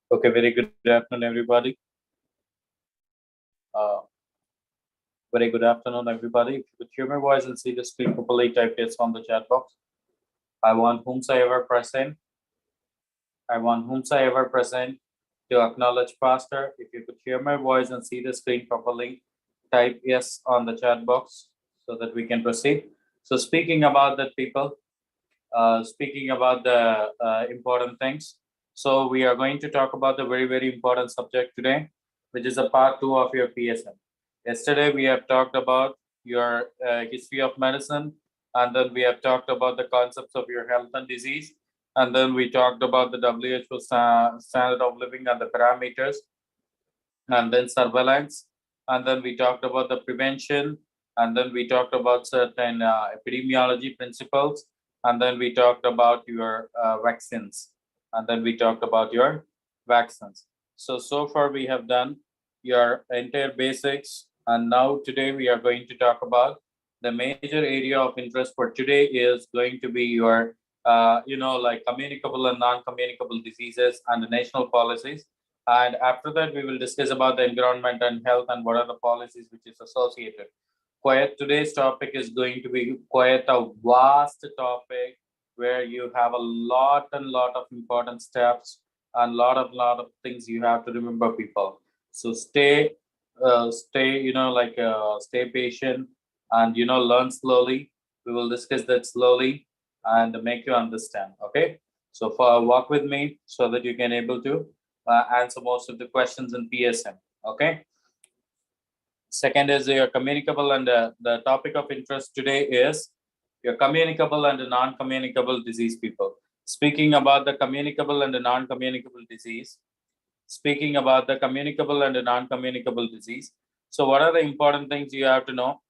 Okay, very good afternoon, everybody. Uh, Very good afternoon, everybody. If you could hear my voice and see the screen properly, type yes on the chat box. I want whomsoever present. I want whomsoever present to acknowledge faster. If you could hear my voice and see the screen properly, type yes on the chat box so that we can proceed. So speaking about that, people, speaking about the important things. So we are going to talk about the very important subject today, which is a part 2 of your PSM. Yesterday we have talked about your history of medicine, and then we have talked about the concepts of your health and disease, and then we talked about the WHO standard of living and the parameters, and then surveillance, and then we talked about the prevention, and then we talked about certain epidemiology principles, and then we talked about your vaccines, and then we talked about your vaccines. So far we have done your entire basics, and now today we are going to talk about the major area of interest for today is going to be your like communicable and non-communicable diseases and the national policies. And after that, we will discuss about the environment and health and what are the policies which is associated. Quite today's topic is going to be quite a vast topic where you have a lot and lot of important steps and lot of things you have to remember, people. So stay, stay patient and learn slowly. We will discuss that slowly and make you understand. Okay. So for walk with me so that you can able to answer most of the questions in PSM. Okay. Second is your communicable, and the topic of interest today is your communicable and non-communicable disease, people. Speaking about the communicable and the non-communicable disease, speaking about the communicable and the non-communicable disease. So what are the important things you have to know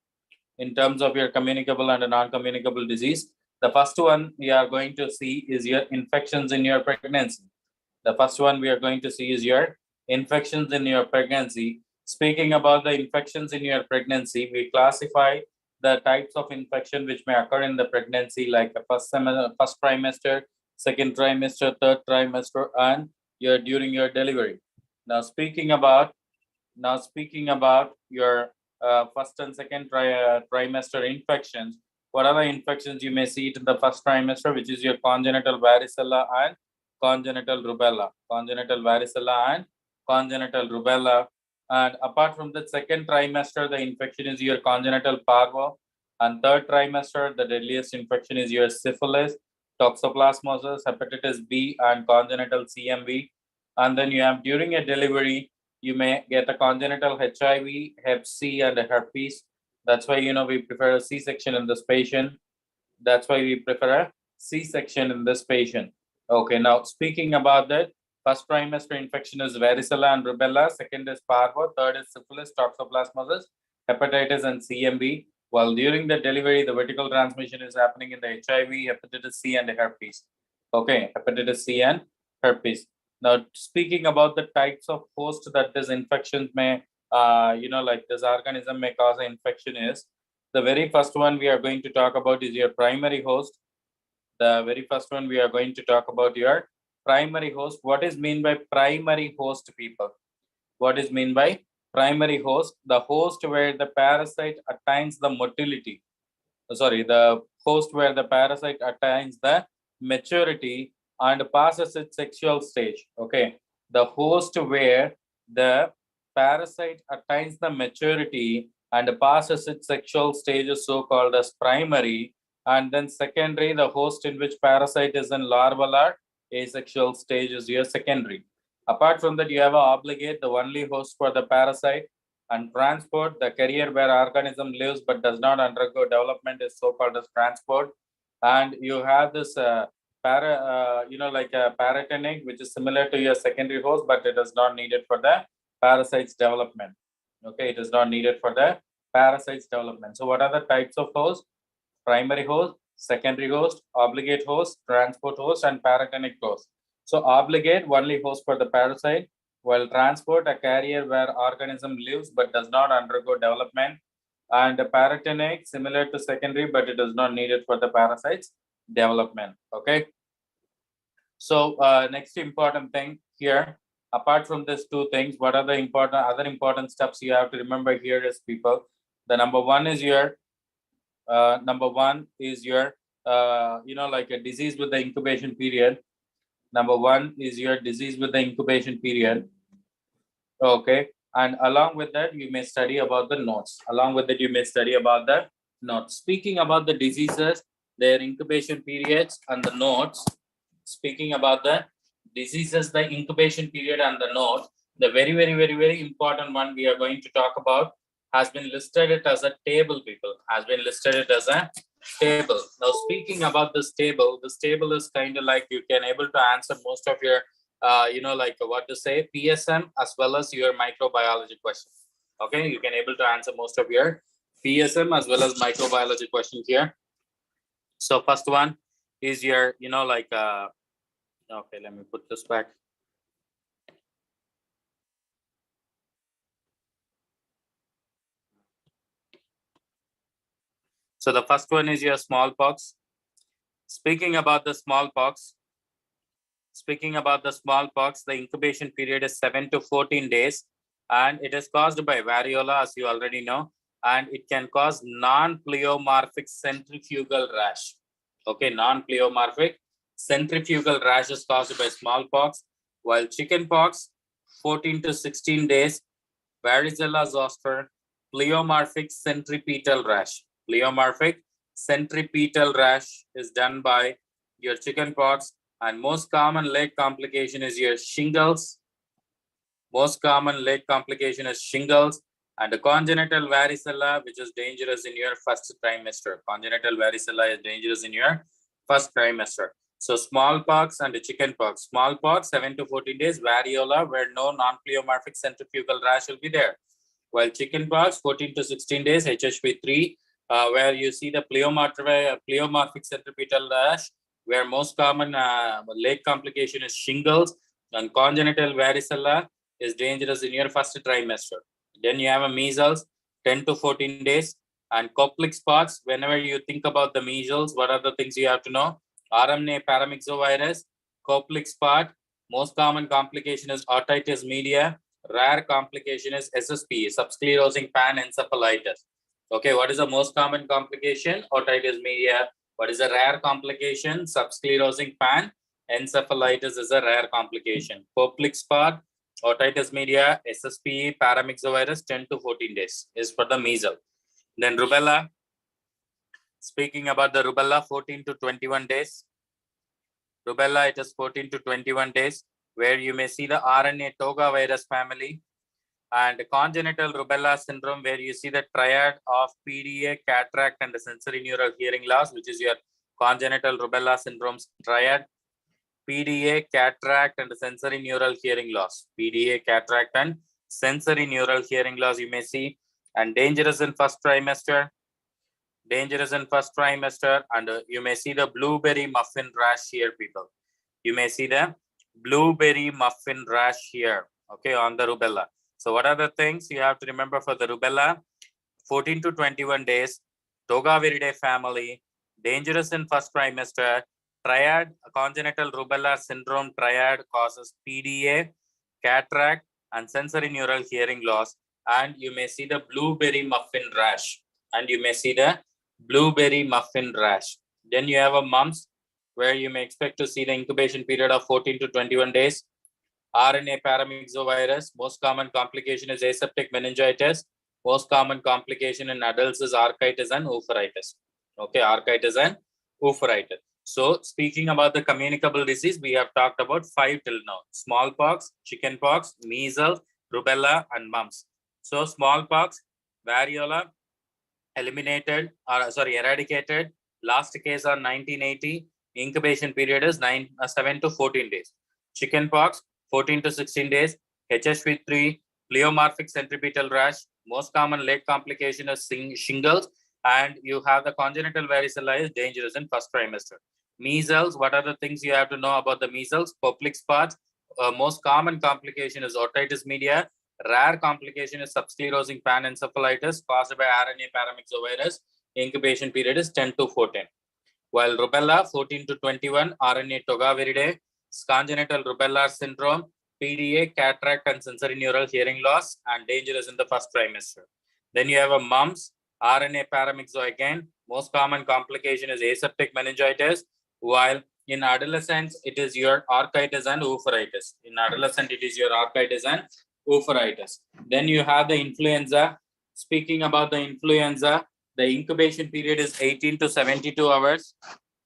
in terms of your communicable and non-communicable disease? The first one we are going to see is your infections in your pregnancy. The first one we are going to see is your infections in your pregnancy. Speaking about the infections in your pregnancy, we classify the types of infection which may occur in the pregnancy, like the first trimester, second trimester, third trimester, and during your delivery. Now speaking about your first and second trimester infections, what are the infections you may see it in the first trimester, which is your congenital varicella and congenital rubella, congenital varicella and congenital rubella. And apart from the second trimester, the infection is your congenital parvo, and third trimester, the deadliest infection is your syphilis, toxoplasmosis, hepatitis B, and congenital CMV. And then you have during a delivery, you may get a congenital HIV, Hep C, and a herpes. That's why we prefer a C-section in this patient. That's why we prefer a C-section in this patient. Okay, now speaking about that, first trimester infection is varicella and rubella, second is parvo, third is syphilis, toxoplasmosis, hepatitis, and CMV. While during the delivery, the vertical transmission is happening in the HIV, hepatitis C, and herpes. Okay, hepatitis C and herpes. Now, speaking about the types of host that this infection may, like this organism may cause an infection is, the very first one we are going to talk about is your primary host. The very first one we are going to talk about your primary host. What is mean by primary host, people? What is mean by primary host? The host where the parasite attains the motility. The host where the parasite attains the maturity and passes its sexual stage. Okay, the host where the parasite attains the maturity and passes its sexual stage is so called as primary. And then secondary, the host in which parasite is in larval or asexual stage is your secondary. Apart from that, you have a obligate, the only host for the parasite, and transport, the carrier where organism lives but does not undergo development is so called as transport. And you have this like a paratenic, which is similar to your secondary host, but it is not needed for the parasite's development. Okay, it is not needed for the parasite's development. So what are the types of host? Primary host, secondary host, obligate host, transport host, and paratenic host. So obligate, only host for the parasite, while transport, a carrier where organism lives but does not undergo development, and paratenic, similar to secondary, but it is not needed for the parasite's development. Okay. So next important thing here, Apart from these two things, what are the other important steps you have to remember here is people. The number one is your like a disease with the incubation period. Number one is your disease with the incubation period. Okay. And along with that, you may study about the notes. Along with that, you may study about the notes. Speaking about the diseases, their incubation periods and the notes. Speaking about the diseases, the incubation period and the notes, the very important one we are going to talk about has been listed it as a table, people. Has been listed it as a table. Now, speaking about this table is kind of like you can able to answer most of your like what to say, PSM as well as your microbiology question. Okay, you can able to answer most of your PSM as well as microbiology questions here. So first one is your, okay, let me put this back. So the first one is your smallpox. Speaking about the smallpox, the incubation period is 7 to 14 days, and it is caused by variola, as you already know, and it can cause non-pleomorphic centrifugal rash. Okay, non-pleomorphic centrifugal rash is caused by smallpox, while chickenpox, 14 to 16 days, varicella zoster, pleomorphic centripetal rash. Pleomorphic centripetal rash is done by your chickenpox, and most common leg complication is your shingles. Most common leg complication is shingles, and the congenital varicella, which is dangerous in your first trimester. Congenital varicella is dangerous in your first trimester. So smallpox and the chickenpox. Smallpox, 7 to 14 days. Variola, where no non-pleomorphic centrifugal rash will be there. While chickenpox, 14 to 16 days. HHV3, where you see the pleomorphic centripetal rash, where most common leg complication is shingles, and congenital varicella is dangerous in your first trimester. Then you have a measles, 10 to 14 days, and Koplik spots. Whenever you think about the measles, what are the things you have to know? RMA paramyxovirus, Koplik spot. Most common complication is otitis media. Rare complication is SSP, subsclerosing panencephalitis. Okay, what is the most common complication? Otitis media. What is a rare complication? Subsclerosing panencephalitis is a rare complication. Koplik spot, otitis media, SSP, paramyxovirus, 10 to 14 days is for the measles. Then rubella. Speaking about the rubella, 14 to 21 days. Rubella, it is 14 to 21 days, where you may see the RNA toga virus family, and congenital rubella syndrome, where you see the triad of PDA, cataract, and the sensory neural hearing loss, which is your congenital rubella syndrome triad. PDA, cataract, and sensory neural hearing loss. PDA, cataract, and sensory neural hearing loss you may see, and dangerous in first trimester. Dangerous in first trimester, and you may see the blueberry muffin rash here, people. You may see the blueberry muffin rash here, okay, on the rubella. So what are the things you have to remember for the rubella? 14 to 21 days, Togaviridae family, dangerous in first trimester, triad, congenital rubella syndrome triad causes PDA, cataract, and sensory neural hearing loss. And you may see the blueberry muffin rash. And you may see the blueberry muffin rash. Then you have a mumps, where you may expect to see the incubation period of 14 to 21 days. RNA paramyxovirus, most common complication is aseptic meningitis. Most common complication in adults is architis and oophouritis. Okay, architis and oophouritis. So speaking about the communicable disease, we have talked about 5 till now. Smallpox, chickenpox, measles, rubella, and mumps. So smallpox, variola, eradicated. Last case on 1980. Incubation period is 7 to 14 days. Chickenpox, 14 to 16 days. HHV3, pleomorphic centripetal rash. Most common leg complication is shingles, and you have the congenital varicella is dangerous in first trimester. Measles, what are the things you have to know about the measles? Koplik spots. Most common complication is otitis media. Rare complication is subsclerosing panencephalitis caused by RNA paramyxovirus. Incubation period is 10 to 14. While rubella, 14 to 21, RNA togaviridae, congenital rubella syndrome, PDA, cataract and sensory neural hearing loss, and dangerous in the first trimester. Then you have a mumps, RNA paramyxo again. Most common complication is aseptic meningitis, while in adolescents, it is your architis and oophouritis. In adolescent, it is your architis and oophouritis. Then you have the influenza. Speaking about the influenza, the incubation period is 18 to 72 hours.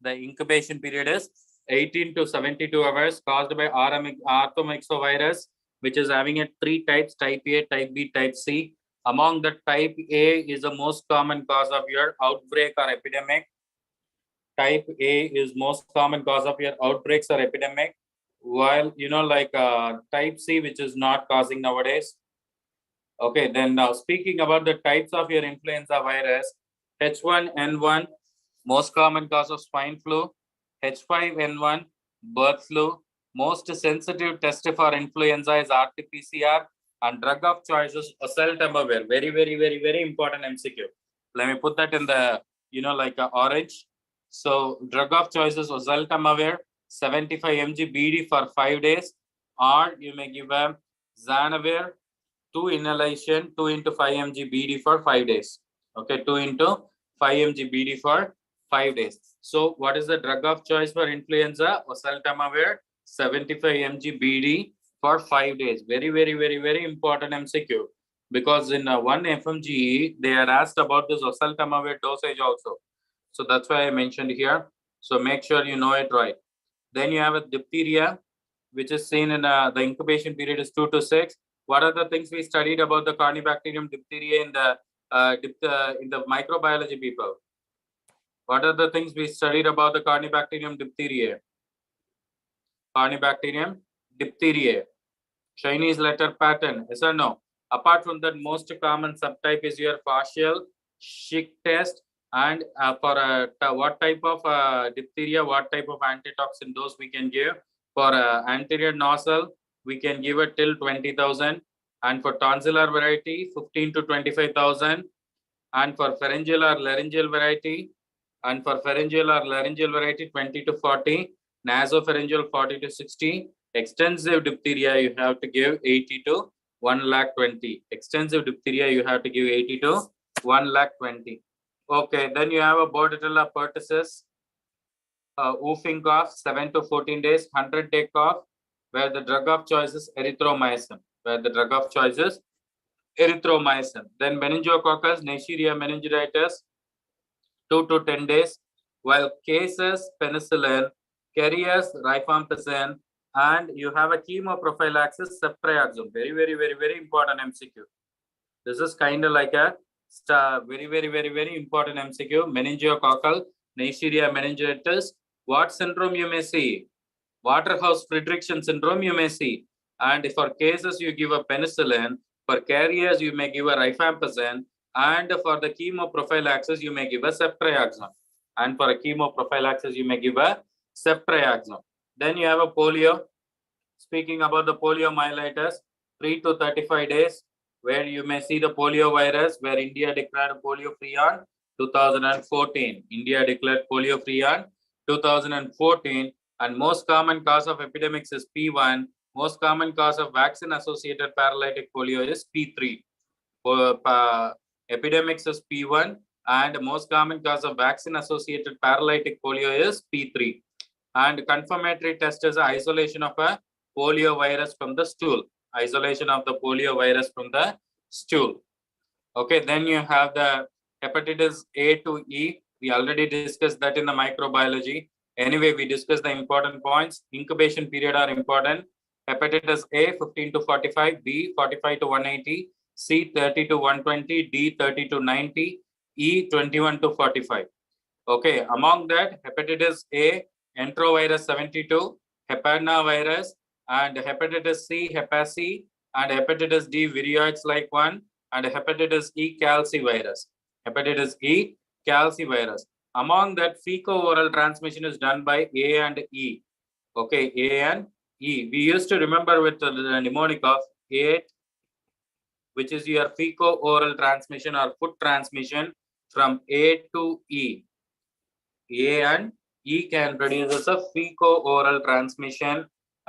The incubation period is 18 to 72 hours, caused by orthomyxovirus, which is having 3 types, type A, type B, type C. Among the type A is the most common cause of your outbreak or epidemic. Type A is most common cause of your outbreaks or epidemic, while type C, which is not causing nowadays. Okay, then now speaking about the types of your influenza virus, H1N1, most common cause of swine flu, H5N1, bird flu. Most sensitive test for influenza is RT-PCR, and drug of choice is oseltamivir. Very, very, very, very important MCQ. Let me put that in the, orange. So drug of choice is oseltamivir, 75 mg BD for 5 days, or you may give a zanavir, 2 inhalation, 2 into 5 mg BD for 5 days. Okay, 2 into 5 mg BD for 5 days. So what is the drug of choice for influenza? Oseltamivir, 75 mg BD for 5 days. Very, very, very, very important MCQ. Because in one FMGE, they are asked about this oseltamivir dosage also. So that's why I mentioned here. So make sure you know it right. Then you have a diphtheria, which is seen in the incubation period is 2 to 6. What are the things we studied about the Corynebacterium diphtheria in the microbiology people? What are the things we studied about the Corynebacterium diphtheria? Corynebacterium diphtheria. Chinese letter pattern, yes or no? Apart from that, most common subtype is your partial Schick test. And for what type of diphtheria, what type of antitoxin dose we can give? For anterior nostril, we can give it till 20,000. And for tonsillar variety, 15 to 25,000. And for pharyngeal or laryngeal variety, 20 to 40. Nasopharyngeal, 40 to 60. Extensive diphtheria, you have to give 80 to 1,20,000. Extensive diphtheria, you have to give 80 to 1,20,000. Okay, then you have a Bordetella pertussis, woofing cough, 7 to 14 days, 100-day cough, where the drug of choice is erythromycin. Then meningococcus, Neisseria meningitis, 2 to 10 days, while cases, penicillin, carriers, rifampicin, and you have a chemoprophylaxis, ceftriaxone. Very, very, very, very important MCQ. This is kind of like a very, very, very, very important MCQ. Meningococcal, Neisseria meningitis. What syndrome you may see? Waterhouse-Friderichsen syndrome you may see. And for cases, you give a penicillin. For carriers, you may give a rifampicin. And for the chemoprophylaxis, you may give a ceftriaxone. Then you have a polio. Speaking about the poliomyelitis, 3 to 35 days, where you may see the polio virus, where India declared polio free on 2014. And most common cause of epidemics is P1. Most common cause of vaccine-associated paralytic polio is P3. Epidemics is P1, and most common cause of vaccine-associated paralytic polio is P3. And confirmatory test is isolation of a polio virus from the stool. Okay, then you have the hepatitis A to E. We already discussed that in the microbiology. Anyway, we discussed the important points. Incubation period are important. Hepatitis A, 15 to 45, B, 45 to 180, C, 30 to 120, D, 30 to 90, E, 21 to 45. Okay, among that, hepatitis A, enterovirus 72, hepanavirus, and hepatitis C, hepac, and hepatitis D, viroids like 1, and hepatitis E, calcivirus. Among that, fecal-oral transmission is done by A and E. Okay, A and E. We used to remember with the mnemonic of A, which is your fecal-oral transmission or food transmission from A to E. A and E can produce as a fecal-oral transmission,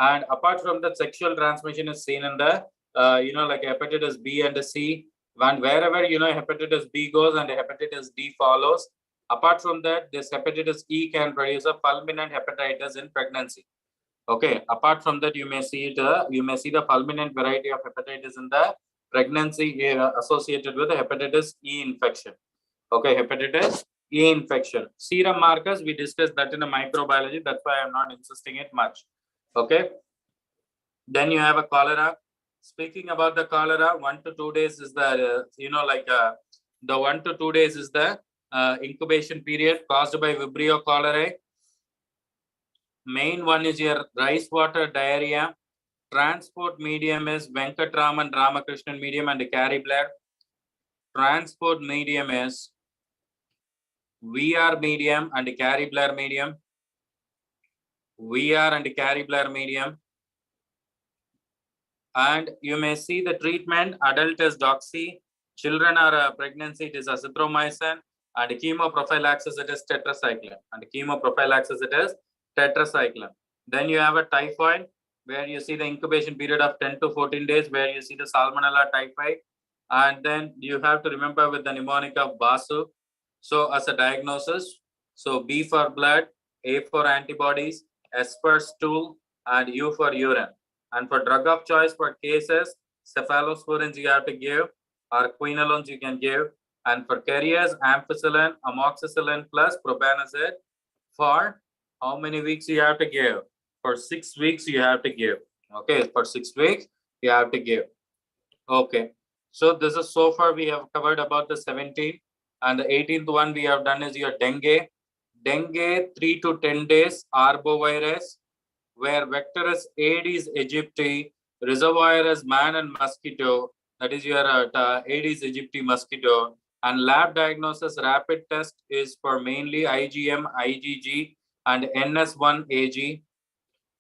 And apart from that, sexual transmission is seen in the, like hepatitis B and C. And wherever, hepatitis B goes and hepatitis D follows. Apart from that, this hepatitis E can produce a fulminant hepatitis in pregnancy. Okay. Apart from that, you may see it. You may see the fulminant variety of hepatitis in the pregnancy associated with the hepatitis E infection. Okay, hepatitis E infection. Serum markers, we discussed that in a microbiology. That's why I'm not insisting it much. Okay. Then you have a cholera. Speaking about the cholera, 1 to 2 days is the, the 1 to 2 days is the incubation period caused by Vibrio cholerae. Main one is your rice water diarrhea. Transport medium is Venkatraman Ramakrishnan medium and carry blood. Transport medium is VR medium and carry blood medium. VR and carry blood medium. And you may see the treatment. Adult is doxy. Children are pregnancy, it is azithromycin. And chemoprophylaxis, it is tetracycline. And chemoprophylaxis, it is tetracycline. Then you have a typhoid, where you see the incubation period of 10 to 14 days, where you see the Salmonella typhi. And then you have to remember with the mnemonic of Basu. So as a diagnosis, so B for blood, A for antibodies, S for stool, and U for urine. And for drug of choice for cases, cephalosporins you have to give, or quinolones you can give. And for carriers, ampicillin, amoxicillin plus propanacid. For how many weeks you have to give? For 6 weeks you have to give. Okay, for 6 weeks you have to give. Okay, so this is so far we have covered about the 17th. And the 18th one we have done is your dengue. Dengue 3 to 10 days, arbovirus, where vector is Aedes aegypti, reservoir is man and mosquito, that is your Aedes aegypti mosquito, and lab diagnosis rapid test is for mainly IgM, IgG, and NS1-AG.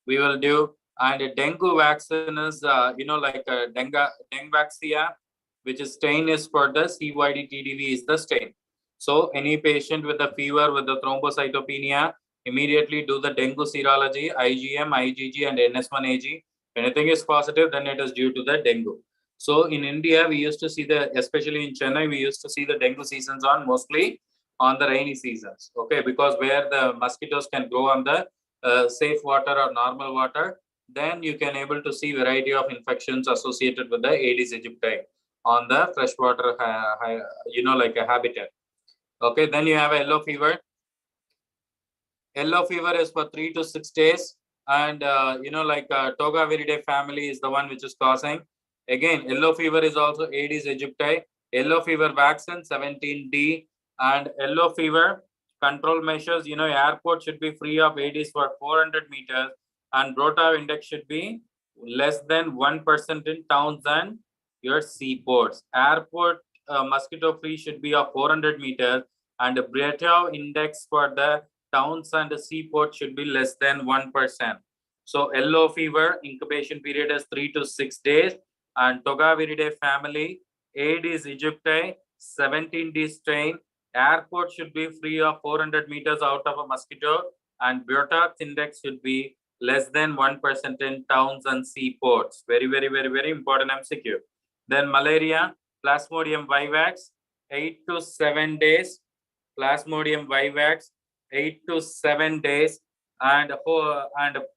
We will do, and dengue vaccine is, dengue which is stain is for the CYD-TDV is the stain. So any patient with a fever with the thrombocytopenia, immediately do the dengue serology, IgM, IgG, and NS1-AG. If anything is positive, then it is due to the dengue. So in India, we used to see especially in Chennai, we used to see the dengue seasons mostly on the rainy seasons. Okay, because where the mosquitoes can grow on the safe water or normal water, then you can able to see variety of infections associated with the Aedes aegypti on the freshwater, like a habitat. Okay, then you have a yellow fever. Yellow fever is for 3 to 6 days, and Toga viridae family is the one which is causing. Again, yellow fever is also Aedes aegypti. Yellow fever vaccine 17D, and yellow fever control measures. Airport should be free of Aedes for 400 meters, and Brota index should be less than 1% in towns and your seaports. Airport mosquito free should be of 400 meters, and the Breta index for the towns and the seaport should be less than 1%. So yellow fever incubation period is 3 to 6 days, and Toga viridae family, Aedes aegypti, 17D strain. Airport should be free of 400 meters out of a mosquito, and Botox index should be less than 1% in towns and seaports. Very, very, very, very important MCQ. Then malaria, Plasmodium vivax, 8 to 7 days. Plasmodium vivax, 8 to 7 days, and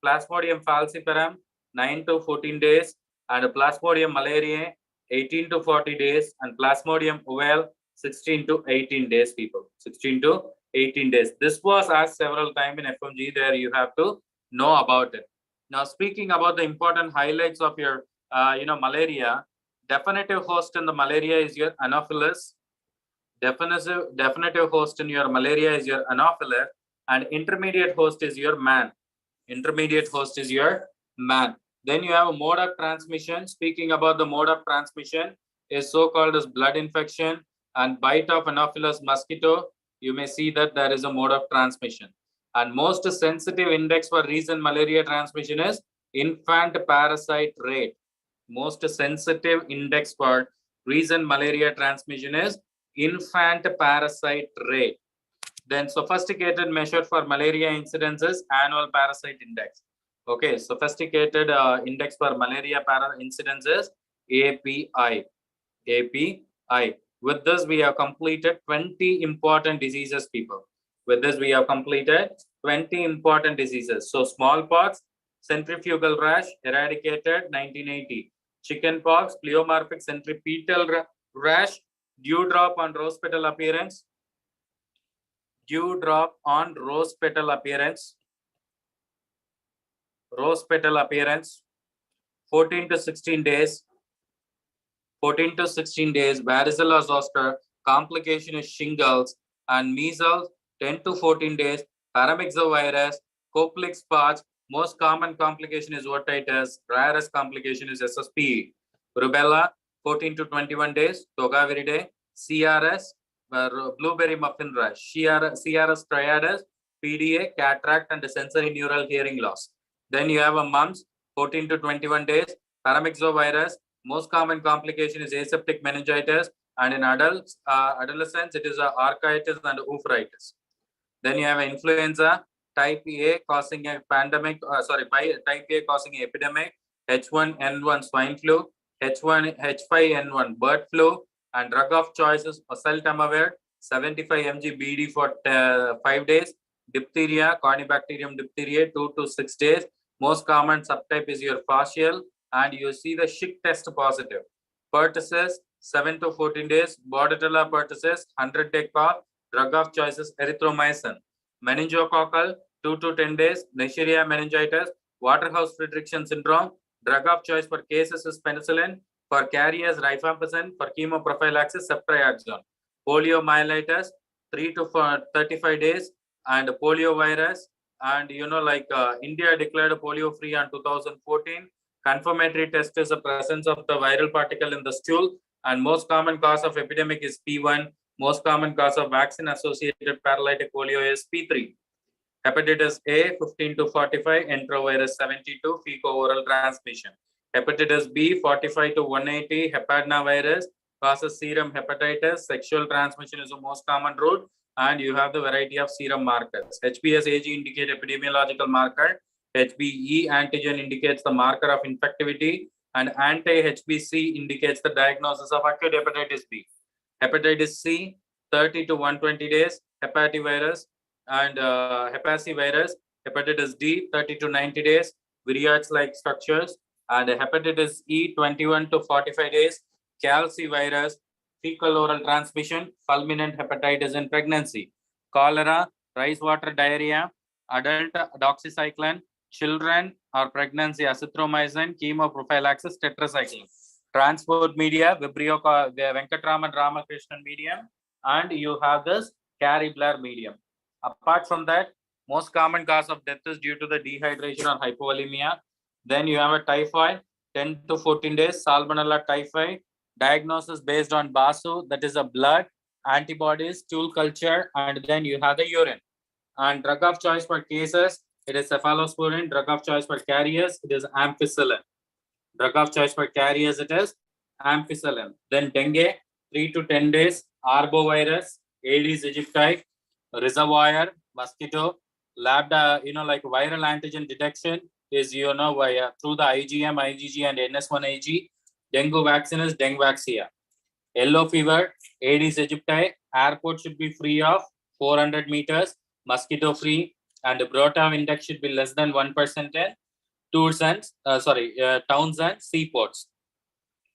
Plasmodium falciparum, 9 to 14 days, and Plasmodium malariae, 18 to 40 days, and Plasmodium ovale, 16 to 18 days, people. 16 to 18 days. This was asked several times in FMGE. There you have to know about it. Now, speaking about the important highlights of your, malaria, definitive host in the malaria is your Anopheles. Definitive host in your malaria is your Anopheles, and intermediate host is your man. Intermediate host is your man. Then you have a mode of transmission. Speaking about the mode of transmission is so-called as blood infection and bite of Anopheles mosquito. You may see that there is a mode of transmission. And most sensitive index for recent malaria transmission is infant parasite rate. Most sensitive index for recent malaria transmission is infant parasite rate. Then sophisticated measure for malaria incidence is annual parasite index. Okay, sophisticated index for malaria para incidence is API. API. With this, we have completed 20 important diseases, people. With this, we have completed 20 important diseases. So, smallpox, centrifugal rash, eradicated 1980. Chickenpox, pleomorphic centripetal rash, dewdrop on rose petal appearance. Dewdrop on rose petal appearance. Rose petal appearance. 14 to 16 days. 14 to 16 days, varicella zoster, complication is shingles, and measles, 10 to 14 days, paramyxovirus, Koplik spots, most common complication is otitis, rarest complication is SSP. Rubella, 14 to 21 days, Togaviridae, CRS, blueberry muffin rash, CRS triadus, PDA, cataract, and sensory neural hearing loss. Then you have a mumps, 14 to 21 days, paramyxovirus, most common complication is aseptic meningitis, and in adults, adolescents, it is architis and oophouritis. Then you have influenza type A causing a pandemic, type A causing epidemic, H1N1 swine flu, H5N1 bird flu, and drug of choice is oseltamivir, 75 mg BD for 5 days, diphtheria, Corynebacterium diphtheriae, 2 to 6 days. Most common subtype is your fascial, and you see the Schick test positive. Pertussis, 7 to 14 days, Bordetella pertussis, 100-day call, drug of choice is erythromycin. Meningococcal, 2 to 10 days, Neisseria meningitis, Waterhouse-Friderichsen syndrome, drug of choice for cases is penicillin, for carriers rifampicin, for chemoprophylaxis ceftriaxone. Poliomyelitis, 3 to 35 days, and poliovirus, and India declared polio free on 2014. Confirmatory test is the presence of the viral particle in the stool, and most common cause of epidemic is P1. Most common cause of vaccine-associated paralytic polio is P3. Hepatitis A, 15 to 45, enterovirus 72, fecal-oral transmission. Hepatitis B, 45 to 180, hepadnavirus causes serum hepatitis. Sexual transmission is the most common route, and you have the variety of serum markers. HBsAg indicate epidemiological marker. HBe antigen indicates the marker of infectivity, and anti-HBc indicates the diagnosis of acute hepatitis B. Hepatitis C, 30 to 120 days, hepativirus, and hepacivirus. Hepatitis D, 30 to 90 days, virions-like structures, and hepatitis E, 21 to 45 days, calcivirus, fecal-oral transmission, fulminant hepatitis in pregnancy, cholera, rice water diarrhea, adult doxycycline, children or pregnancy azithromycin, chemoprophylaxis, tetracycline. Transport media, Vibrio Venkatraman Ramakrishnan medium, and you have this Cary Blair medium. Apart from that, most common cause of death is due to the dehydration or hypovolemia. Then you have a typhoid, 10 to 14 days, Salmonella typhi, diagnosis based on BASU, that is a blood, antibodies, stool culture, and then you have the urine. And drug of choice for cases, it is cephalosporin. Drug of choice for carriers, it is ampicillin. Drug of choice for carriers, it is ampicillin. Then dengue, 3 to 10 days, arbovirus, Aedes aegypti, reservoir, mosquito, lab, viral antigen detection is, via through the IgM, IgG, and NS1-Ig. Dengue vaccine is Dengvaxia. Yellow fever, Aedes aegypti, airport should be free of 400 meters, mosquito free, and the Brotav index should be less than 1% in towns and seaports.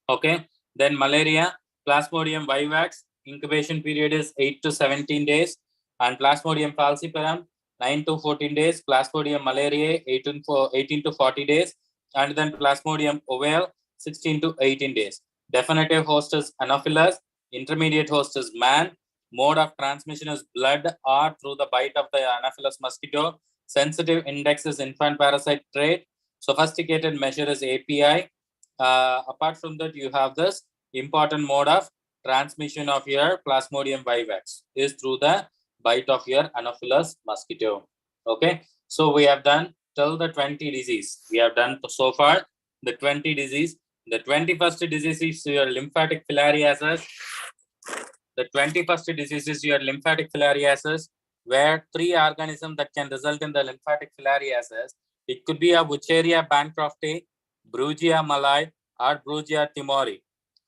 Okay, then malaria, Plasmodium vivax, incubation period is 8 to 17 days, and Plasmodium falciparum, 9 to 14 days, Plasmodium malariae, 18 to 40 days, and then Plasmodium ovale, 16 to 18 days. Definitive host is Anopheles, intermediate host is man, mode of transmission is blood or through the bite of the Anopheles mosquito, sensitive index is infant parasite trait, sophisticated measure is API. Apart from that, you have this important mode of transmission of your Plasmodium vivax is through the bite of your Anopheles mosquito. Okay, so we have done till the 20 disease. We have done so far the 20 disease. The 21st disease is your lymphatic filariasis. The 21st disease is your lymphatic filariasis, where 3 organisms that can result in the lymphatic filariasis It could be a Wucheria bancrofti, Brugia malai, or Brugia timori.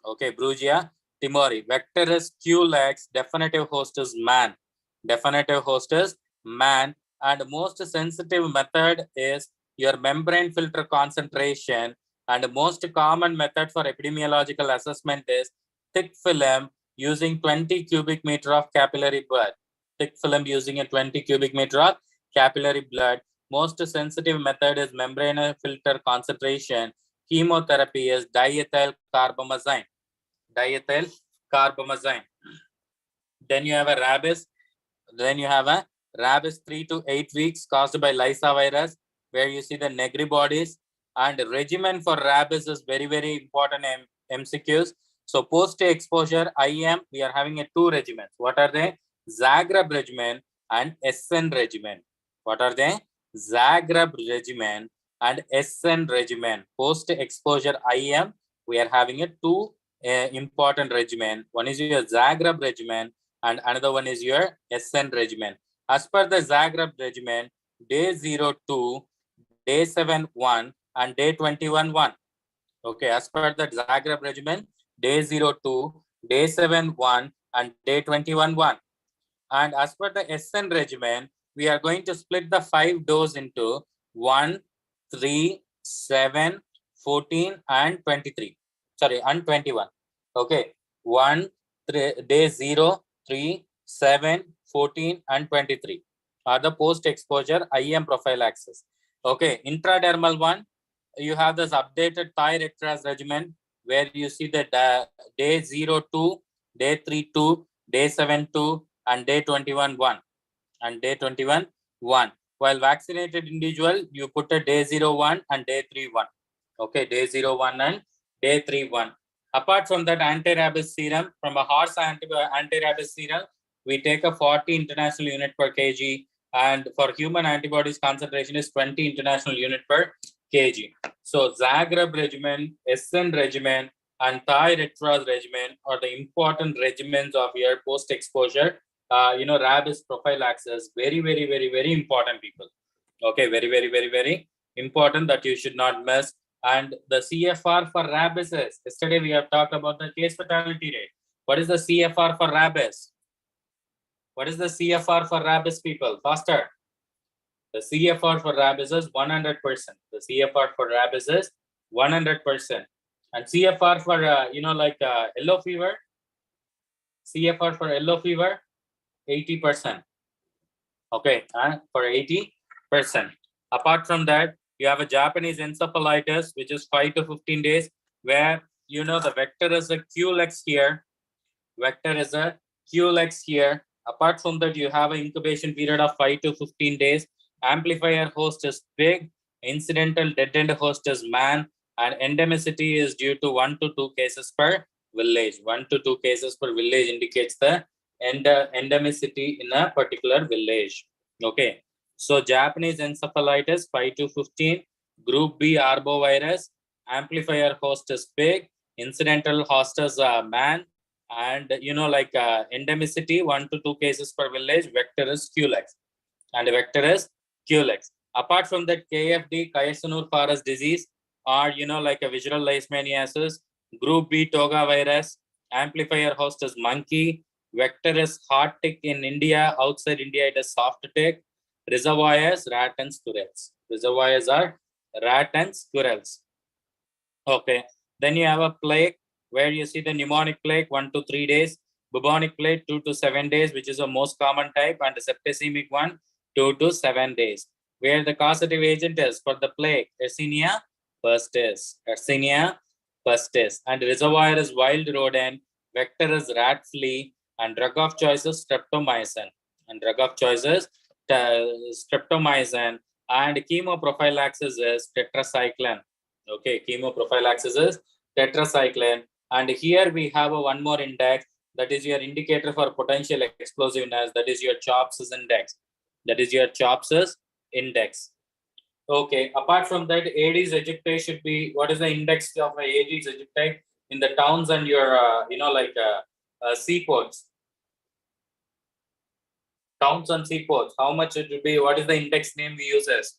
Okay, Brugia timori. Vector is Q-lex, definitive host is man. Definitive host is man. And most sensitive method is your membrane filter concentration. And most common method for epidemiological assessment is thick film using 20 cubic meter of capillary blood. Thick film using a 20 cubic meter of capillary blood. Most sensitive method is membrane filter concentration. Chemotherapy is diethyl carbamazine. Diethyl carbamazine. Then you have a rabies. Then you have a rabies 3 to 8 weeks caused by Lysa virus, where you see the negri bodies. And regimen for rabies is very, very important MCQs. So post-exposure IM, we are having a 2 regimens. What are they? Zagreb regimen and SN regimen. What are they? Zagreb regimen and SN regimen. Post-exposure IM, we are having a 2 important regimen. One is your Zagreb regimen and another one is your SN regimen. As per the Zagreb regimen, day 02, day 7-1 and day 21-1. Okay, as per the Zagreb regimen, day 02, day 7-1 and day 21-1. And as per the SN regimen, we are going to split the 5 dose into 1, 3, 7, 14 and 23. Sorry, and 21. Okay, 1, 3, day 0, 3, 7, 14 and 23 are the post-exposure IM prophylaxis. Okay, intradermal one, you have this updated Thai-Retras regimen where you see that day 02, day 32, day 72 and day 21-1 and day 21-1. While vaccinated individual, you put a day 01 and day 31. Okay, day 01 and day 31. Apart from that, anti-rabies serum, from a horse anti-rabies serum, we take a 40 international unit per kg, and for human antibodies concentration is 20 international unit per kg. So Zagreb regimen, SN regimen, and Thai-Retras regimen are the important regimens of your post-exposure, rabies prophylaxis. Very, very, very, very important, people. Okay, very, very, very, very important that you should not miss. And the CFR for rabies is, yesterday we have talked about the case fatality rate. What is the CFR for rabies? What is the CFR for rabies, people? Faster. The CFR for rabies is 100%. The CFR for rabies is 100%. And CFR for, yellow fever, CFR for yellow fever, 80%. Okay, for 80%. Apart from that, you have a Japanese encephalitis, which is 5 to 15 days, where, the vector is a Q-lex here. Vector is a Q-lex here. Apart from that, you have an incubation period of 5 to 15 days. Amplifier host is pig. Incidental dead-end host is man. And endemicity is due to 1 to 2 cases per village. 1 to 2 cases per village indicates the endemicity in a particular village. Okay. So Japanese encephalitis 5 to 15. Group B arbovirus. Amplifier host is pig. Incidental host is man. And endemicity 1 to 2 cases per village. Vector is Q-lex. And the vector is Q-lex. Apart from that, KFD, Kayasur forest disease, or a visual leishmaniasis. Group B toga virus. Amplifier host is monkey. Vector is hard tick in India. Outside India, it is soft tick. Reservoirs, rat and squirrels. Reservoirs are rat and squirrels. Okay. Then you have a plague where you see the pneumonic plague 1 to 3 days. Bubonic plague 2 to 7 days, which is the most common type, and the septicemic one 2 to 7 days. Where the causative agent is for the plague, Yersinia pestis. Yersinia pestis. And reservoir is wild rodent. Vector is rat flea. And drug of choice is streptomycin. And drug of choice is streptomycin. And chemoprophylaxis is tetracycline. Okay, chemoprophylaxis is tetracycline. And here we have one more index, that is your indicator for potential explosiveness, that is your CHOPS index. That is your CHOPS index. Okay, apart from that, Aedes aegypti should be, what is the index of Aedes aegypti in the towns and your, seaports? Towns and seaports, how much it will be, what is the index name we use as?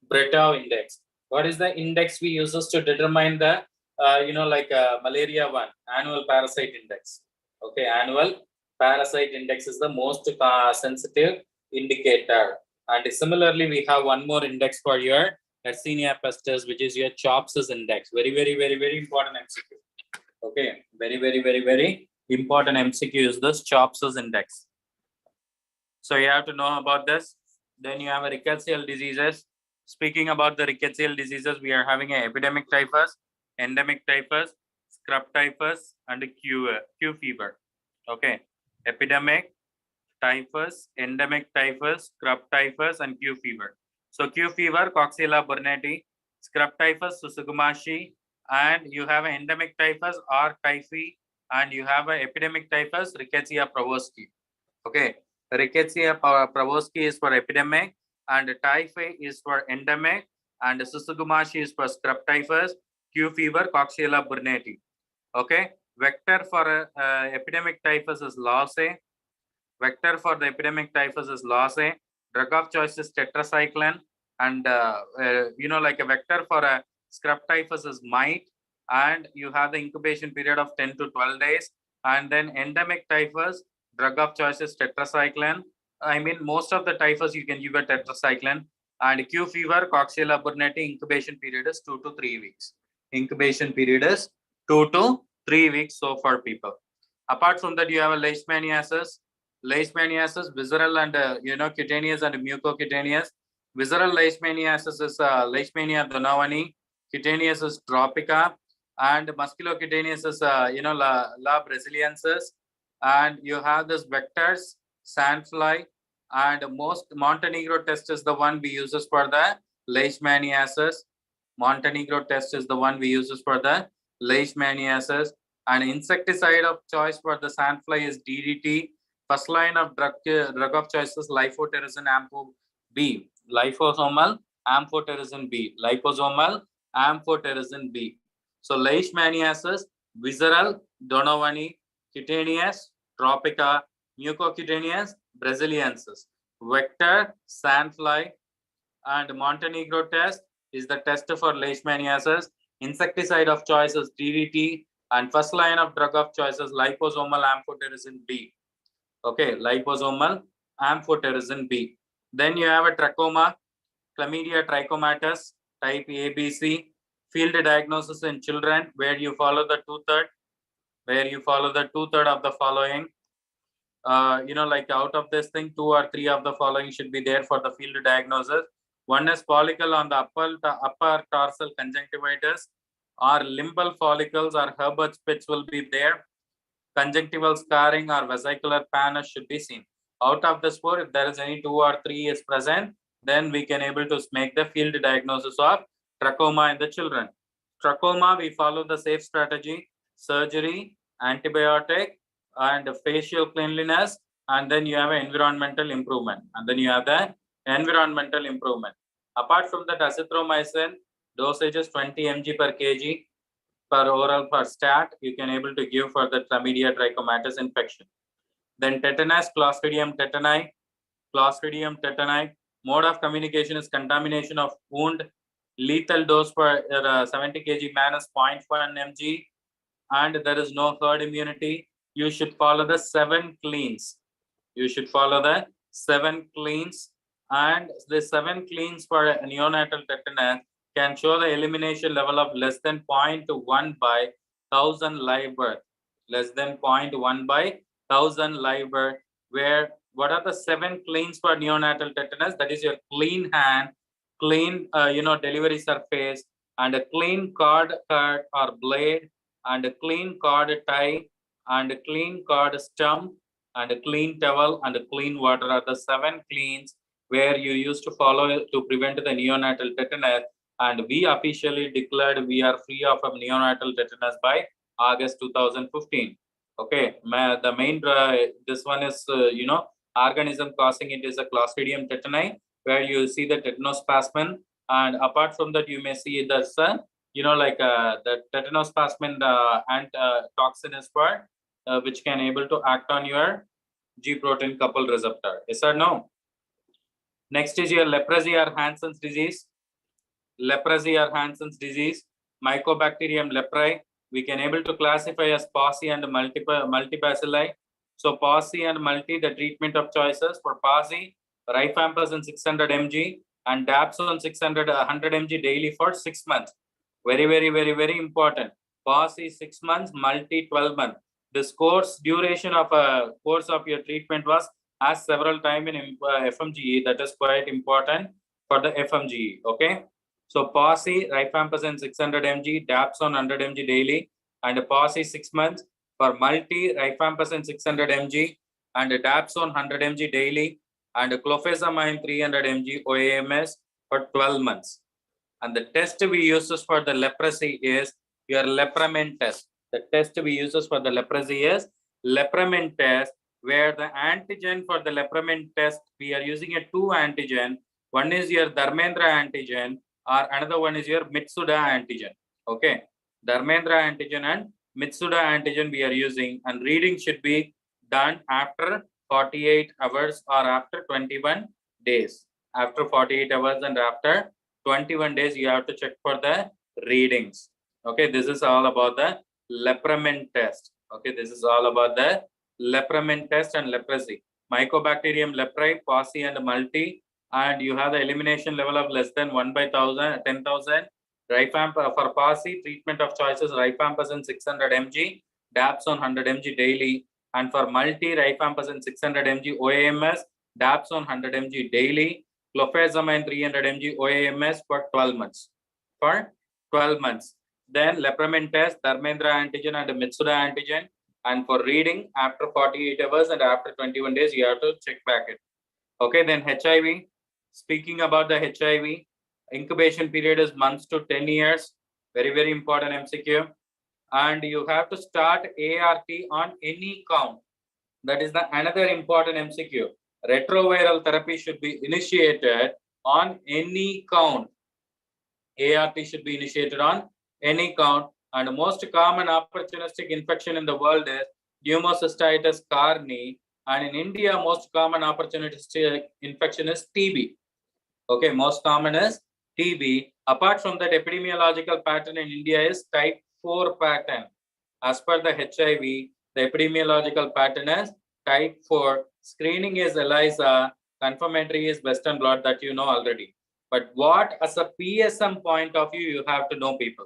Breta index. What is the index we use to determine the, malaria one, annual parasite index. Okay, annual parasite index is the most sensitive indicator. And similarly, we have one more index for your Yersinia pestis, which is your CHOPS index. Very, very, very, very important MCQ. Okay, very, very, very, very important MCQ is this CHOPS index. So you have to know about this. Then you have a rickettsial diseases. Speaking about the rickettsial diseases, we are having an epidemic typhus, endemic typhus, scrub typhus, and Q fever. Okay, epidemic typhus, endemic typhus, scrub typhus, and Q fever. So Q fever, Coxiella burnetii, scrub typhus, Susugumashi, and you have an endemic typhus or typhi, and you have an epidemic typhus, Rickettsia pravosti. Okay, Rickettsia pravosti is for epidemic, and typhi is for endemic, and Susugumashi is for scrub typhus, Q fever, Coxiella burnetii. Okay, vector for epidemic typhus is Lawsey. Vector for the epidemic typhus is Lawsey. Drug of choice is tetracycline, and like a vector for a scrub typhus is mite, and you have the incubation period of 10 to 12 days. And then endemic typhus, drug of choice is tetracycline. I mean, most of the typhus you can give a tetracycline. And Q fever, Coxiella burnetii, incubation period is 2 to 3 weeks. Incubation period is 2 to 3 weeks so far, people. Apart from that, you have a leishmaniasis. Leishmaniasis, visceral and cutaneous and mucocutaneous. Visceral leishmaniasis is Leishmania donovani. Cutaneous is tropica, and musculocutaneous is La brasiliensis. And you have this vectors, sandfly, and most Montenegro test is the one we uses for the leishmaniasis. Montenegro test is the one we uses for the leishmaniasis. And insecticide of choice for the sandfly is DDT. First line of drug of choice is Liphotericin ampho B. Liposomal amphotericin B. Liposomal amphotericin B. So leishmaniasis, visceral, donovani, cutaneous, tropica, mucocutaneous, brasiliensis. Vector, sandfly, and Montenegro test is the test for leishmaniasis. Insecticide of choice is DDT, and first line of drug of choice is liposomal amphotericin B. Okay, liposomal amphotericin B. Then you have a trachoma, chlamydia trichomatis, type ABC. Field diagnosis in children, where you follow the two-third of the following. Out of this thing, 2 or 3 of the following should be there for the field diagnosis. One is follicle on the upper tarsal conjunctivitis, or limbal follicles or Herbert's pitch will be there. Conjunctival scarring or vesicular pannus should be seen. Out of this 4, if there is any 2 or 3 is present, then we can able to make the field diagnosis of trachoma in the children. Trachoma, we follow the safe strategy: surgery, antibiotic, and facial cleanliness, and then you have environmental improvement. Apart from that, azithromycin dosage is 20 mg per kg per oral per stat. You can able to give for the chlamydia trichomatis infection. Then tetanus, Clostridium tetani. Mode of communication is contamination of wound. Lethal dose for 70 kg man is 0.1 mg, and there is no herd immunity. You should follow the 7 cleans. And the 7 cleans for neonatal tetanus can show the elimination level of less than 0.1 by 1000 live birth. Less than 0.1 by 1000 live birth. Where what are the 7 cleans for neonatal tetanus? That is your clean hand, clean delivery surface, and a clean cord cut or blade, and a clean cord tie, and a clean cord stump, and a clean towel, and a clean water are the 7 cleans where you used to follow to prevent the neonatal tetanus. And we officially declared we are free of neonatal tetanus by August 2015. Okay, the main this one is organism causing it is a Clostridium tetani, where you see the tetanospasmin, and apart from that you may see there's the tetanospasmin and toxin is for which can able to act on your G protein coupled receptor. Yes or no? Next is your leprosy or Hansen's disease. leprosy or Hansen's disease, Mycobacterium leprae, we can able to classify as PASI and multibacilli. So PASI and multi, the treatment of choices for PASI, rifampicin 600 mg and dapsone 100 mg daily for 6 months. Very, very, very, very important. PASI 6 months, multi 12 months. This course duration of a course of your treatment was asked several times in FMGE. That is quite important for the FMGE. Okay. So PASI, rifampicin 600 mg, dapsone 100 mg daily, and PASI 6 months. For multi, rifampicin 600 mg and dapsone 100 mg daily, and clofazamine 300 mg OAMS for 12 months. And the test we use for the leprosy is your lepramin test. The test we use for the leprosy is lepramin test, where the antigen for the lepramin test, we are using a 2 antigen. One is your Dharmendra antigen, or another one is your Mitsuda antigen. Okay, Dharmendra antigen and Mitsuda antigen we are using, and reading should be done after 48 hours or after 21 days. After 48 hours and after 21 days, you have to check for the readings. Okay, this is all about the lepramin test. Okay, this is all about the lepramin test and leprosy. Mycobacterium leprae, PASI and multi, and you have the elimination level of less than 1/1000, 10,000. Rifamp for PASI, treatment of choices, rifampicin 600 mg, dapsone 100 mg daily, and for multi, rifampicin 600 mg OAMS, dapsone 100 mg daily, clofazamine 300 mg OAMS for 12 months. For 12 months. Then lepramin test, Dharmendra antigen and Mitsuda antigen. And for reading, after 48 hours and after 21 days, you have to check back it. Okay, then HIV. Speaking about the HIV, incubation period is months to 10 years. Very, very important MCQ. And you have to start ART on any count. That is the another important MCQ. Retroviral therapy should be initiated on any count. ART should be initiated on any count. And the most common opportunistic infection in the world is pneumocystitis carni. And in India, most common opportunistic infection is TB. Okay, most common is TB. Apart from that, epidemiological pattern in India is type 4 pattern. As per the HIV, the epidemiological pattern is type 4. Screening is ELISA. Confirmatory is Western blot, that you know already. But what as a PSM point of view, you have to know, people.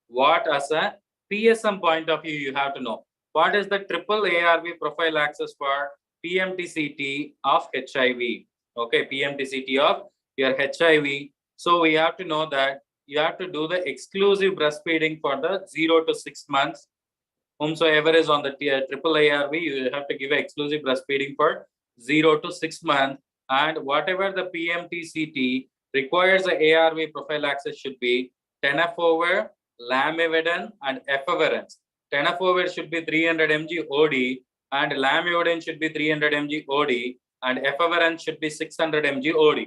What as a PSM point of view, you have to know. What is the triple ARV prophylaxis for PMTCT of HIV? Okay, PMTCT of your HIV. So we have to know that you have to do the exclusive breastfeeding for the 0 to 6 months. Whomsoever is on the triple ARV, you have to give exclusive breastfeeding for 0 to 6 months. And whatever the PMTCT requires, the ARV prophylaxis should be tenofovir, lamivudine, and efavirenz. Tenofovir should be 300 mg OD, and lamivudine should be 300 mg OD, and efavirenz should be 600 mg OD.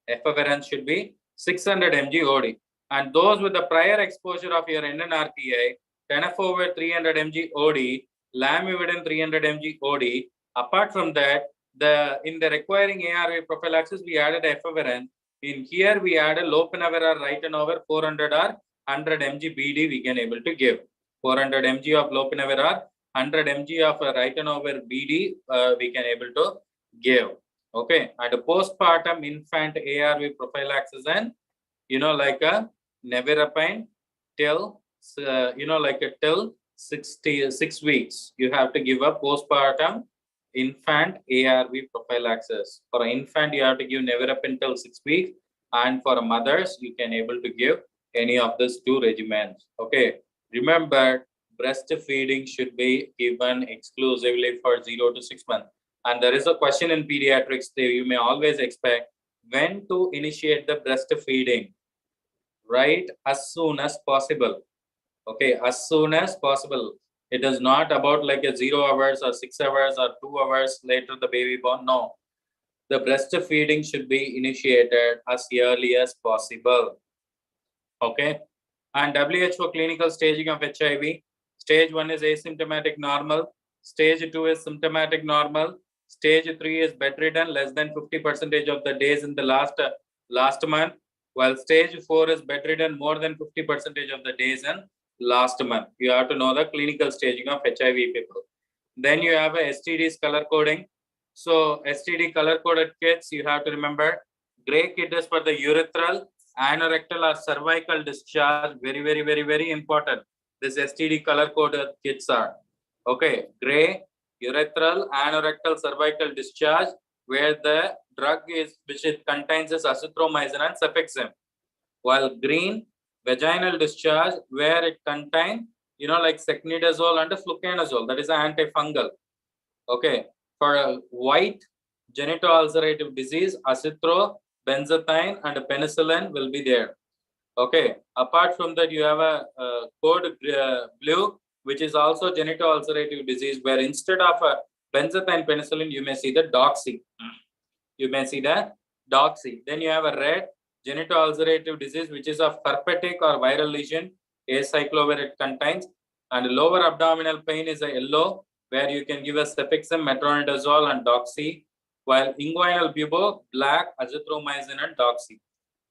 Efavirenz should be 600 mg OD. And those with the prior exposure of your NNRTI, tenofovir 300 mg OD, lamivudine 300 mg OD. Apart from that, in the requiring ARV prophylaxis, we added efavirenz. In here, we added lopinavir or ritonavir 400 or 100 mg BD we can able to give. 400 mg of lopinavir or 100 mg of ritonavir BD we can able to give. Okay, and postpartum infant ARV prophylaxis, and like a nevirapine till till 66 weeks. You have to give a postpartum infant ARV prophylaxis. For an infant, you have to give nevirapine till 6 weeks, and for mothers, you can able to give any of these 2 regimens. Okay, remember, breastfeeding should be given exclusively for 0 to 6 months. And there is a question in pediatrics, you may always expect when to initiate the breastfeeding. Right, as soon as possible. Okay, as soon as possible. It is not about like a 0 hours or 6 hours or 2 hours later the baby born. No, the breastfeeding should be initiated as early as possible. Okay, and WHO clinical staging of HIV. Stage 1 is asymptomatic normal. Stage 2 is symptomatic normal. Stage 3 is bedridden, less than 50% of the days in the last month. while stage 4 is bedridden more than 50% of the days in last month. You have to know the clinical staging of HIV people. Then you have a STDs color coding. So STD color coded kits, you have to remember gray kit is for the urethral, anorectal or cervical discharge. Very, very, very, very important. This STD color coded kits are. Okay, gray, urethral, anorectal, cervical discharge, where the drug is, which it contains is azithromycin and cefixime. While green, vaginal discharge, where it contains, like secnidazole and fluconazole, that is an antifungal. Okay, for white, genitoulcerative disease, acitro, benzathine, and penicillin will be there. Okay, apart from that, you have a code blue, which is also genitoulcerative disease, where instead of benzathine penicillin, you may see the doxy. You may see the doxy. Then you have a red, genitoulcerative disease, which is of herpetic or viral lesion, acyclovir it contains, and lower abdominal pain is a yellow, where you can give a cefixime, metronidazole, and doxy, while inguinal bubo, black, azithromycin, and doxy.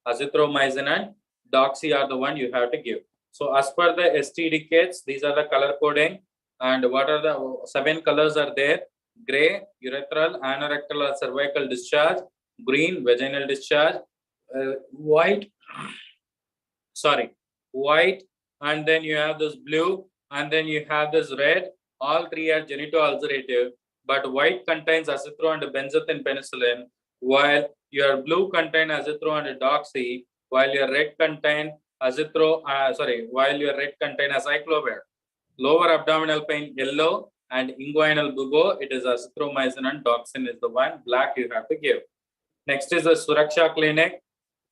Azithromycin and doxy are the one you have to give. So as per the STD kits, these are the color coding, and what are the 7 colors are there? Gray, urethral, anorectal or cervical discharge, green, vaginal discharge, white, and then you have this blue, and then you have this red. All three are genitoulcerative, but white contains acitro and benzathine penicillin, while your blue contains acitro and doxy, while your red contains acyclovir. Lower abdominal pain, yellow, and inguinal bubo, it is azithromycin and doxin is the one. Black you have to give. Next is the Suraksha Clinic.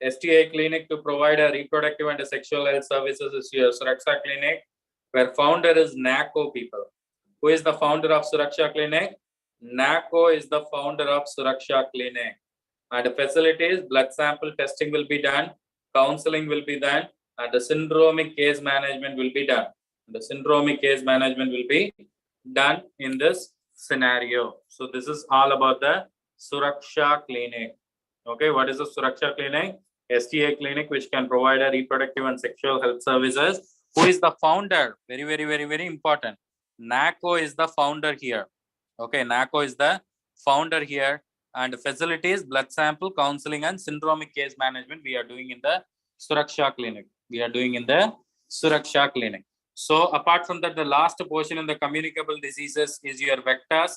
STI clinic to provide a reproductive and a sexual health services is your Suraksha Clinic, where founder is NACO people. Who is the founder of Suraksha Clinic? NACO is the founder of Suraksha Clinic. And the facilities, blood sample testing will be done, counseling will be done, and the syndromic case management will be done. The syndromic case management will be done in this scenario. So this is all about the Suraksha Clinic. Okay, what is the Suraksha Clinic? STA clinic which can provide a reproductive and sexual health services. Who is the founder? Very, very, very, very important. NACO is the founder here. Okay, NACO is the founder here. And facilities, blood sample, counseling, and syndromic case management we are doing in the Suraksha Clinic. We are doing in the Suraksha Clinic. So apart from that, the last portion in the communicable diseases is your vectors,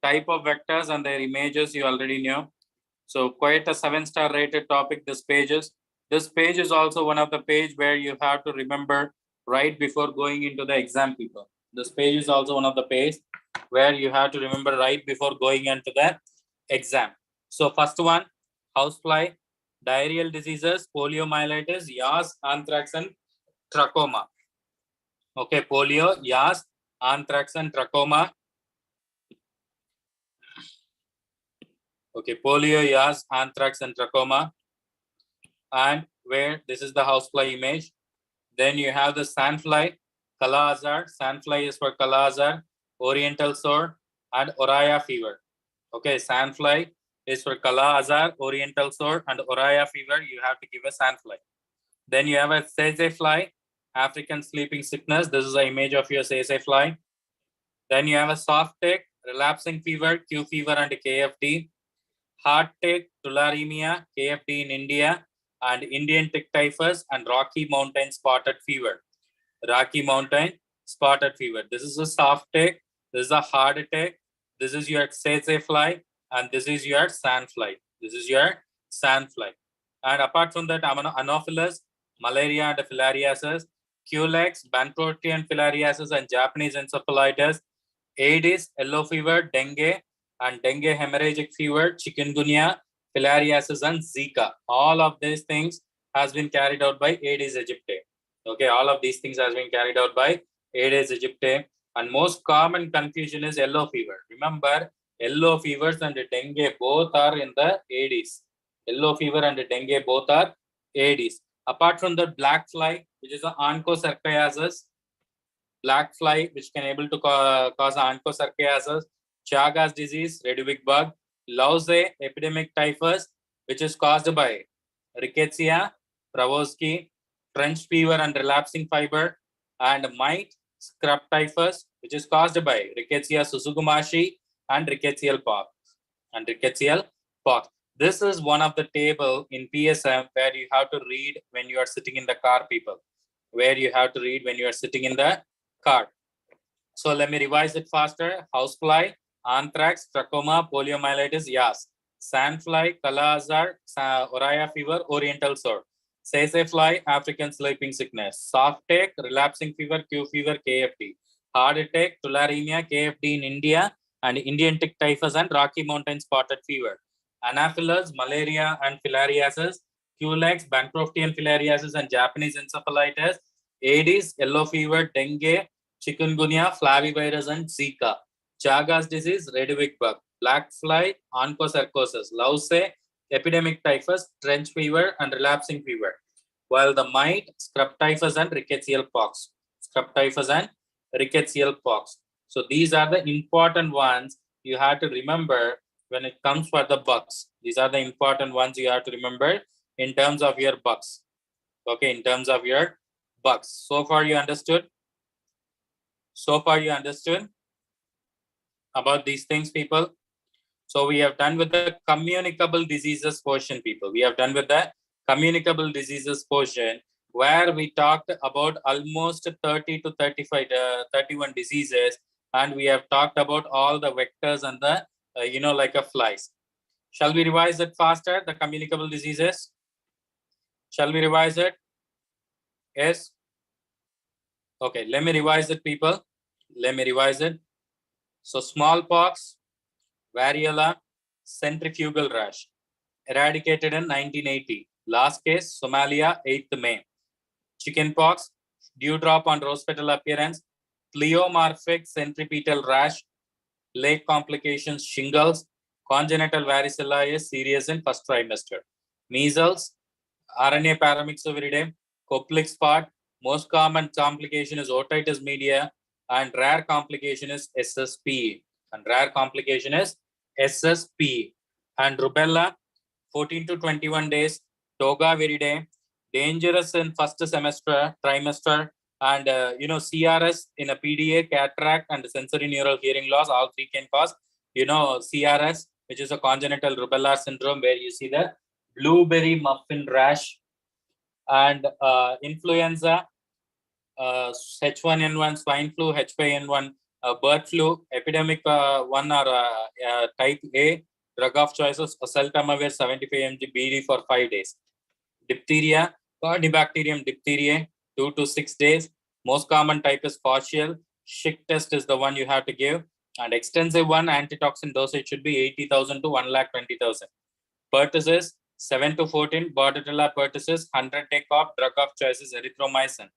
type of vectors and their images you already know. So quite a 7-star rated topic, this page is. This page is also one of the page where you have to remember right before going into the exam people. This page is also one of the page where you have to remember right before going into the exam. So first one, housefly, diarrheal diseases, poliomyelitis, yaws, anthrax, and trachoma. Okay, polio, yaws, anthrax, and trachoma. Okay, polio, yaws, anthrax, and trachoma. And where this is the housefly image. Then you have the sandfly, Kala azar. Sandfly is for Kala azar, oriental sore, and Oraya fever. Okay, sandfly is for Kala azar, oriental sore, and Oraya fever. You have to give a sandfly. Then you have a Sese fly, African sleeping sickness. This is an image of your Sese fly. Then you have a soft tick, relapsing fever, Q fever, and KFT. Hard tick, tularemia, KFT in India, and Indian tick typhus, and Rocky Mountain spotted fever. Rocky Mountain spotted fever. This is a soft tick. This is a hard tick. This is your Sese fly, and this is your sandfly. This is your sandfly. And apart from that, Anopheles, malaria and filariasis, Culex, Bantrotian filariasis, and Japanese encephalitis, Aedes, yellow fever, dengue, and dengue hemorrhagic fever, chikungunya, filariasis, and Zika. All of these things has been carried out by Aedes aegypti. Okay, all of these things has been carried out by Aedes aegypti. And most common confusion is yellow fever. Remember, yellow fevers and dengue both are in the Aedes. Yellow fever and dengue both are Aedes. Apart from the black fly, which is an onchocerciasis, black fly, which can able to cause onchocerciasis, Chagas disease, Redwig bug, Lauze epidemic typhus, which is caused by rickettsia, Pravoski, trench fever and relapsing fever, and mite, scrub typhus, which is caused by Rickettsia suzugumashi and rickettsial pox. This is one of the table in PSM where you have to read when you are sitting in the car, people. Where you have to read when you are sitting in the car. So let me revise it faster. Housefly, anthrax, trachoma, poliomyelitis, yas. Sandfly, kala azar, oraya fever, oriental sore. Sese fly, African sleeping sickness. Soft take, relapsing fever, Q fever, KFT. Hard attack, tularemia, KFT in India, and Indian tick typhus and Rocky Mountain spotted fever. Anaphylas, malaria and filariasis, Culex, Bancroftian filariasis and Japanese encephalitis, Aedes, yellow fever, dengue, chikungunya, flavivirus and Zika. Chagas disease, redwig bug. Black fly, onchocercosis. Louse, epidemic typhus, trench fever and relapsing fever. While the mite, scrub typhus and rickettsial pox. Scrub typhus and rickettsial pox. So these are the important ones you have to remember when it comes for the bugs. These are the important ones you have to remember in terms of your bugs. Okay, in terms of your bugs. So far you understood? So far you understood about these things, people? So we have done with the communicable diseases portion, people. We have done with the communicable diseases portion where we talked about almost 30 to 35, 31 diseases, and we have talked about all the vectors and the, like a flies. Shall we revise it faster, the communicable diseases? Shall we revise it? Yes? Okay, let me revise it, people. Let me revise it. So smallpox, variola, centrifugal rash, eradicated in 1980. Last case, Somalia, 8th May. Chickenpox, dewdrop on rose petal appearance, pleomorphic centripetal rash, lake complications, shingles, congenital varicella is serious in first trimester. Measles, RNA paramyxoviridae, Koplik spot, most common complication is otitis media, and rare complication is SSP. And rare complication is SSP. And rubella, 14 to 21 days, toga viridae, dangerous in first trimester, and CRS in a PDA, cataract, and sensory neural hearing loss. All three can cause, CRS, which is a congenital rubella syndrome, where you see the blueberry muffin rash, and influenza, H1N1, swine flu, H5N1, bird flu, epidemic 1 or type A, drug of choices, oseltamivir 75 mg BD for 5 days. Diphtheria, Corynebacterium diphtheriae, 2 to 6 days. Most common type is partial. Schick test is the one you have to give. And extensive one, antitoxin dosage should be 80,000 to 1,20,000. Pertussis, 7 to 14, Bordetella pertussis, 100-day cough, drug of choice is erythromycin.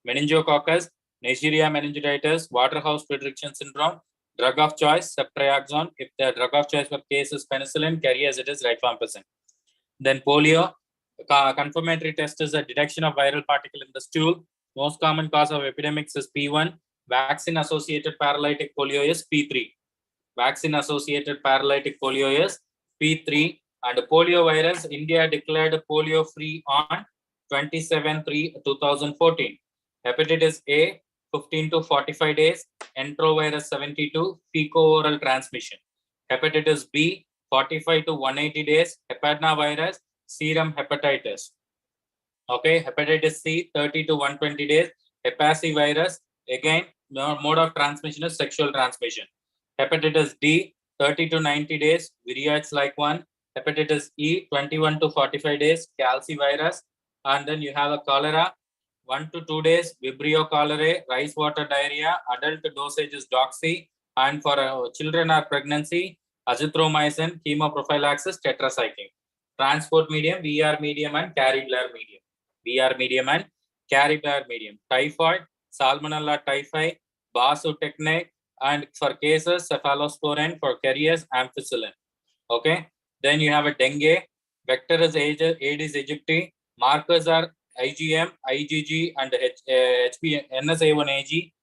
Meningococcus, Neisseria meningitis, Waterhouse-Friderichsen syndrome, drug of choice, ceftriaxone. If the drug of choice for case is penicillin, carry as it is rifampicin. Then polio, confirmatory test is a detection of viral particle in the stool. Most common cause of epidemics is P1. Vaccine-associated paralytic polio is P3. Vaccine-associated paralytic polio is P3. And polio virus, India declared polio free on 27/3/2014. Hepatitis A, 15 to 45 days. Enterovirus 72, fecal-oral transmission. Hepatitis B, 45 to 180 days. Hepatnavirus, serum hepatitis. Okay, hepatitis C, 30 to 120 days. Hepativirus, again, mode of transmission is sexual transmission. Hepatitis D, 30 to 90 days. Viriates like one. Hepatitis E, 21 to 45 days. Calcivirus. And then you have a cholera, 1 to 2 days. Vibrio cholerae, rice water diarrhea. Adult dosage is doxy. And for children or pregnancy, azithromycin, chemoprophylaxis, tetracycline. Transport medium, VR medium and Caribbean medium. VR medium and Caribbean medium. Typhoid, Salmonella typhi, Basotechnic, and for cases, cephalosporin, for carriers, ampicillin. Okay. Then you have a dengue. Vector is Aedes aegypti. Markers are IgM, IgG, and NSA1AG.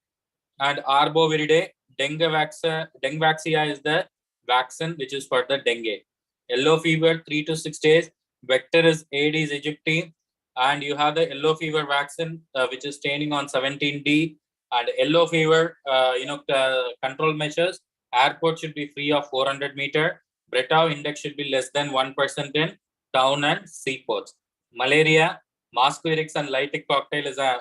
And Arboviridae. Dengue is the vaccine which is for the dengue. Yellow fever, 3 to 6 days. Vector is Aedes aegypti. And you have the yellow fever vaccine, which is staining on 17D, and yellow fever, control measures. Airport should be free of 400-meter. Bretow index should be less than 1% in town and seaports. Malaria, Mosquirix and Lytic cocktail is a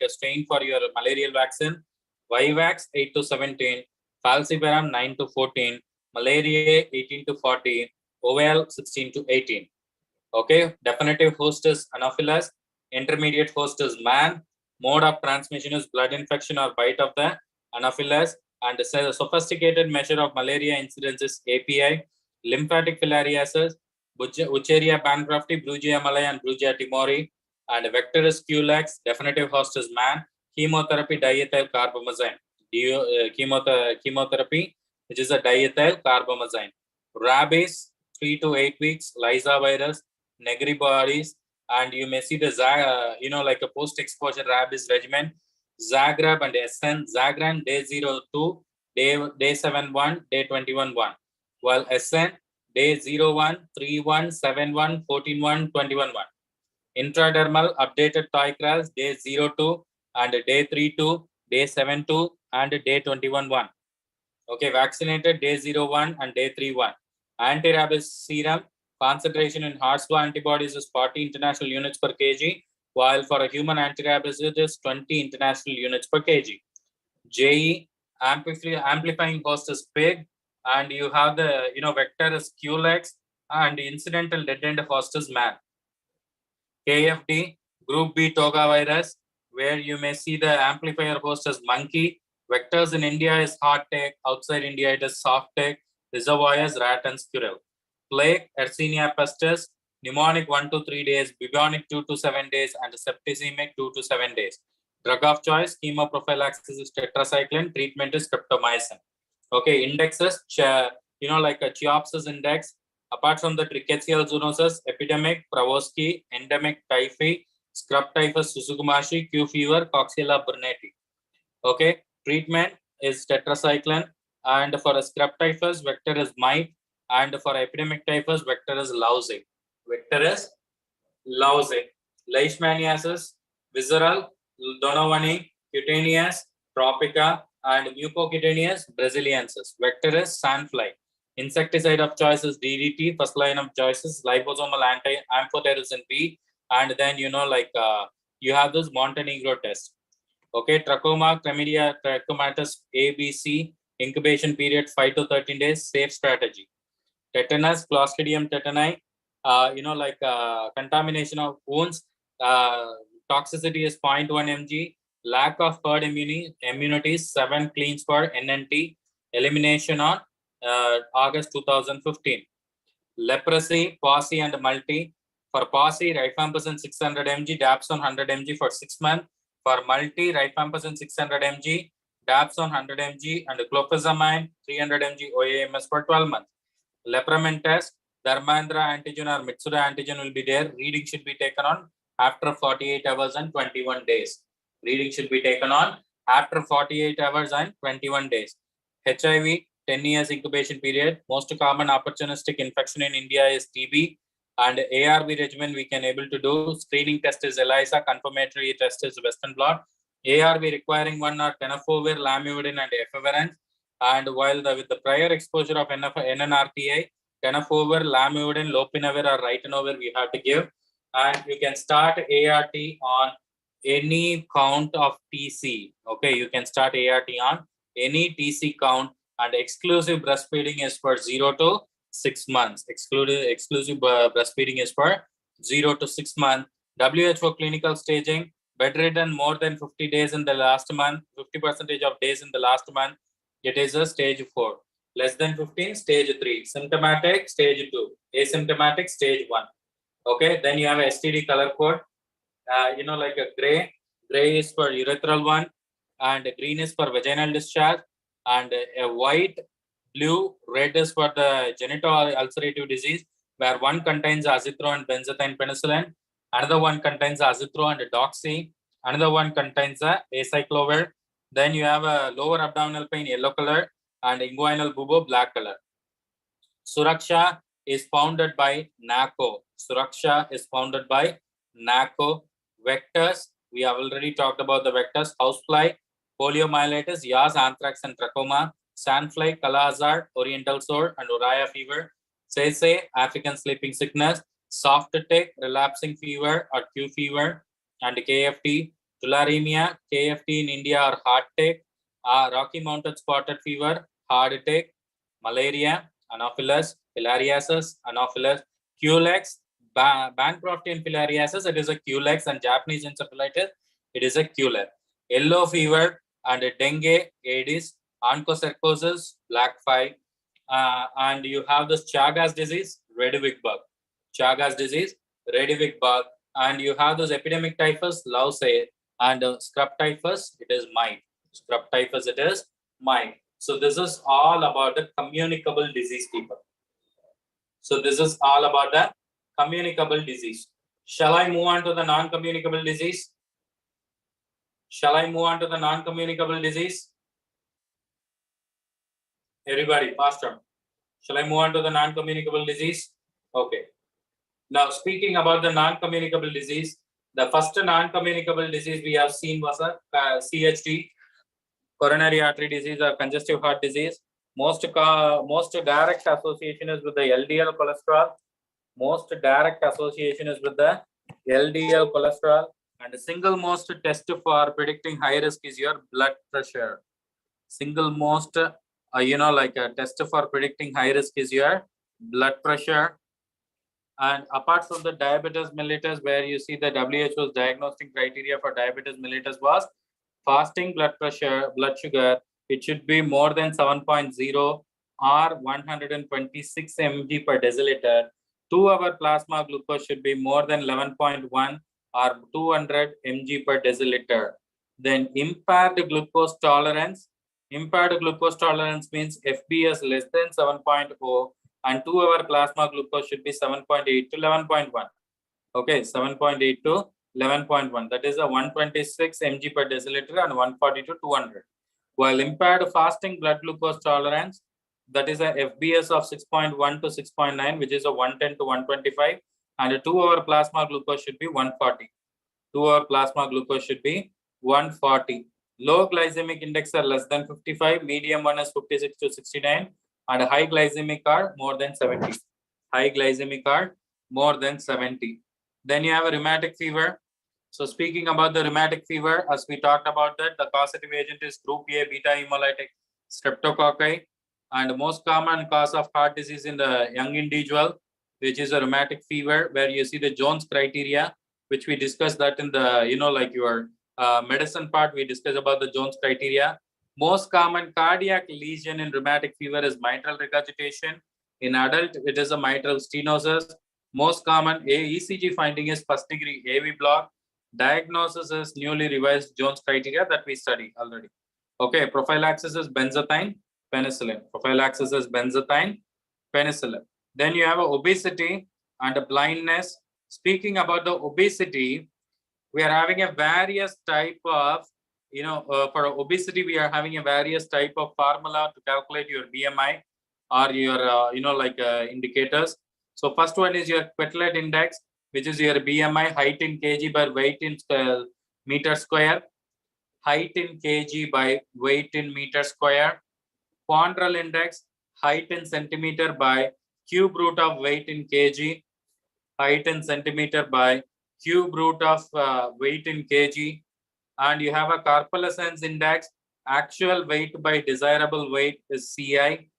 strain for your malarial vaccine. Vivax 8 to 17, Falciparum 9 to 14, Malaria 18 to 40, Oval 16 to 18. Okay, definitive host is Anopheles, intermediate host is man, mode of transmission is blood infection or bite of the Anopheles, and the sophisticated measure of malaria incidence is API, lymphatic filariasis, Wucheria bancrofti, Brugia malai, and Brugia timori, and vector is Culex, definitive host is man, chemotherapy diethyl carbamazine, chemotherapy, which is a diethyl carbamazine. Rabies, 3 to 8 weeks, Lysa virus, Negri bodies, and you may see the a post-exposure rabies regimen, Zagreb and SN, Zagran day 02, day 71, day 21 1, while SN day 01, 31, 71, 14 1, 21 1. Intradermal updated Tycras day 02 and day 32, day 72 and day 21 1. Okay, vaccinated day 01 and day 31. Anti-rabies serum concentration in horse-flu antibodies is 40 international units per kg, while for a human anti-rabies it is 20 international units per kg. JE, amplifying host is pig, and you have the vector is Culex, and incidental dead end host is man. KFD, group B toga virus, where you may see the amplifier host as monkey. Vectors in India is hard take, outside India it is soft take, reservoirs rat and squirrel. Plague, Yersinia pestis, pneumonic 1 to 3 days, bubonic 2 to 7 days, and septicemic 2 to 7 days. Drug of choice, chemoprophylaxis is tetracycline, treatment is streptomycin. Okay, indexes, like a Cheopsis index. Apart from the rickettsial zoonosis, epidemic, Pravoski, endemic typhi, scrub typhus, Susugumashi, Q fever, Coxiella burnetii. Okay, treatment is tetracycline, and for a scrub typhus, vector is mite, and for epidemic typhus, vector is lousy. Leishmaniasis, visceral, Donovani, cutaneous, tropica, and mucocutaneous, Braziliensis. Vector is sandfly. Insecticide of choice is DDT. First line of choice is liposomal amphotericin B, and then you have this Montenegro test. Okay, trachoma, chlamydia, trachomatis ABC, incubation period 5 to 13 days, safe strategy. Tetanus, Clostridium tetani, contamination of wounds, toxicity is 0.1 mg, lack of herd immunity, 7 cleans for NNT, elimination on August 2015. Leprosy, posse and multi. For posse, rifampicin 600 mg, dapsone 100 mg for 6 months. For multi, rifampicin 600 mg, dapsone 100 mg, and clofazimine 300 mg OAMS for 12 months. Lepramin test, Dharmendra antigen or Mitsuda antigen will be there. Reading should be taken on after 48 hours and 21 days. Reading should be taken on after 48 hours and 21 days. HIV, 10 years incubation period. Most common opportunistic infection in India is TB, and ARV regimen we can able to do. Screening test is ELISA, confirmatory test is Western blot. ARV requiring 1 or tenofovir, lamivudine, and efavirenz. And while with the prior exposure of NNRTI, tenofovir, lamivudine, lopinavir, or ritonavir we have to give. And you can start ART on any count of TC. Okay, you can start ART on any TC count, and exclusive breastfeeding is for 0 to 6 months. Exclusive breastfeeding is for 0 to 6 months. WHO clinical staging, bedridden more than 50 days in the last month, 50% of days in the last month, it is a stage 4. Less than 15, stage 3. Symptomatic, stage 2. Asymptomatic, stage 1. Okay, then you have a STD color code. Like a gray. Gray is for urethral one, and green is for vaginal discharge, and a white, blue, red is for the genital ulcerative disease, where one contains azithro and benzathine penicillin, another one contains azithro and doxy, another one contains acyclovir. Then you have a lower abdominal pain, yellow color, and inguinal bubo, black color. Suraksha is founded by NACO. Suraksha is founded by NACO. Vectors, we have already talked about the vectors. Housefly, poliomyelitis, Yas, anthrax, and trachoma. Sandfly, Kala-Azar, oriental sore, and Uriah fever. Say, African sleeping sickness. Soft tick, relapsing fever or Q fever, and KFT. Tularemia, KFT in India or heart tick. Rocky Mountain spotted fever, heart tick. Malaria, Anopheles, filariasis, Anopheles. Culex, Bancroftian filariasis, it is a Culex, and Japanese encephalitis, it is a Culex. Yellow fever and dengue, Aedes, onchocercosis, black 5, and you have this Chagas disease, Redwig bug. Chagas disease, Redwig bug, and you have this epidemic typhus, lousy, and scrub typhus, it is mite. Scrub typhus, it is mite. So this is all about the communicable disease, people. So this is all about the communicable disease. Shall I move on to the non-communicable disease? Shall I move on to the non-communicable disease? Everybody, faster. Shall I move on to the non-communicable disease? Okay. Now, speaking about the non-communicable disease, the first non-communicable disease we have seen was a CHD, coronary artery disease or congestive heart disease. Most direct association is with the LDL cholesterol. Most direct association is with the LDL cholesterol, and the single most test for predicting high risk is your blood pressure. Single most, test for predicting high risk is your blood pressure. And apart from the diabetes mellitus, where you see the WHO's diagnostic criteria for diabetes mellitus was fasting blood pressure, blood sugar, it should be more than 7.0 or 126 mg per deciliter. 2-hour plasma glucose should be more than 11.1 or 200 mg per deciliter. Then impaired glucose tolerance means FBS less than 7.0 and 2-hour plasma glucose should be 7.8 to 11.1. Okay, 7.8 to 11.1. That is a 126 mg per deciliter and 140 to 200. While impaired fasting blood glucose tolerance, that is a FBS of 6.1 to 6.9, which is a 110 to 125, and a 2-hour plasma glucose should be 140. 2-hour plasma glucose should be 140. Low glycemic index are less than 55, medium one is 56 to 69, and high glycemic are more than 70. High glycemic are more than 70. Then you have a rheumatic fever. So speaking about the rheumatic fever, as we talked about that, the causative agent is group A beta hemolytic streptococci, and the most common cause of heart disease in the young individual, which is a rheumatic fever, where you see the Jones criteria, which we discussed that in the, your medicine part, we discussed about the Jones criteria. Most common cardiac lesion in rheumatic fever is mitral regurgitation. In adult, it is a mitral stenosis. Most common ECG finding is first degree AV block. Diagnosis is newly revised Jones criteria that we studied already. Okay, prophylaxis is benzathine, penicillin. Prophylaxis is benzathine, penicillin. Then you have obesity and blindness. Speaking about the obesity, we are having a various type of, for obesity, we are having a various type of formula to calculate your BMI or your, indicators. So first one is your Quetelet index, which is your BMI, height in kg by weight in meter square. Height in kg by weight in meter square. Pondral index, height in centimeter by cube root of weight in kg. Height in centimeter by cube root of weight in kg. And you have a corpulence index, actual weight by desirable weight is CI.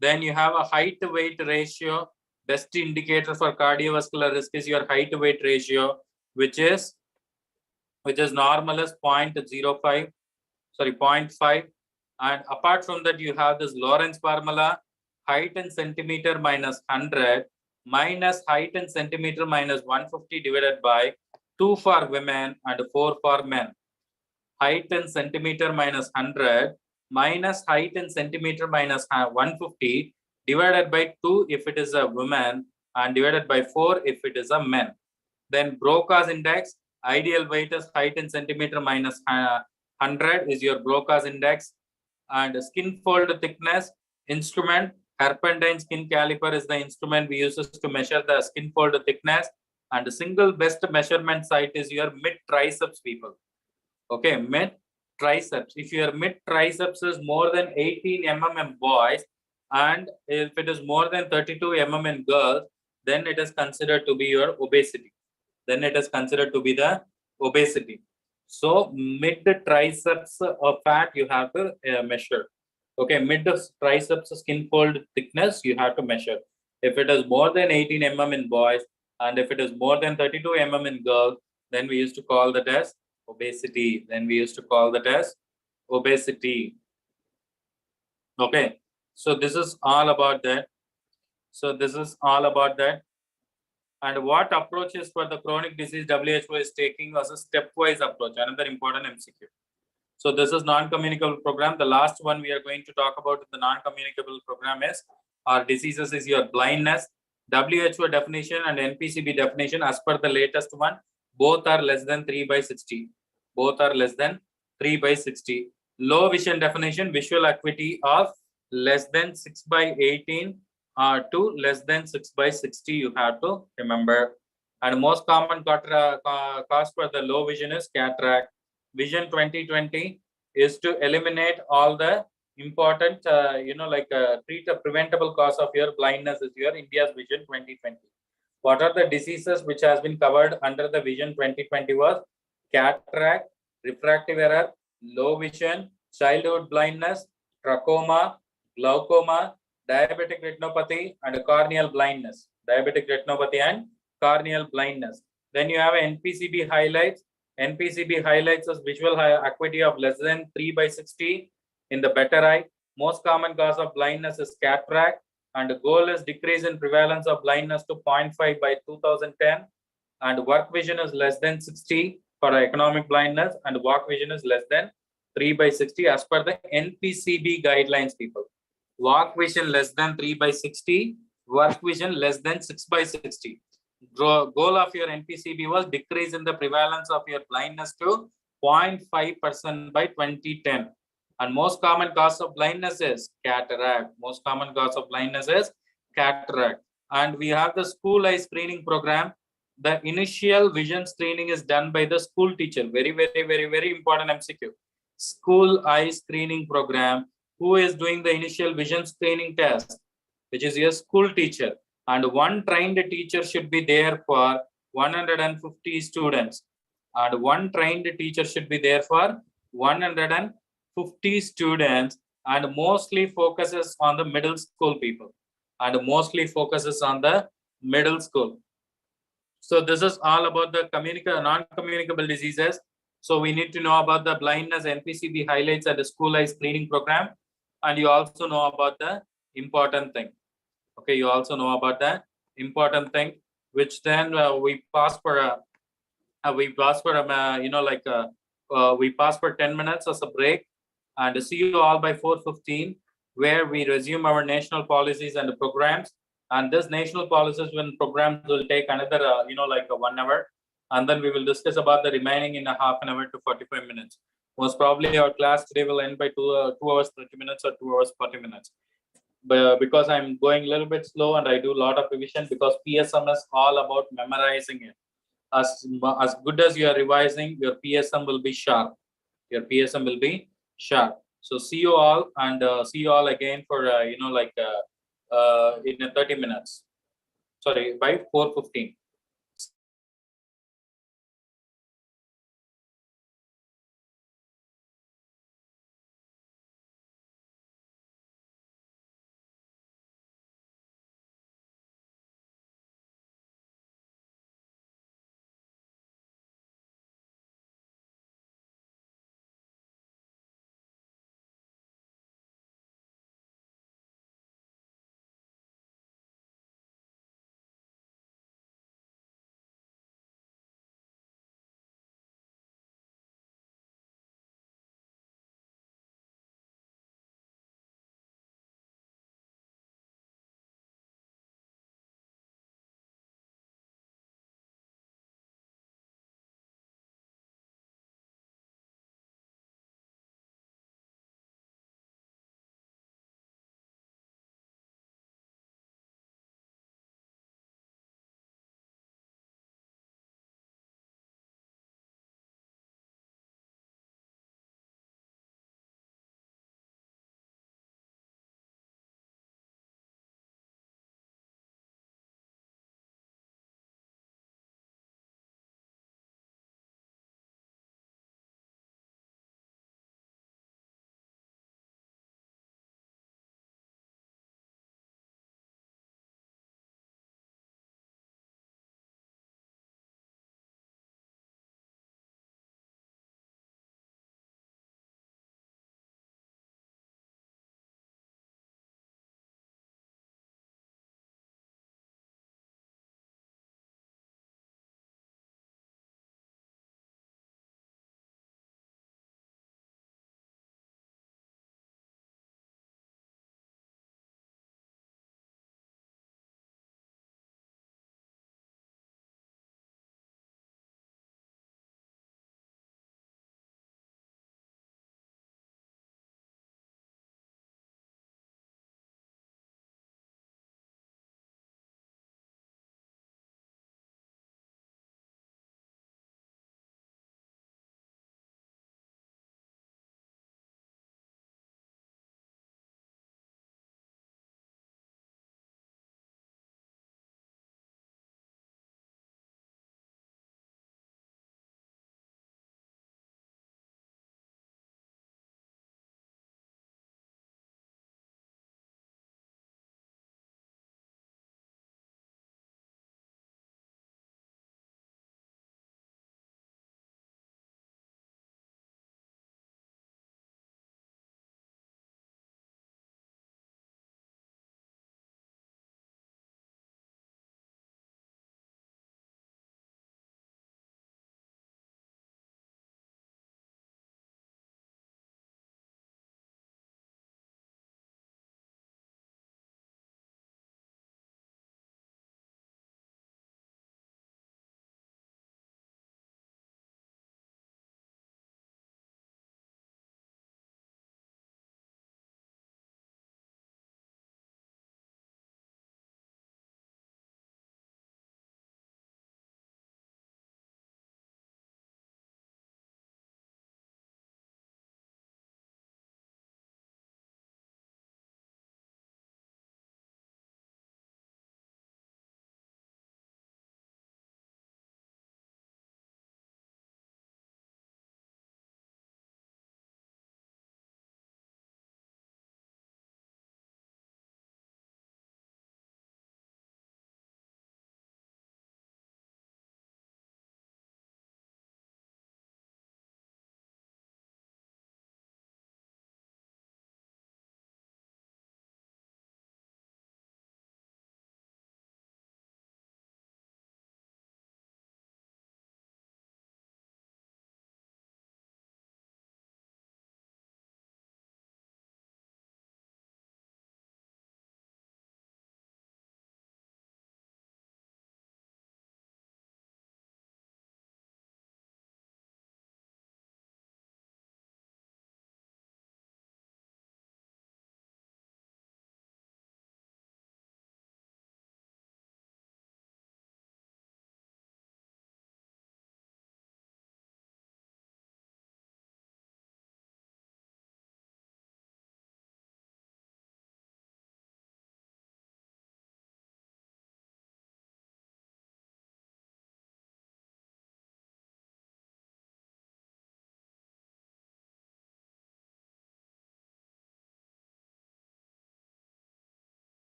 Then you have a height to weight ratio. Best indicator for cardiovascular risk is your height to weight ratio, which is normal as 0.05, 0.5. And apart from that, you have this Lorentz formula, height in centimeter minus 100 minus height in centimeter minus 150 divided by 2 for women and 4 for men. Height in centimeter minus 100 minus height in centimeter minus 150 divided by 2 if it is a woman and divided by 4 if it is a man. Then Broca's index, ideal weight is height in centimeter minus 100 is your Broca's index. And skin fold thickness instrument, Herpentine skin caliper is the instrument we use to measure the skin fold thickness. And the single best measurement site is your mid triceps, people. Okay, mid triceps. If your mid triceps is more than 18 mm in boys, and if it is more than 32 mm in girls, then it is considered to be your obesity. Then it is considered to be the obesity. So mid triceps of fat you have to measure. Okay, mid triceps skin fold thickness you have to measure. If it is more than 18 mm in boys, and if it is more than 32 mm in girls, then we used to call that as obesity. Then we used to call that as obesity. Okay, so this is all about that. So this is all about that. And what approaches for the chronic disease WHO is taking as a stepwise approach, another important MCQ. So this is non-communicable program. The last one we are going to talk about in the non-communicable program is our diseases is your blindness. WHO definition and NPCB definition as per the latest one, both are less than 3/60. Both are less than 3/60. Low vision definition, visual acuity of less than 6/18 to less than 6/60 you have to remember. And most common cause for the low vision is cataract. Vision 2020 is to eliminate all the important, treat a preventable cause of your blindness is your India's Vision 2020. What are the diseases which has been covered under the Vision 2020 was cataract, refractive error, low vision, childhood blindness, trachoma, glaucoma, diabetic retinopathy, and corneal blindness. Diabetic retinopathy and corneal blindness. Then you have NPCB highlights. NPCB highlights as visual acuity of less than 3/60 in the better eye. Most common cause of blindness is cataract, and the goal is decrease in prevalence of blindness to 0.5 by 2010. And work vision is less than 60 for economic blindness, and walk vision is less than 3/60 as per the NPCB guidelines, people. Walk vision less than 3/60, work vision less than 6/60. Goal of your NPCB was decrease in the prevalence of your blindness to 0.5% by 2010. And most common cause of blindness is cataract. Most common cause of blindness is cataract. And we have the school eye screening program. The initial vision screening is done by the school teacher. Very, very, very, very important MCQ. School eye screening program. Who is doing the initial vision screening test? Which is your school teacher. And one trained teacher should be there for 150 students. And one trained teacher should be there for 150 students, and mostly focuses on the middle school people. And mostly focuses on the middle school. So this is all about the non-communicable diseases. So we need to know about the blindness, NPCB highlights, and the school eye screening program. And you also know about the important thing. Okay, you also know about the important thing, which then we pass for we pass for we pass for 10 minutes as a break, and see you all by 4:15, where we resume our national policies and programs. And this national policies and programs will take another 1 hour, and then we will discuss about the remaining in a half an hour to 45 minutes. Most probably our class today will end by 2 hours 30 minutes or 2 hours 40 minutes. But because I'm going a little bit slow and I do a lot of revision, because PSM is all about memorizing it. As good as you are revising, your PSM will be sharp. Your PSM will be sharp. So see you all, and see you all again for in 30 minutes. Sorry, by 4:15.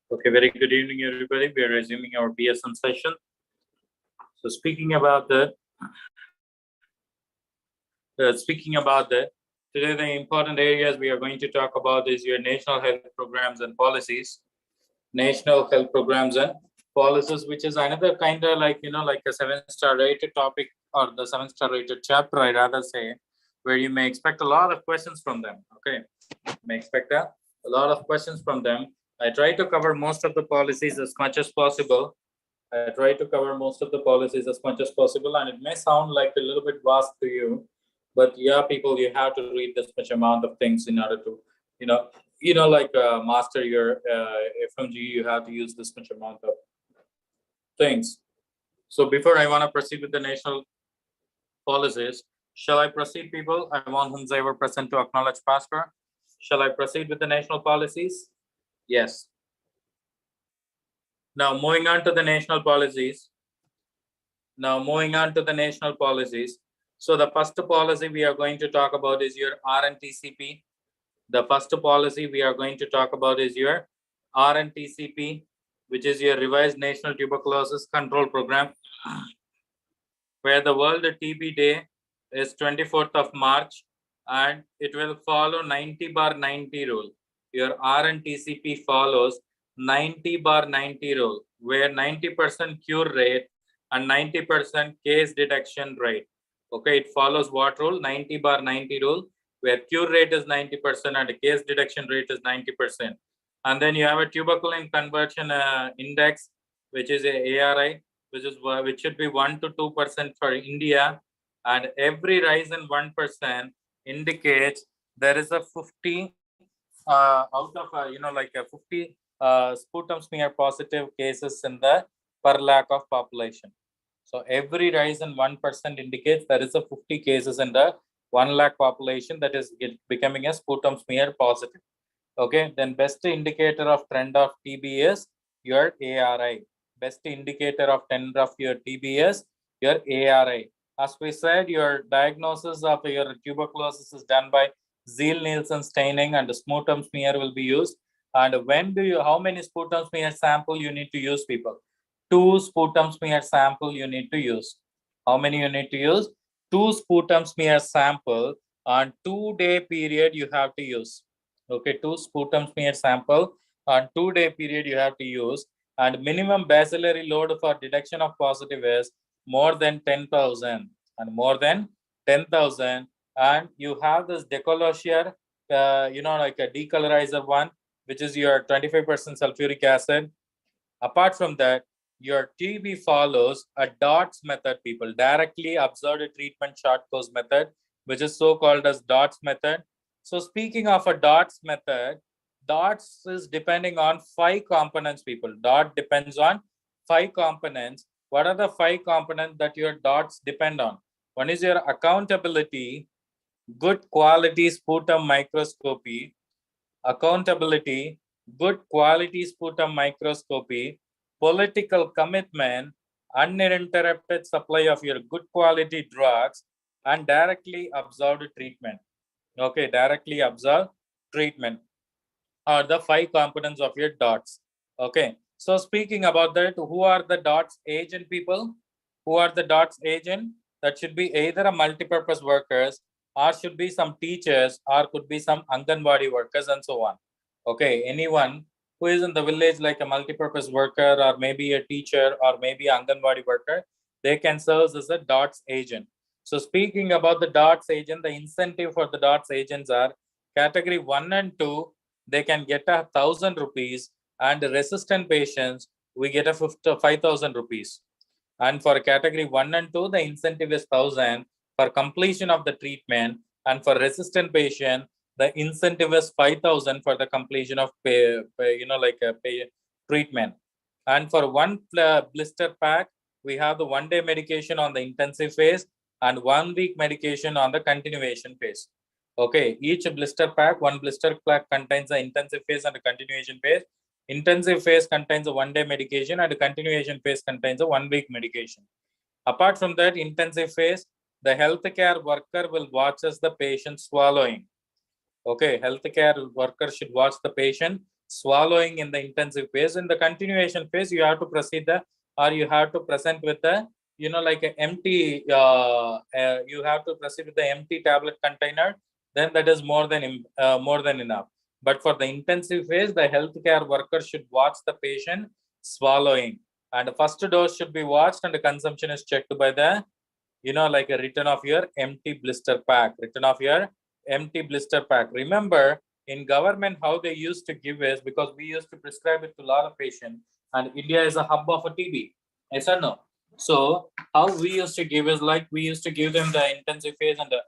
Okay, very good evening, everybody. We are resuming our PSM session. So speaking about today the important areas we are going to talk about is your national health programs and policies, national health programs and policies, which is another kind of like like a 7-star rated topic or the 7-star rated chapter, I rather say, where you may expect a lot of questions from them. Okay, may expect a lot of questions from them. I try to cover most of the policies as much as possible. I try to cover most of the policies as much as possible, and it may sound like a little bit vast to you, but yeah, people, you have to read this much amount of things in order to, like master your FMGE. You have to use this much amount of things. So before I want to proceed with the national policies, shall I proceed, people? I want whomsoever present to acknowledge Pastor. Shall I proceed with the national policies? Yes. Now moving on to the national policies. So the first policy we are going to talk about is your RNTCP. The first policy we are going to talk about is your RNTCP, which is your revised National Tuberculosis Control Program, where the World TB Day is 24th of March, and it will follow 90/90 rule. Your RNTCP follows 90/90 rule, where 90% cure rate and 90% case detection rate. Okay, it follows what rule? 90/90 rule, where cure rate is 90% and case detection rate is 90%. And then you have a tuberculin conversion index, which is a ARI, which should be 1 to 2% for India, and every rise in 1% indicates there is a 50 out of like a 50 sputum smear positive cases in the per lakh of population. So every rise in 1% indicates there is a 50 cases in the 1 lakh population that is becoming a sputum smear positive. Okay, then best indicator of trend of TB is your ARI. Best indicator of trend of your TB is your ARI. As we said, your diagnosis of your tuberculosis is done by Zeal-Nielsen staining, and the sputum smear will be used. And how many sputum smear sample you need to use, people? 2 sputum smear sample you need to use. How many you need to use? 2 sputum smear sample on 2-day period you have to use. Okay, 2 sputum smear sample on 2-day period you have to use, and minimum bacillary load for detection of positive is more than 10,000 and more than 10,000. And you have this decolosier, like a decolorizer one, which is your 25% sulfuric acid. Apart from that, your TB follows a DOTS method, people, directly observed treatment short course method, which is so called as DOTS method. So speaking of a DOTS method, DOTS is depending on 5 components, people. DOT depends on 5 components. What are the 5 components that your DOTS depend on? One is your accountability, good quality sputum microscopy, accountability, good quality sputum microscopy, political commitment, uninterrupted supply of your good quality drugs, and directly observed treatment. Okay, directly observed treatment are the 5 components of your DOTS. Okay, so speaking about that, who are the DOTS agent, people? Who are the DOTS agent? That should be either a multipurpose workers, or should be some teachers, or could be some Anganwadi workers, and so on. Okay, anyone who is in the village like a multipurpose worker, or maybe a teacher, or maybe an Anganwadi worker, they can serve as a DOTS agent. So speaking about the DOTS agent, the incentive for the DOTS agents are category 1 and 2, they can get 1,000 rupees, and resistant patients, we get 5,000 rupees. And for category 1 and 2, the incentive is 1,000 for completion of the treatment, and for resistant patient, the incentive is 5,000 for the completion of treatment. And for one blister pack, we have the 1-day medication on the intensive phase and 1-week medication on the continuation phase. Okay, each blister pack, 1 blister pack contains the intensive phase and the continuation phase. Intensive phase contains a 1-day medication, and the continuation phase contains a 1-week medication. Apart from that, intensive phase, the healthcare worker will watch as the patient swallowing. Okay, healthcare worker should watch the patient swallowing in the intensive phase. In the continuation phase, you have to proceed the, or you have to present with the, you know, like an empty, you have to proceed with the empty tablet container, then that is more than enough. But for the intensive phase, the healthcare worker should watch the patient swallowing, and the first dose should be watched, and the consumption is checked by the, you know, like a return of your empty blister pack, Remember, in government, how they used to give is, because we used to prescribe it to a lot of patients, and India is a hub of a TB. Yes or no? So how we used to give is like, we used to give them the intensive phase and the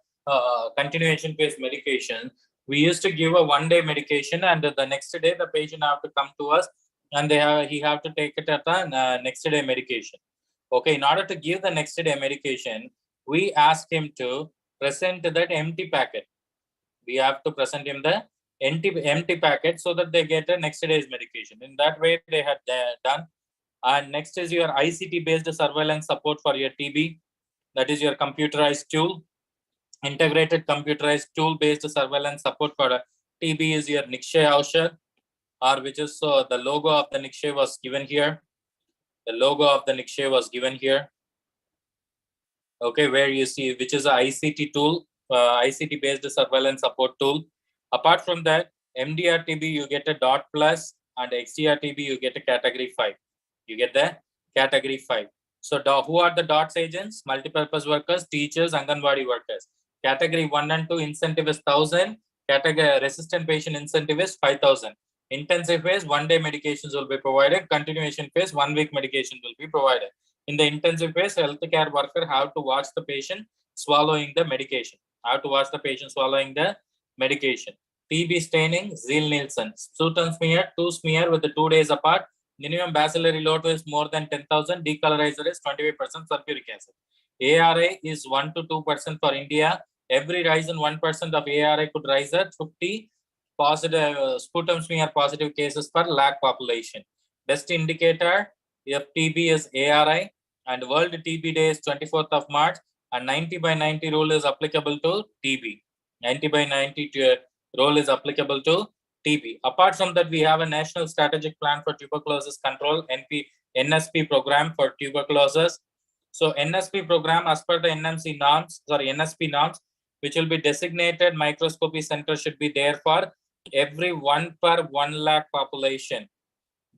continuation phase medication. We used to give a 1-day medication, and the next day the patient have to come to us, and he have to take it at the next day medication. Okay, in order to give the next day medication, we ask him to present that empty packet. We have to present him the empty packet so that they get a next day's medication. In that way, they had done. And next is your ICT based surveillance support for your TB. That is your computerized tool. Integrated computerized tool based surveillance support for TB is your Nikshay Aushad, or which is, so the logo of the Nikshay was given here. The logo of the Nikshay was given here. Okay, where you see, which is a ICT tool, ICT based surveillance support tool. Apart from that, MDR TB you get a dot plus, and XDR TB you get a category 5. You get the category 5. So who are the DOTS agents? Multipurpose workers, teachers, Anganwadi workers. Category 1 and 2 incentive is 1,000. Category resistant patient incentive is 5,000. Intensive phase, 1-day medications will be provided. Continuation phase, 1-week medication will be provided. In the intensive phase, healthcare worker have to watch the patient swallowing the medication. Have to watch the patient swallowing the medication. TB staining, Zeal-Nielsen. Sputum smear, 2 smear with the 2 days apart. Minimum bacillary load is more than 10,000. Decolorizer is 25% sulfuric acid. ARA is 1 to 2% for India. Every rise in 1% of ARA could rise at 50 positive sputum smear positive cases per lakh population. Best indicator of TB is ARI, and World TB Day is 24th of March, and 90/90 rule is applicable to TB. 90/90 rule is applicable to TB. Apart from that, we have a National Strategic Plan for Tuberculosis Control, NSP program for tuberculosis. So NSP program, as per the NSP norms, which will be designated microscopy center should be there for every 1 per 1 lakh population.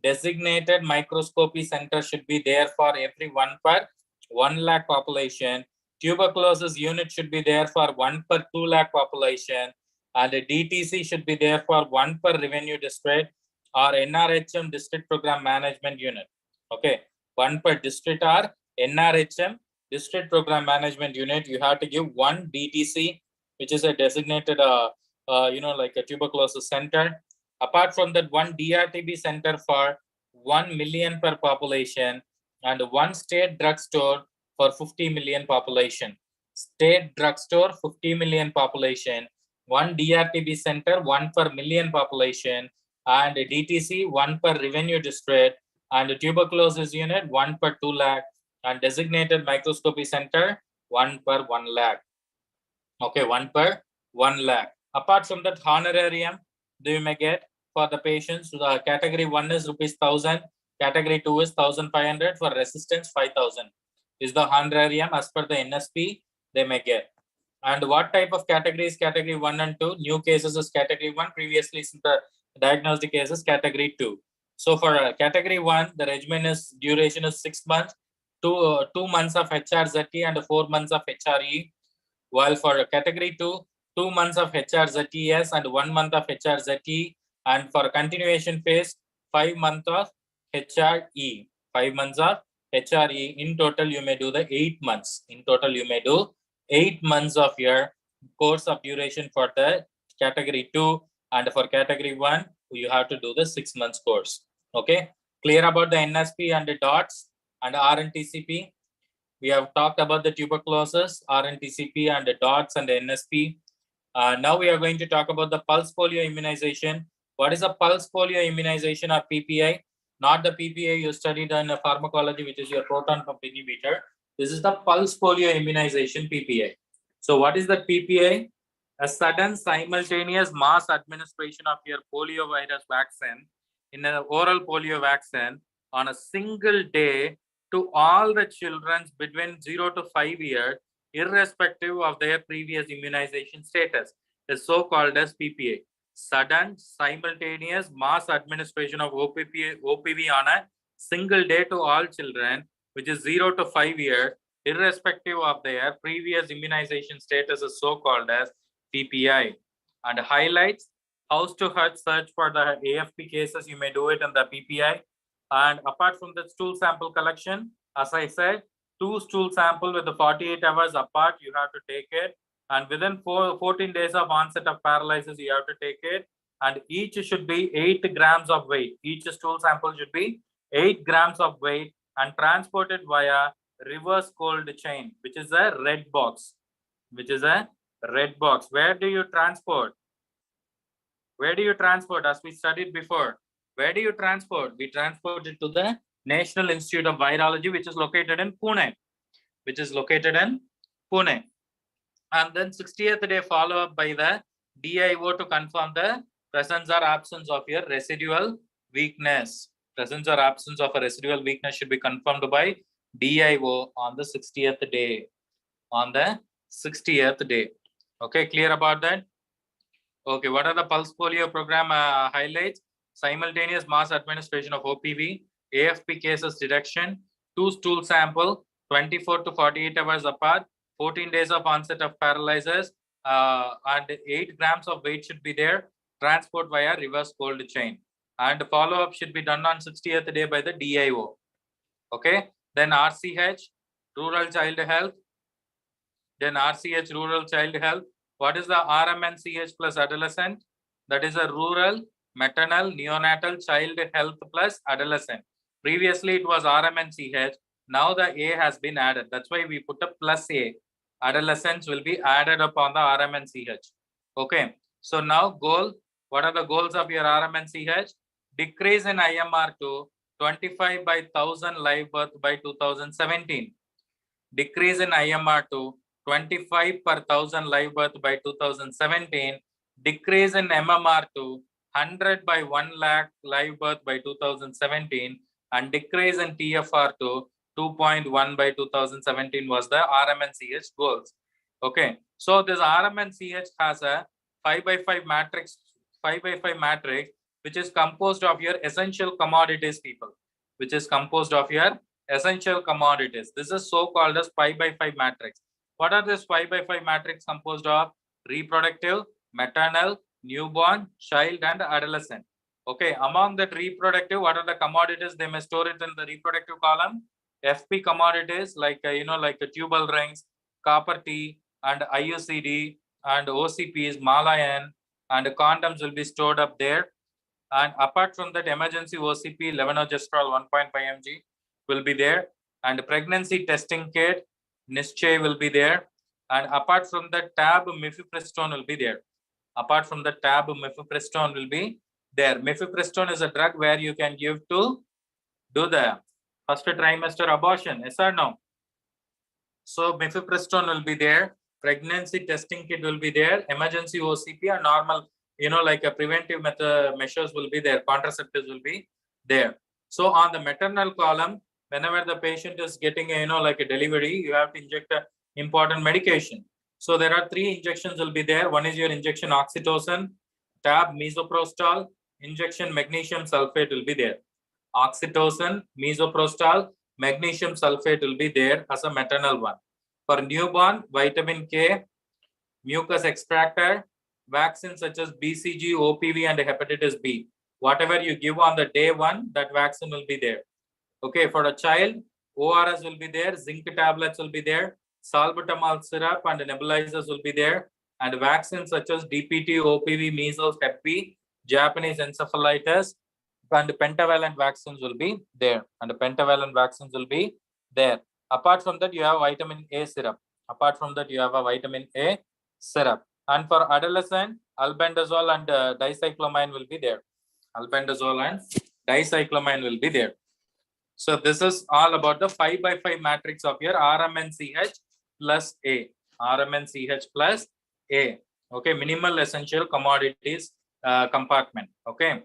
Designated microscopy center should be there for every 1 per 1 lakh population. Tuberculosis unit should be there for 1 per 2 lakh population. And the DTC should be there for 1 per revenue district, or NRHM district program management unit. Okay, 1 per district or NRHM district program management unit. You have to give 1 DTC, which is a designated, like a tuberculosis center. Apart from that, 1 DRTB center for 1 million per population, and 1 state drugstore for 50 million population. State drugstore, 50 million population. 1 DRTB center, 1 per million population, and DTC, 1 per revenue district, and tuberculosis unit, 1 per 2 lakh, and designated microscopy center, 1 per 1 lakh. Okay, 1 per 1 lakh. Apart from that, honorarium you may get for the patients. The category 1 is rupees 1,000, category 2 is 1,500, for resistance 5,000 is the honorarium as per the NSP they may get. And what type of categories? Category 1 and 2. New cases is category 1. Previously, the diagnosed cases category 2. So for category 1, the regimen is duration is 6 months, 2 months of HRZT and 4 months of HRE. While for category 2, 2 months of HRZTS and 1 month of HRZT. And for continuation phase, 5 months of HRE. 5 months of HRE. In total, you may do the 8 months. In total, you may do 8 months of your course of duration for the category 2, and for category 1 you have to do the 6 months course. Okay, clear about the NSP and the DOTS and RNTCP. We have talked about the tuberculosis, RNTCP, and the DOTS and the NSP. Now we are going to talk about the pulse polio immunization. What is a pulse polio immunization, or PPI? Not the PPI you studied in pharmacology, which is your proton pump inhibitor. This is the pulse polio immunization, PPI. So what is the PPI? A sudden simultaneous mass administration of your poliovirus vaccine in an oral polio vaccine on a single day to all the children between 0 to 5 years, irrespective of their previous immunization status, is so called as PPA. Sudden simultaneous mass administration of OPV on a single day to all children, which is 0 to 5 years, irrespective of their previous immunization status, is so called as PPI. And highlights house to hut search for the AFP cases. You may do it in the PPI. And apart from the stool sample collection, as I said, 2 stool sample with the 48 hours apart, you have to take it. And within 14 days of onset of paralysis, you have to take it. And each should be 8 grams of weight. Each stool sample should be 8 grams of weight and transported via reverse cold chain, which is a red box. Red box. Where do you transport? Where do you transport? As we studied before, where do you transport? We transport it to the National Institute of Virology, which is located in Pune. And then 60th day follow-up by the DIO to confirm the presence or absence of your residual weakness. Presence or absence of a residual weakness should be confirmed by DIO on the 60th day. Okay, clear about that? Okay, what are the pulse polio program highlights? Simultaneous mass administration of OPV, AFP cases detection, 2 stool sample, 24 to 48 hours apart, 14 days of onset of paralysis, and 8 grams of weight should be there, transport via reverse cold chain. And follow-up should be done on 60th day by the DIO. Okay, then RCH, rural child health. Then RCH, rural child health. What is the RMNCH plus adolescent? That is a rural, maternal, neonatal child health plus adolescent. Previously, it was RMNCH. Now the A has been added. That's why we put a plus A. Adolescents will be added upon the RMNCH. Okay. So now goal. What are the goals of your RMNCH? Decrease in IMR to 25 by 1000 live birth by 2017. Decrease in IMR to 25 per 1000 live birth by 2017, decrease in MMR to 100 by 1 lakh live birth by 2017, and decrease in TFR to 2.1 by 2017 was the RMNCH goals. Okay, so this RMNCH has a 5 by 5 matrix, which is composed of your essential commodities, people, which is composed of your essential commodities. This is so called as 5 by 5 matrix. What are this 5 by 5 matrix composed of? Reproductive, maternal, newborn, child, and adolescent. Okay, among that reproductive, what are the commodities? They may store it in the reproductive column. FP commodities like like tubal rings, copper T, and IUCD, and OCPs, Malayan, and condoms will be stored up there. And apart from that, emergency OCP, levonorgestrel 1.5 mg will be there, and pregnancy testing kit, Nischay will be there, and apart from that, tab mifepristone will be there. Mifepristone is a drug where you can give to do the first trimester abortion, yes or no? So mifepristone will be there, pregnancy testing kit will be there, emergency OCP and normal, like a preventive measures will be there, contraceptives will be there. So on the maternal column, whenever the patient is getting like a delivery, you have to inject a important medication. So there are 3 injections will be there. One is your injection oxytocin, tab misoprostol, injection magnesium sulfate will be there. Oxytocin, misoprostol, magnesium sulfate will be there as a maternal one. For newborn, vitamin K, mucus extractor, vaccines such as BCG, OPV, and hepatitis B. Whatever you give on the day 1, that vaccine will be there. Okay, for a child, ORS will be there, zinc tablets will be there, salbutamol syrup and nebulizers will be there, and vaccines such as DPT, OPV, measles, Hep B, Japanese encephalitis, and pentavalent vaccines will be there. Apart from that, you have vitamin A syrup. And for adolescent, albendazole and dicyclomine will be there. So this is all about the 5 by 5 matrix of your RMNCH plus A. Okay, minimal essential commodities compartment. Okay.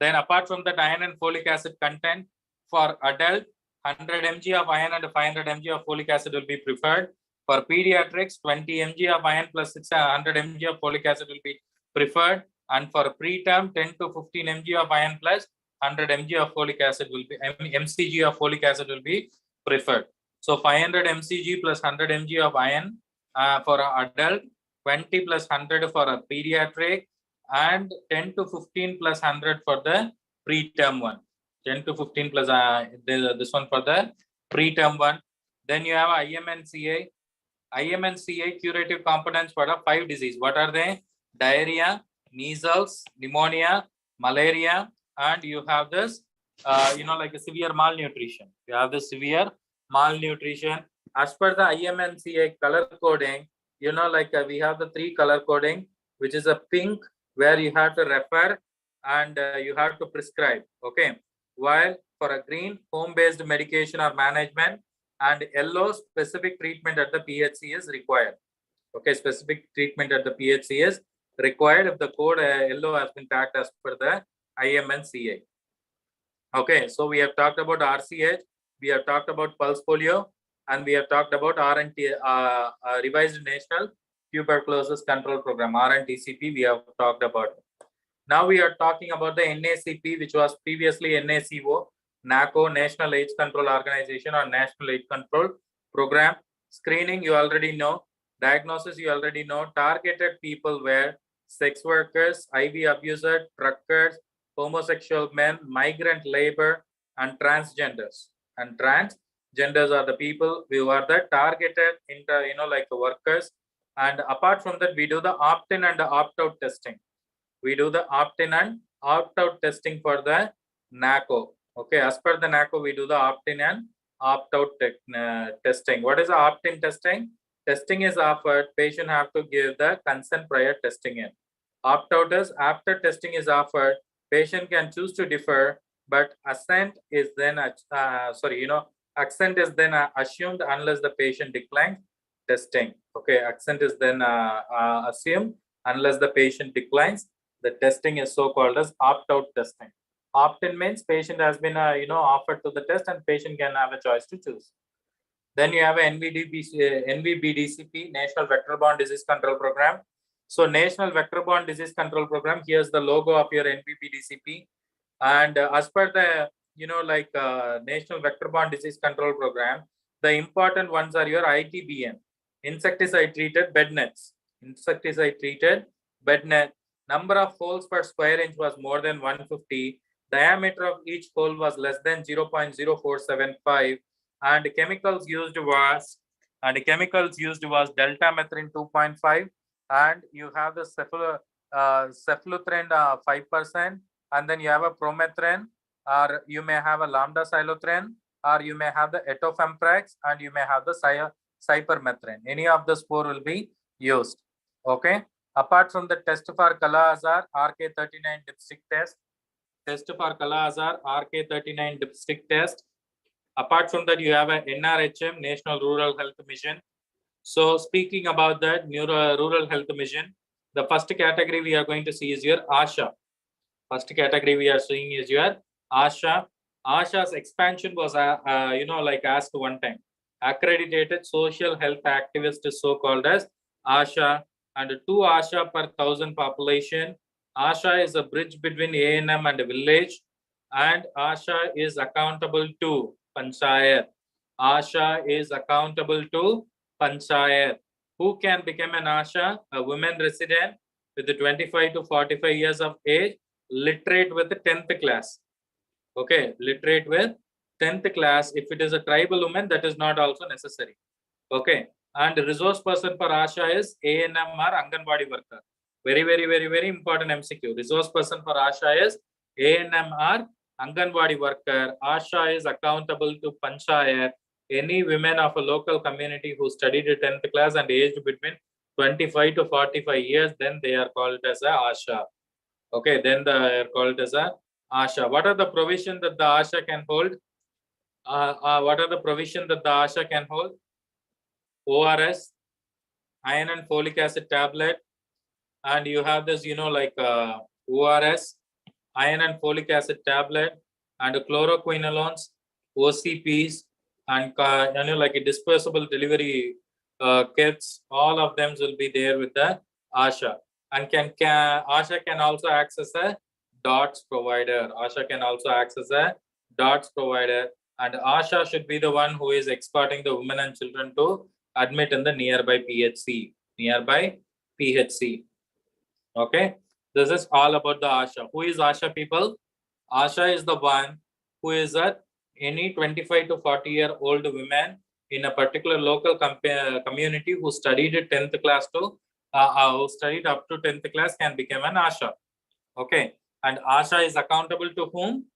Then apart from that, iron and folic acid content for adult, 100 mg of iron and 500 mg of folic acid will be preferred. For pediatrics, 20 mg of iron plus 600 mg of folic acid will be preferred. And for preterm, 10 to 15 mg of iron plus 100 mg of folic acid will be mcg of folic acid will be preferred. So 500 mcg plus 100 mg of iron for adult, 20 plus 100 for a pediatric, and 10 to 15 plus 100 for the preterm one. 10 to 15 plus this one for the preterm one. Then you have IMNCA. IMNCA curative components for the 5 disease. What are they? Diarrhea, measles, pneumonia, malaria, and you have this, like a severe malnutrition. You have the severe malnutrition. As per the IMNCA color coding, we have the 3 color coding, which is a pink, where you have to refer and you have to prescribe. Okay. While for a green, home-based medication or management, and yellow, specific treatment at the PHC is required. Okay, specific treatment at the PHC is required if the code yellow has been tagged as per the IMNCA. Okay, so we have talked about RCH, we have talked about pulse polio, and we have talked about RNT, revised National Tuberculosis Control Program, RNTCP, we have talked about. Now we are talking about the NACP, which was previously NACO, NACO, National AIDS Control Organization, or National AIDS Control Program. Screening, you already know. Diagnosis, you already know. Targeted people were sex workers, IV abusers, truckers, homosexual men, migrant labor, and transgenders. And transgenders are the people who are the targeted, like workers. And apart from that, we do the opt-in and the opt-out testing. We do the opt-in and opt-out testing for the NACO. Okay, as per the NACO, we do the opt-in and opt-out testing. What is the opt-in testing? Testing is offered, patient have to give the consent prior testing in. Opt-out is after testing is offered, patient can choose to defer, but assent is then, accent is then assumed unless the patient declines testing. Okay, accent is then assumed unless the patient declines. The testing is so called as opt-out testing. Opt-in means patient has been offered to the test and patient can have a choice to choose. Then you have a NVBDCP, National Vector-Borne Disease Control Program. So National Vector-Borne Disease Control Program, here's the logo of your NVBDCP. And as per the, National Vector-Borne Disease Control Program, the important ones are your ITBN, insecticide treated bed nets. Insecticide treated bed net. Number of holes per square inch was more than 150. Diameter of each hole was less than 0.0475. And chemicals used was deltamethrin 2.5. And you have the cephalothrin 5%. And then you have a promethrin, or you may have a lambda cylothrin, or you may have the etofemprax, and you may have the cypermethrin. Any of the 4 will be used. Okay. Apart from the test for Kala-Azar, RK39 dipstick test. Test for Kala-Azar, RK39 dipstick test. Apart from that, you have a NRHM, National Rural Health Mission. So speaking about that Rural Health Mission, the first category we are going to see is your ASHA. First category we are seeing is your ASHA. ASHA's expansion was, asked one time. Accredited Social Health Activist is so called as ASHA, and 2 ASHA per 1,000 population. ASHA is a bridge between A&M and a village, and ASHA is accountable to Panchayat. ASHA is accountable to Panchayat. Who can become an ASHA? A woman resident with 25 to 45 years of age, literate with the 10th class. Okay, literate with 10th class. If it is a tribal woman, that is not also necessary. Okay, and resource person for ASHA is ANM or Anganwadi worker. Very, very, very, very important MCQ. Resource person for ASHA is ANM or Anganwadi worker. ASHA is accountable to Panchayat. Any women of a local community who studied 10th class and aged between 25 to 45 years, then they are called as a ASHA. Okay, then they are called as a ASHA. What are the provisions that the ASHA can hold? What are the provisions that the ASHA can hold? ORS, iron and folic acid tablet, and you have this, like ORS, iron and folic acid tablet, and chloroquinolones, OCPs, and like a dispersible delivery kits. All of them will be there with the ASHA. And ASHA can also access a DOTS provider. ASHA can also access a DOTS provider, and ASHA should be the one who is escorting the women and children to admit in the nearby PHC. Okay, this is all about the ASHA. Who is ASHA, people? ASHA is the one who is at any 25 to 40-year-old women in a particular local community who studied 10th class to who studied up to 10th class can become an ASHA. Okay, and ASHA is accountable to whom?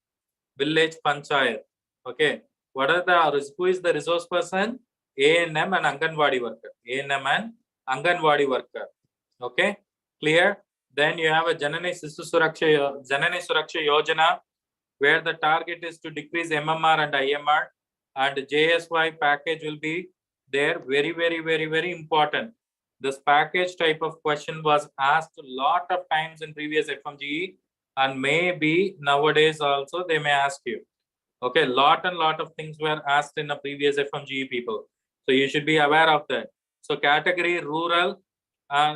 Village Panchayat. Okay, who is the resource person? ANM and Anganwadi worker. ANM and Anganwadi worker. Okay, clear? Then you have a Janani Suraksha Yojana, where the target is to decrease MMR and IMR, and JSY package will be there. Very, very, very, very important. This package type of question was asked a lot of times in previous FMGE, and maybe nowadays also they may ask you. Okay, lot of things were asked in the previous FMGE, people. So you should be aware of that. So category rural,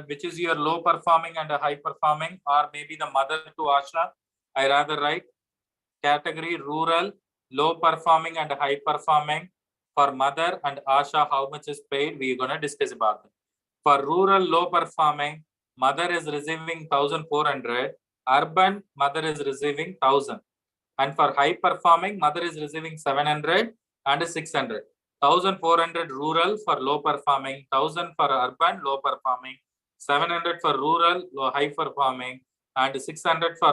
which is your low performing and a high performing, or maybe the mother to ASHA. I rather write category rural, low performing and high performing. For mother and ASHA, how much is paid? We're going to discuss about it. For rural low performing, mother is receiving 1,400. Urban, mother is receiving 1,000. And for high performing, mother is receiving 700 and 600. 1,400 rural for low performing, 1,000 for urban low performing, 700 for rural high performing, and 600 for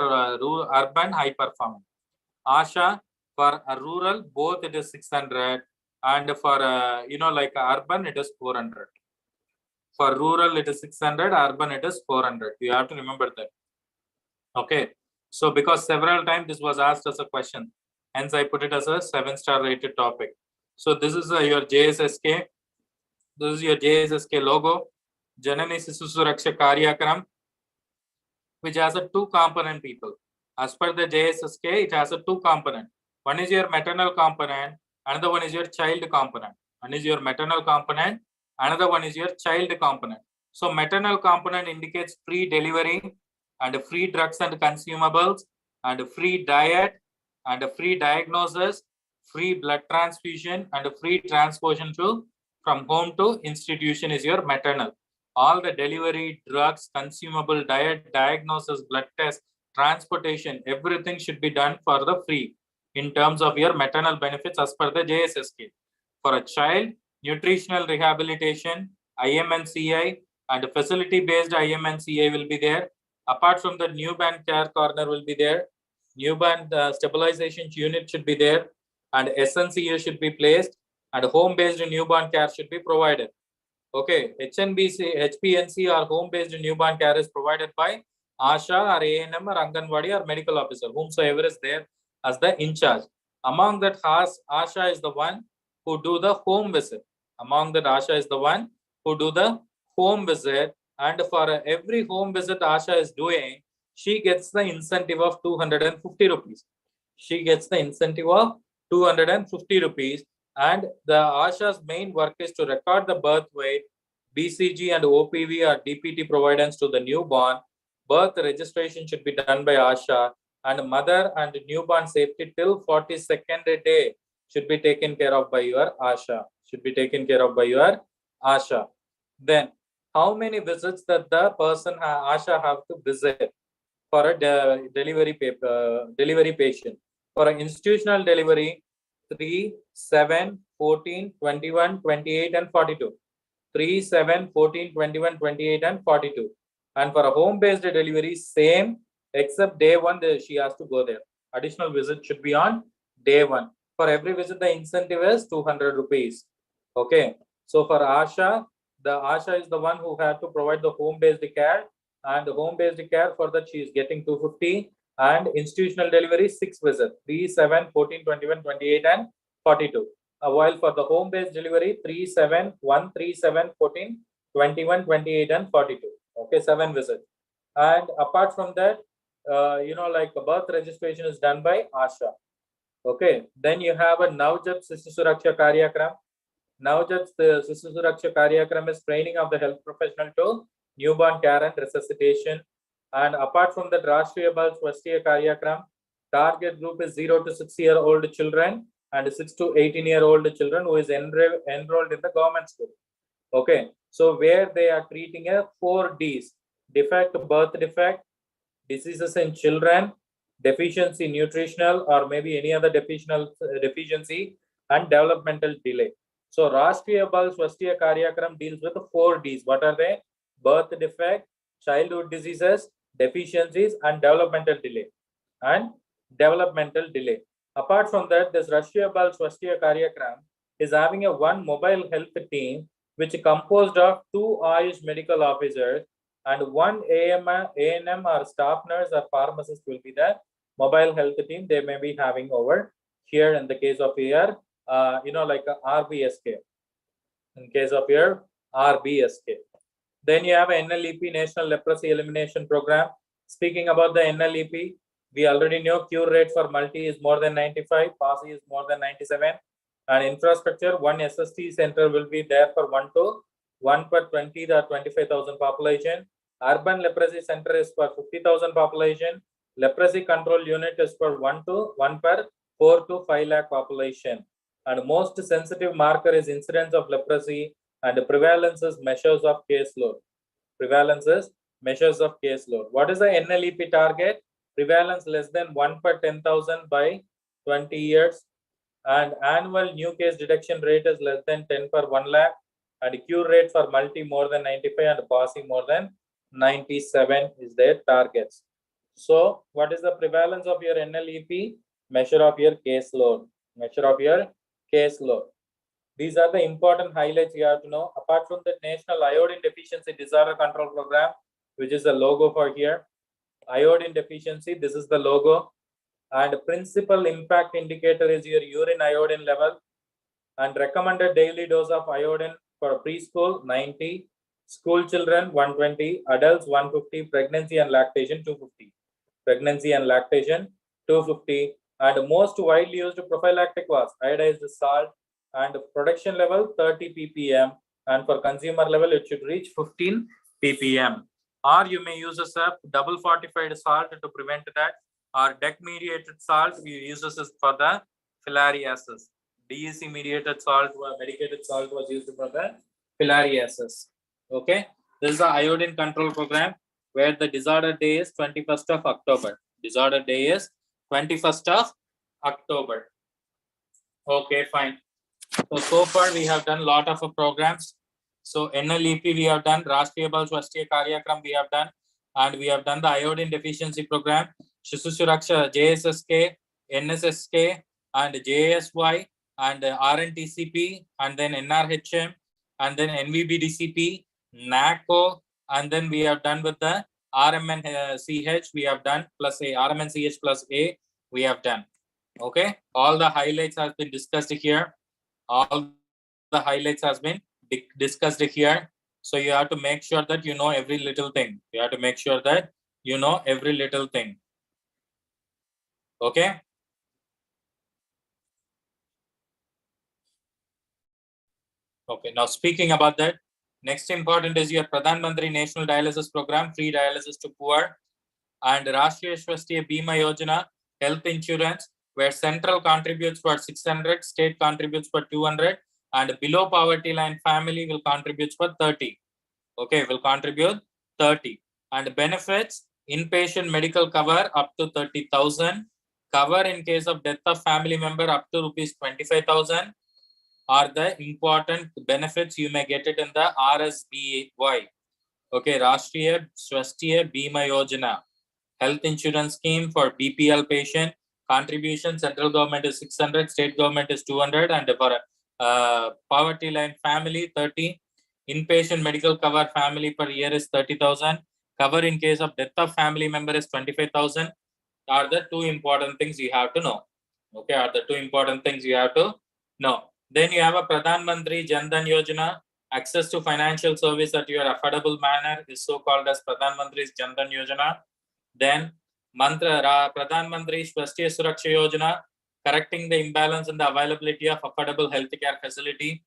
urban high performing. ASHA for rural, both it is 600, and for like urban it is 400. For rural it is 600, urban it is 400. You have to remember that. Okay, so because several times this was asked as a question, hence I put it as a 7-star rated topic. So this is your JSSK. This is your JSSK logo, Janani Sisu Suraksha Karyakram, which has a 2-component, people. As per the JSSK, it has a 2-component. One is your maternal component, another one is your child component. One is your maternal component, another one is your child component. So maternal component indicates free delivery and free drugs and consumables and free diet and free diagnosis, free blood transfusion and free transportation from home to institution is your maternal. All the delivery, drugs, consumable, diet, diagnosis, blood test, transportation, everything should be done for the free in terms of your maternal benefits as per the JSSK. For a child, nutritional rehabilitation, IMNCI and facility-based IMNCI will be there. Apart from the newborn care corner will be there. Newborn stabilization unit should be there, and SNCA should be placed, and home-based newborn care should be provided. Okay, HPNC or home-based newborn care is provided by ASHA or ANM or Anganwadi or medical officer, whomsoever is there as the in charge. Among that, ASHA is the one who do the home visit. Among that, ASHA is the one who do the home visit, and for every home visit ASHA is doing, she gets the incentive of 250 rupees. She gets the incentive of 250 rupees. And the ASHA's main work is to record the birth weight, BCG and OPV or DPT providence to the newborn. Birth registration should be done by ASHA, and mother and newborn safety till 42nd day should be taken care of by your ASHA. Then, how many visits that the person ASHA have to visit for a delivery patient? For an institutional delivery, 3, 7, 14, 21, 28 and 42. 3, 7, 14, 21, 28 and 42. And for a home-based delivery, same, except day 1, she has to go there. Additional visit should be on day 1. For every visit, the incentive is 200 rupees. Okay. So for ASHA, the ASHA is the one who had to provide the home-based care, and the home-based care for that she is getting 250, and institutional delivery 6 visits, 3, 7, 14, 21, 28 and 42. While for the home-based delivery 3, 7, 1, 3, 7, 14, 21, 28, and 42. Okay, 7 visits. And apart from that, like birth registration is done by ASHA. Okay, then you have a Navjat Sishu Suraksha Karyakram. Navjat Sishu Suraksha Karyakram is training of the health professional to newborn care and resuscitation. And apart from that, Rashtriya Bal Swasthya Karyakram, target group is 0 to 6-year-old children and 6 to 18-year-old children who is enrolled in the government school. Okay, so where they are treating a 4 Ds: defect, birth defect, diseases in children, deficiency nutritional, or maybe any other deficiency, and developmental delay. So Rashtriya Bal Swasthya Karyakram deals with 4 Ds. What are they? Birth defect, childhood diseases, deficiencies, and developmental delay. Apart from that, this Rashtriya Bal Swasthya Karyakram is having a one mobile health team which is composed of 2 Ayush medical officers and 1 ANM or staff nurse or pharmacist will be the mobile health team they may be having over here in the case of here, like a RBSK. In case of here, RBSK. Then you have a NLEP, National Leprosy Elimination Program. Speaking about the NLEP, we already know cure rate for multi is more than 95, PASI is more than 97. And infrastructure, one SST center will be there for 1 per 20 or 25,000 population. Urban leprosy center is for 50,000 population. Leprosy control unit is for 1 per 4 to 5 lakh population. And most sensitive marker is incidence of leprosy and prevalence is measures of caseload. What is the NLEP target? Prevalence less than 1 per 10,000 by 20 years. And annual new case detection rate is less than 10 per 1 lakh. And cure rate for multi more than 95 and PASI more than 97 is their targets. So what is the prevalence of your NLEP? Measure of your caseload. These are the important highlights you have to know. Apart from the National Iodine Deficiency Disorder Control Program, which is the logo for here. Iodine deficiency, this is the logo. And principal impact indicator is your urine iodine level. And recommended daily dose of iodine for preschool 90, school children 120, adults 150, pregnancy and lactation 250. And most widely used prophylactic was iodized salt and production level 30 ppm, and for consumer level it should reach 15 ppm. Or you may use a double fortified salt to prevent that, or DEC mediated salt we use this for the filariasis. DEC mediated salt or medicated salt was used for the filariasis. Okay, this is the iodine control program where the disorder day is 21st of October. Okay, fine. So far we have done a lot of programs. So NLEP we have done, Rashtriya Bal Swasthya Karyakram we have done, and we have done the iodine deficiency program, Shishu Suraksha, JSSK, NSSK, and JSY, and RNTCP, and then NRHM, and then NVBDCP, NACO, and then we have done with the RMNCH we have done plus A, RMNCH plus A we have done. Okay, all the highlights has been discussed here. So you have to make sure that you know every little thing. Okay. Okay, now speaking about that, next important is your Pradhan Mantri National Dialysis Program, free dialysis to poor, and Rashtriya Swasthya Bima Yojana, health insurance, where central contributes for 600, state contributes for 200, and below poverty line family will contribute for 30. Okay, will contribute 30. And benefits, inpatient medical cover up to 30,000, cover in case of death of family member up to rupees 25,000 are the important benefits you may get it in the RSBY. Okay, Rashtriya Swasthya Bima Yojana, health insurance scheme for BPL patient. Contribution, central government is 600, state government is 200, and for poverty line family 30. Inpatient medical cover family per year is 30,000. Cover in case of death of family member is 25,000. Are the two important things you have to know. Okay, are the two important things you have to know. Then you have a Pradhan Mantri Jan Dhan Yojana, Access to financial service at your affordable manner is so called as Pradhan Mantri's Jan Dhan Yojana. Then Pradhan Mantri Swasthya Suraksha Yojana, correcting the imbalance in the availability of affordable healthcare facility.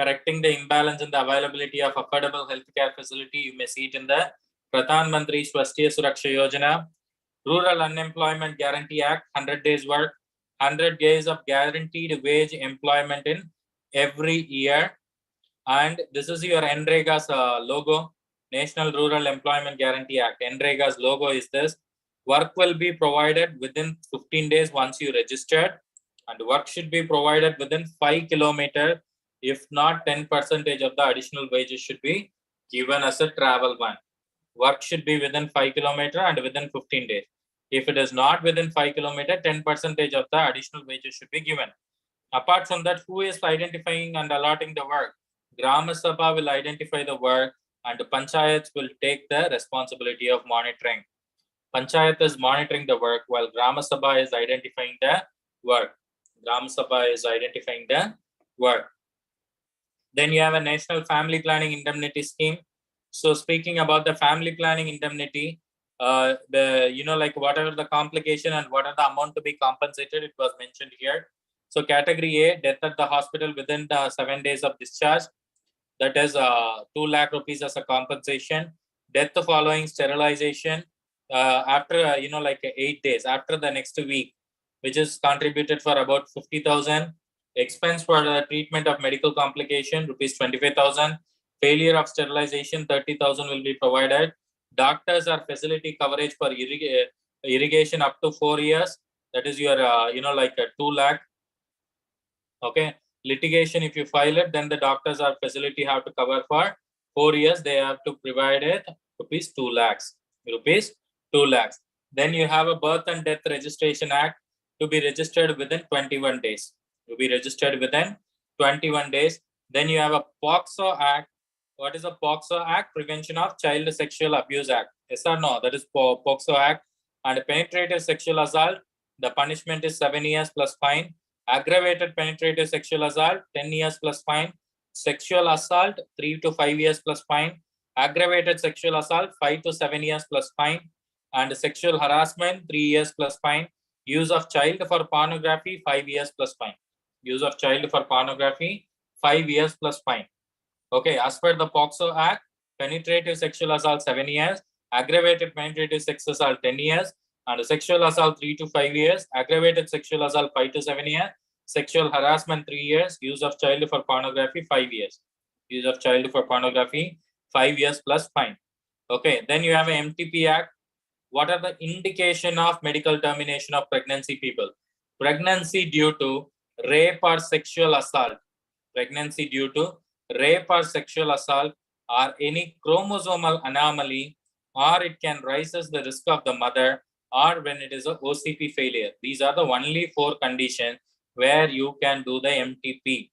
Correcting the imbalance in the availability of affordable healthcare facility. You may see it in the Pradhan Mantri Swasthya Suraksha Yojana. Rural Unemployment Guarantee Act, 100 days work, 100 days of guaranteed wage employment in every year. And this is your NREGA's logo, National Rural Employment Guarantee Act. NREGA's logo is this. Work will be provided within 15 days once you registered, and work should be provided within 5 kilometers. If not, 10% of the additional wages should be given as a travel one. Work should be within 5 kilometers and within 15 days. If it is not within 5 kilometers, 10% of the additional wages should be given. Apart from that, who is identifying and allotting the work? Grama Sabha will identify the work, and the panchayats will take the responsibility of monitoring. Panchayat is monitoring the work while Grama Sabha is identifying the work. Grama Sabha is identifying the work. Then you have a National Family Planning Indemnity Scheme. So speaking about the family planning indemnity, whatever the complication and what are the amount to be compensated, it was mentioned here. So category A, death at the hospital within the 7 days of discharge, that is 2 lakh rupees as a compensation. Death following sterilization after 8 days after the next week, which is contributed for about 50,000. Expense for the treatment of medical complication, rupees 25,000. Failure of sterilization, 30,000 will be provided. Doctors or facility coverage for irrigation up to 4 years, that is your 2 lakh. Okay, litigation, if you file it, then the doctors or facility have to cover for 4 years. They have to provide it rupees 2 lakhs. Rupees 2 lakhs. Then you have a Birth and Death Registration Act to be registered within 21 days. To be registered within 21 days. Then you have a POXO Act. What is a POXO Act? Prevention of Child Sexual Abuse Act. Yes or no? That is POXO Act. And penetrative sexual assault, the punishment is 7 years plus fine. Aggravated penetrative sexual assault, 10 years plus fine. Sexual assault, 3 to 5 years plus fine. Aggravated sexual assault, 5 to 7 years plus fine. And sexual harassment, 3 years plus fine. Use of child for pornography, 5 years plus fine. Use of child for pornography, 5 years plus fine. Okay, as per the POXO Act, penetrative sexual assault 7 years, aggravated penetrative sex assault 10 years, and sexual assault 3 to 5 years, aggravated sexual assault 5 to 7 years, sexual harassment 3 years, use of child for pornography 5 years. Use of child for pornography 5 years plus fine. Okay, then you have an MTP Act. What are the indication of medical termination of pregnancy, people? Pregnancy due to rape or sexual assault. Pregnancy due to rape or sexual assault or any chromosomal anomaly, or it can raises the risk of the mother, or when it is a OCP failure. These are the only 4 conditions where you can do the MTP.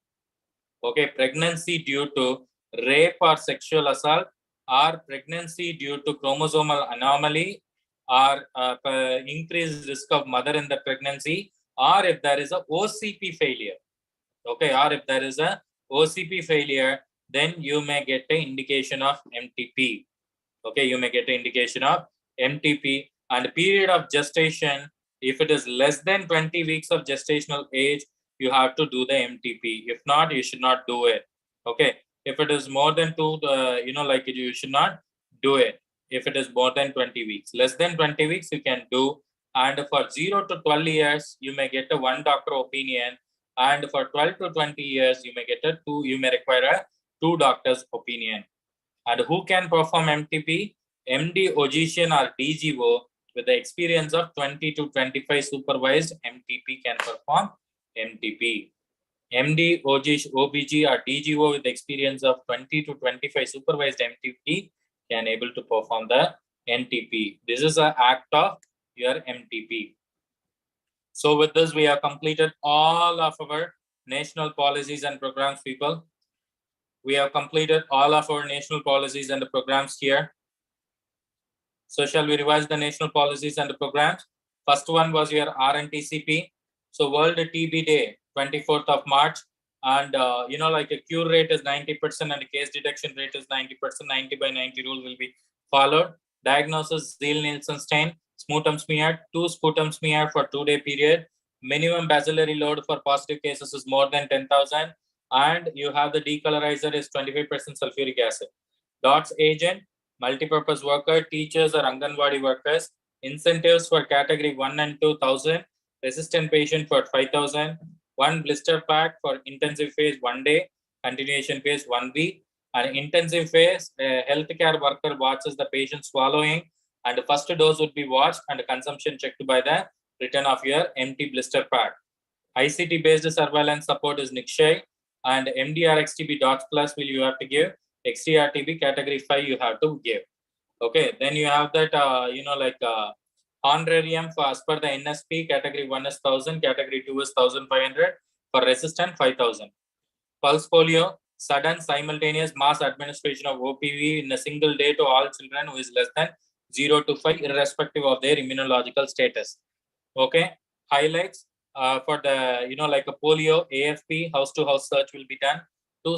Okay, pregnancy due to rape or sexual assault, or pregnancy due to chromosomal anomaly, or increased risk of mother in the pregnancy, or if there is a OCP failure. Okay, or if there is a OCP failure, then you may get an indication of MTP. Okay, you may get an indication of MTP. And period of gestation, if it is less than 20 weeks of gestational age, you have to do the MTP. If not, you should not do it. Okay, if it is more than 2, you should not do it. If it is more than 20 weeks, less than 20 weeks, you can do. And for 0 to 12 years, you may get a 1 doctor opinion. And for 12 to 20 years, you may get you may require a 2 doctors opinion. And who can perform MTP? MD, Ogician or DGO with the experience of 20 to 25 supervised MTP can perform MTP. MD, OBG or DGO with the experience of 20 to 25 supervised MTP can able to perform the MTP. This is an act of your MTP. So with this, we have completed all of our national policies and programs, people. We have completed all of our national policies and the programs here. So shall we revise the national policies and the programs? First one was your RNTCP. So World TB Day, 24th of March. and like a cure rate is 90% and case detection rate is 90%. 90 by 90 rule will be followed. Diagnosis: Zeal-Nielsen stain, sputum smear, 2 sputum smear for 2-day period. Minimum bacillary load for positive cases is more than 10,000, and you have the decolorizer is 25% sulfuric acid. DOTS agent: multipurpose worker, teachers or Anganwadi workers. Incentives for category 1 and 2, 1,000. Resistant patient for 5,000. 1 blister pack for intensive phase 1 day, continuation phase 1 week. And intensive phase, healthcare worker watches the patient swallowing, and the first dose would be watched and consumption checked by the return of your empty blister pack. ICT based surveillance support is Nikshay, and MDRXTB DOTS plus will you have to give. XTRTB category 5 you have to give. Okay, then you have that honorarium for as per the NSP, category 1 is 1,000, category 2 is 1,500, for resistant 5,000. Pulse polio, sudden simultaneous mass administration of OPV in a single day to all children who is less than 0 to 5 irrespective of their immunological status. Okay, highlights for the a polio AFP house to house search will be done. 2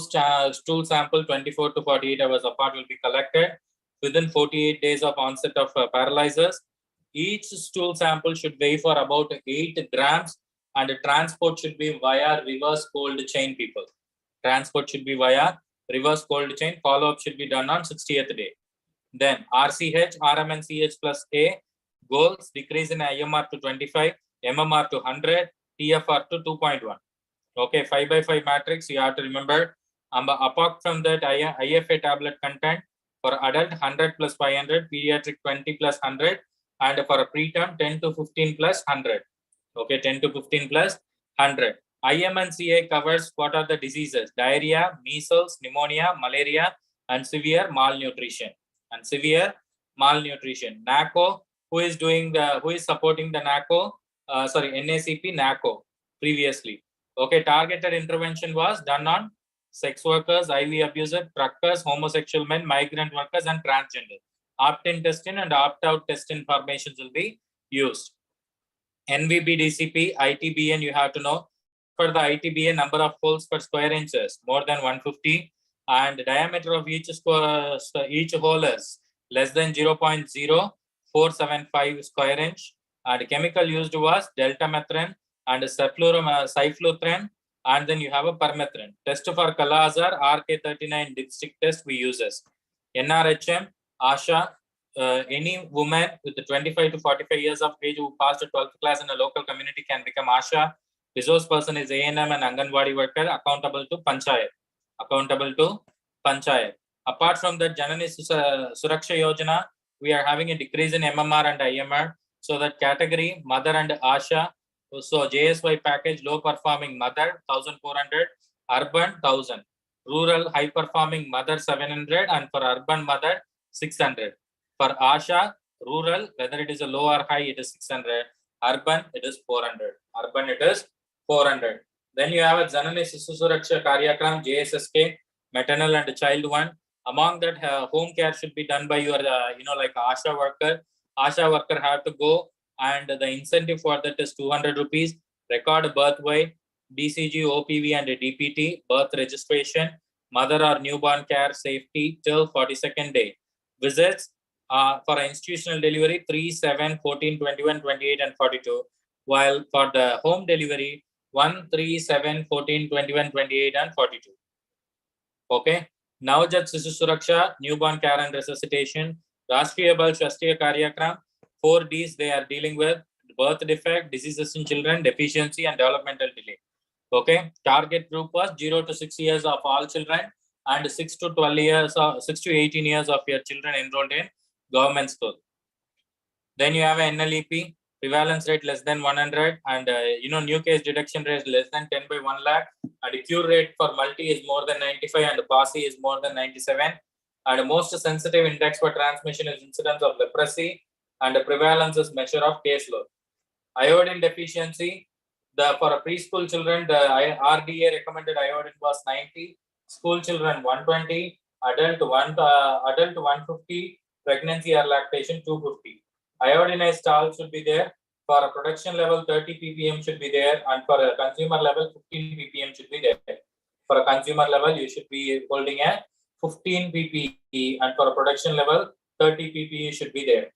stool sample 24 to 48 hours apart will be collected within 48 days of onset of paralyzers. Each stool sample should weigh for about 8 grams, and the transport should be via reverse cold chain, people. Transport should be via reverse cold chain. Follow-up should be done on 60th day. Then RCH, RMNCH plus A, goals: decrease in IMR to 25, MMR to 100, TFR to 2.1. Okay, 5 by 5 matrix, you have to remember. Apart from that, IFA tablet content for adult 100 plus 500, pediatric 20 plus 100, and for a preterm 10 to 15 plus 100. Okay, 10 to 15 plus 100. IMNCA covers what are the diseases: diarrhea, measles, pneumonia, malaria, and severe malnutrition. NACO, who is supporting the NACO? NACP NACO previously. Okay, targeted intervention was done on sex workers, IV abusers, truckers, homosexual men, migrant workers, and transgender. Opt-in test-in and opt-out test-in formations will be used. NVB DCP, ITBN, you have to know. For the ITBN, number of holes per square inches, more than 150, and diameter of each hole is less than 0.0475 square inch, and chemical used was deltamethrin and cyflothrin, and then you have a permethrin. Test for Kala-Azar, RK39 dipstick test we uses. NRHM, ASHA, any woman with 25 to 45 years of age who passed 12th class in a local community can become ASHA. Resource person is ANM and Anganwadi worker, accountable to Panchayat. Apart from that, Janani Suraksha Yojana, we are having a decrease in MMR and IMR. So that category, mother and ASHA. So JSY package, low performing mother 1,400, urban 1,000, rural high performing mother 700, and for urban mother 600. For ASHA, rural, whether it is a low or high, it is 600. Urban, it is 400. Then you have a Janani Sisu Suraksha Karyakram, JSSK, maternal and child one. Among that, home care should be done by your, ASHA worker. ASHA worker have to go, and the incentive for that is 200 rupees. Record birth weight, BCG, OPV, and DPT, birth registration, mother or newborn care safety till 42nd day. Visits for institutional delivery 3, 7, 14, 21, 28, and 42. While for the home delivery 1, 3, 7, 14, 21, 28, and 42. Okay. Navjat Sisu Suraksha, newborn care and resuscitation. Rashtriya Bal Shastriya Karyakram, 4 Ds they are dealing with: birth defect, diseases in children, deficiency, and developmental delay. Okay. Target group was 0 to 6 years of all children, and 6 to 18 years of your children enrolled in government school. Then you have an NLEP, prevalence rate less than 100, and new case detection rate less than 10 by 1 lakh, and cure rate for multi is more than 95, and PASI is more than 97. And most sensitive index for transmission is incidence of leprosy, and the prevalence is measure of caseload. Iodine deficiency, for a preschool children, the RDA recommended iodine was 90, school children 120, adult 150, pregnancy or lactation 250. Iodinized salt should be there. For a production level, 30 ppm should be there, and for a consumer level, 15 ppm should be there. For a consumer level, you should be holding a 15 ppe, and for a production level, 30 ppe should be there.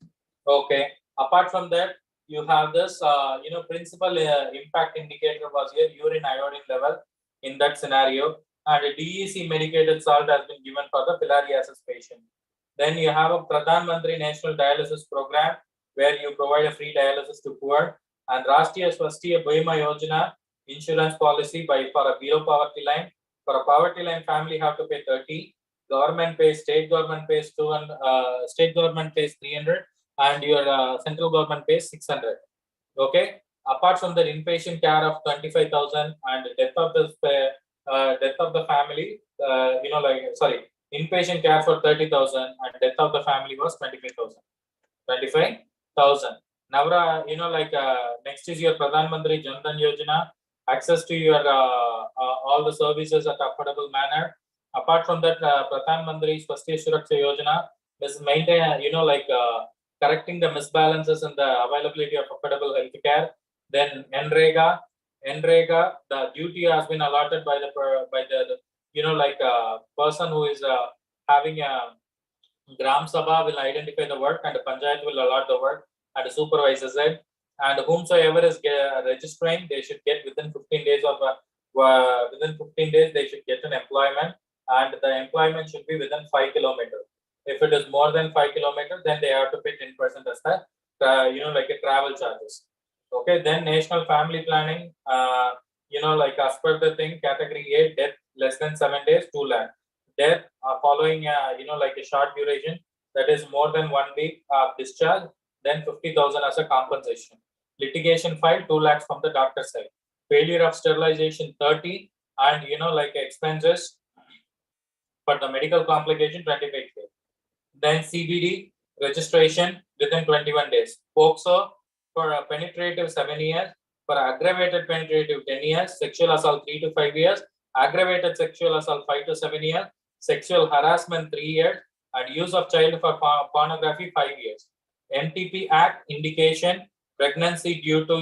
Okay. Apart from that, you have this, principal impact indicator was here, urine iodine level in that scenario, and a DEC medicated salt has been given for the filariasis patient. Then you have a Pradhan Mantri National Dialysis Program where you provide a free dialysis to poor, and Rashtriya Swasthya Bima Yojana insurance policy for a below poverty line. For a poverty line family, have to pay 30. Government pays, state government pays 200, state government pays 300, and your central government pays 600. Okay. Apart from the inpatient care of 25,000 and death of the family, inpatient care for 30,000 and death of the family was 25,000. 25,000. Now, next is your Pradhan Mantri Jan Dhan Yojana, access to your all the services at affordable manner. Apart from that, Pradhan Mantri Swasthya Suraksha Yojana is maintain, correcting the misbalances in the availability of affordable health care. Then NREGA, the duty has been allotted by the person who is having a Gram Sabha will identify the work, and the Panchayat will allot the work and supervises it. And whomsoever is registering, they should get within 15 days of they should get an employment, and the employment should be within 5 kilometers. If it is more than 5 kilometers, then they have to pay 10% as the a travel charges. Okay. Then national family planning, as per the thing, category A, death less than 7 days, 2 lakh. Death following a short duration, that is more than 1 week discharge, then 50,000 as a compensation. Litigation filed, 2 lakhs from the doctor side. Failure of sterilization, 30, and expenses for the medical complication, 25K. Then CBD registration within 21 days. POXO for penetrative 7 years, for aggravated penetrative 10 years, sexual assault 3 to 5 years, aggravated sexual assault 5 to 7 years, sexual harassment 3 years, and use of child for pornography 5 years. MTP Act indication, pregnancy due to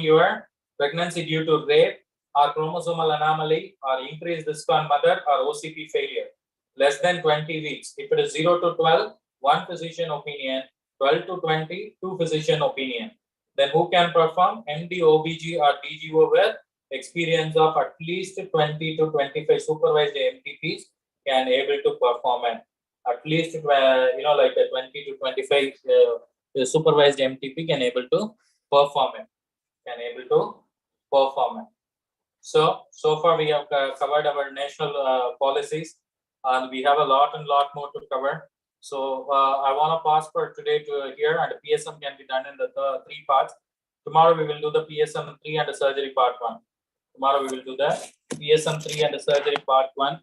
rape or chromosomal anomaly or increased risk on mother or OCP failure, less than 20 weeks. If it is 0 to 12, 1 physician opinion, 12 to 20, 2 physician opinion. Then who can perform? MD, OBG or DGO with experience of at least 20 to 25 supervised MTPs can able to perform it. At least 20 to 25 supervised MTP can able to perform it. So far we have covered our national policies, and we have a lot more to cover. So I want to pause for today to here, and the PSM can be done in the 3 parts. Tomorrow we will do the PSM 3 and the surgery part 1. Tomorrow we will do the PSM 3 and the surgery part 1.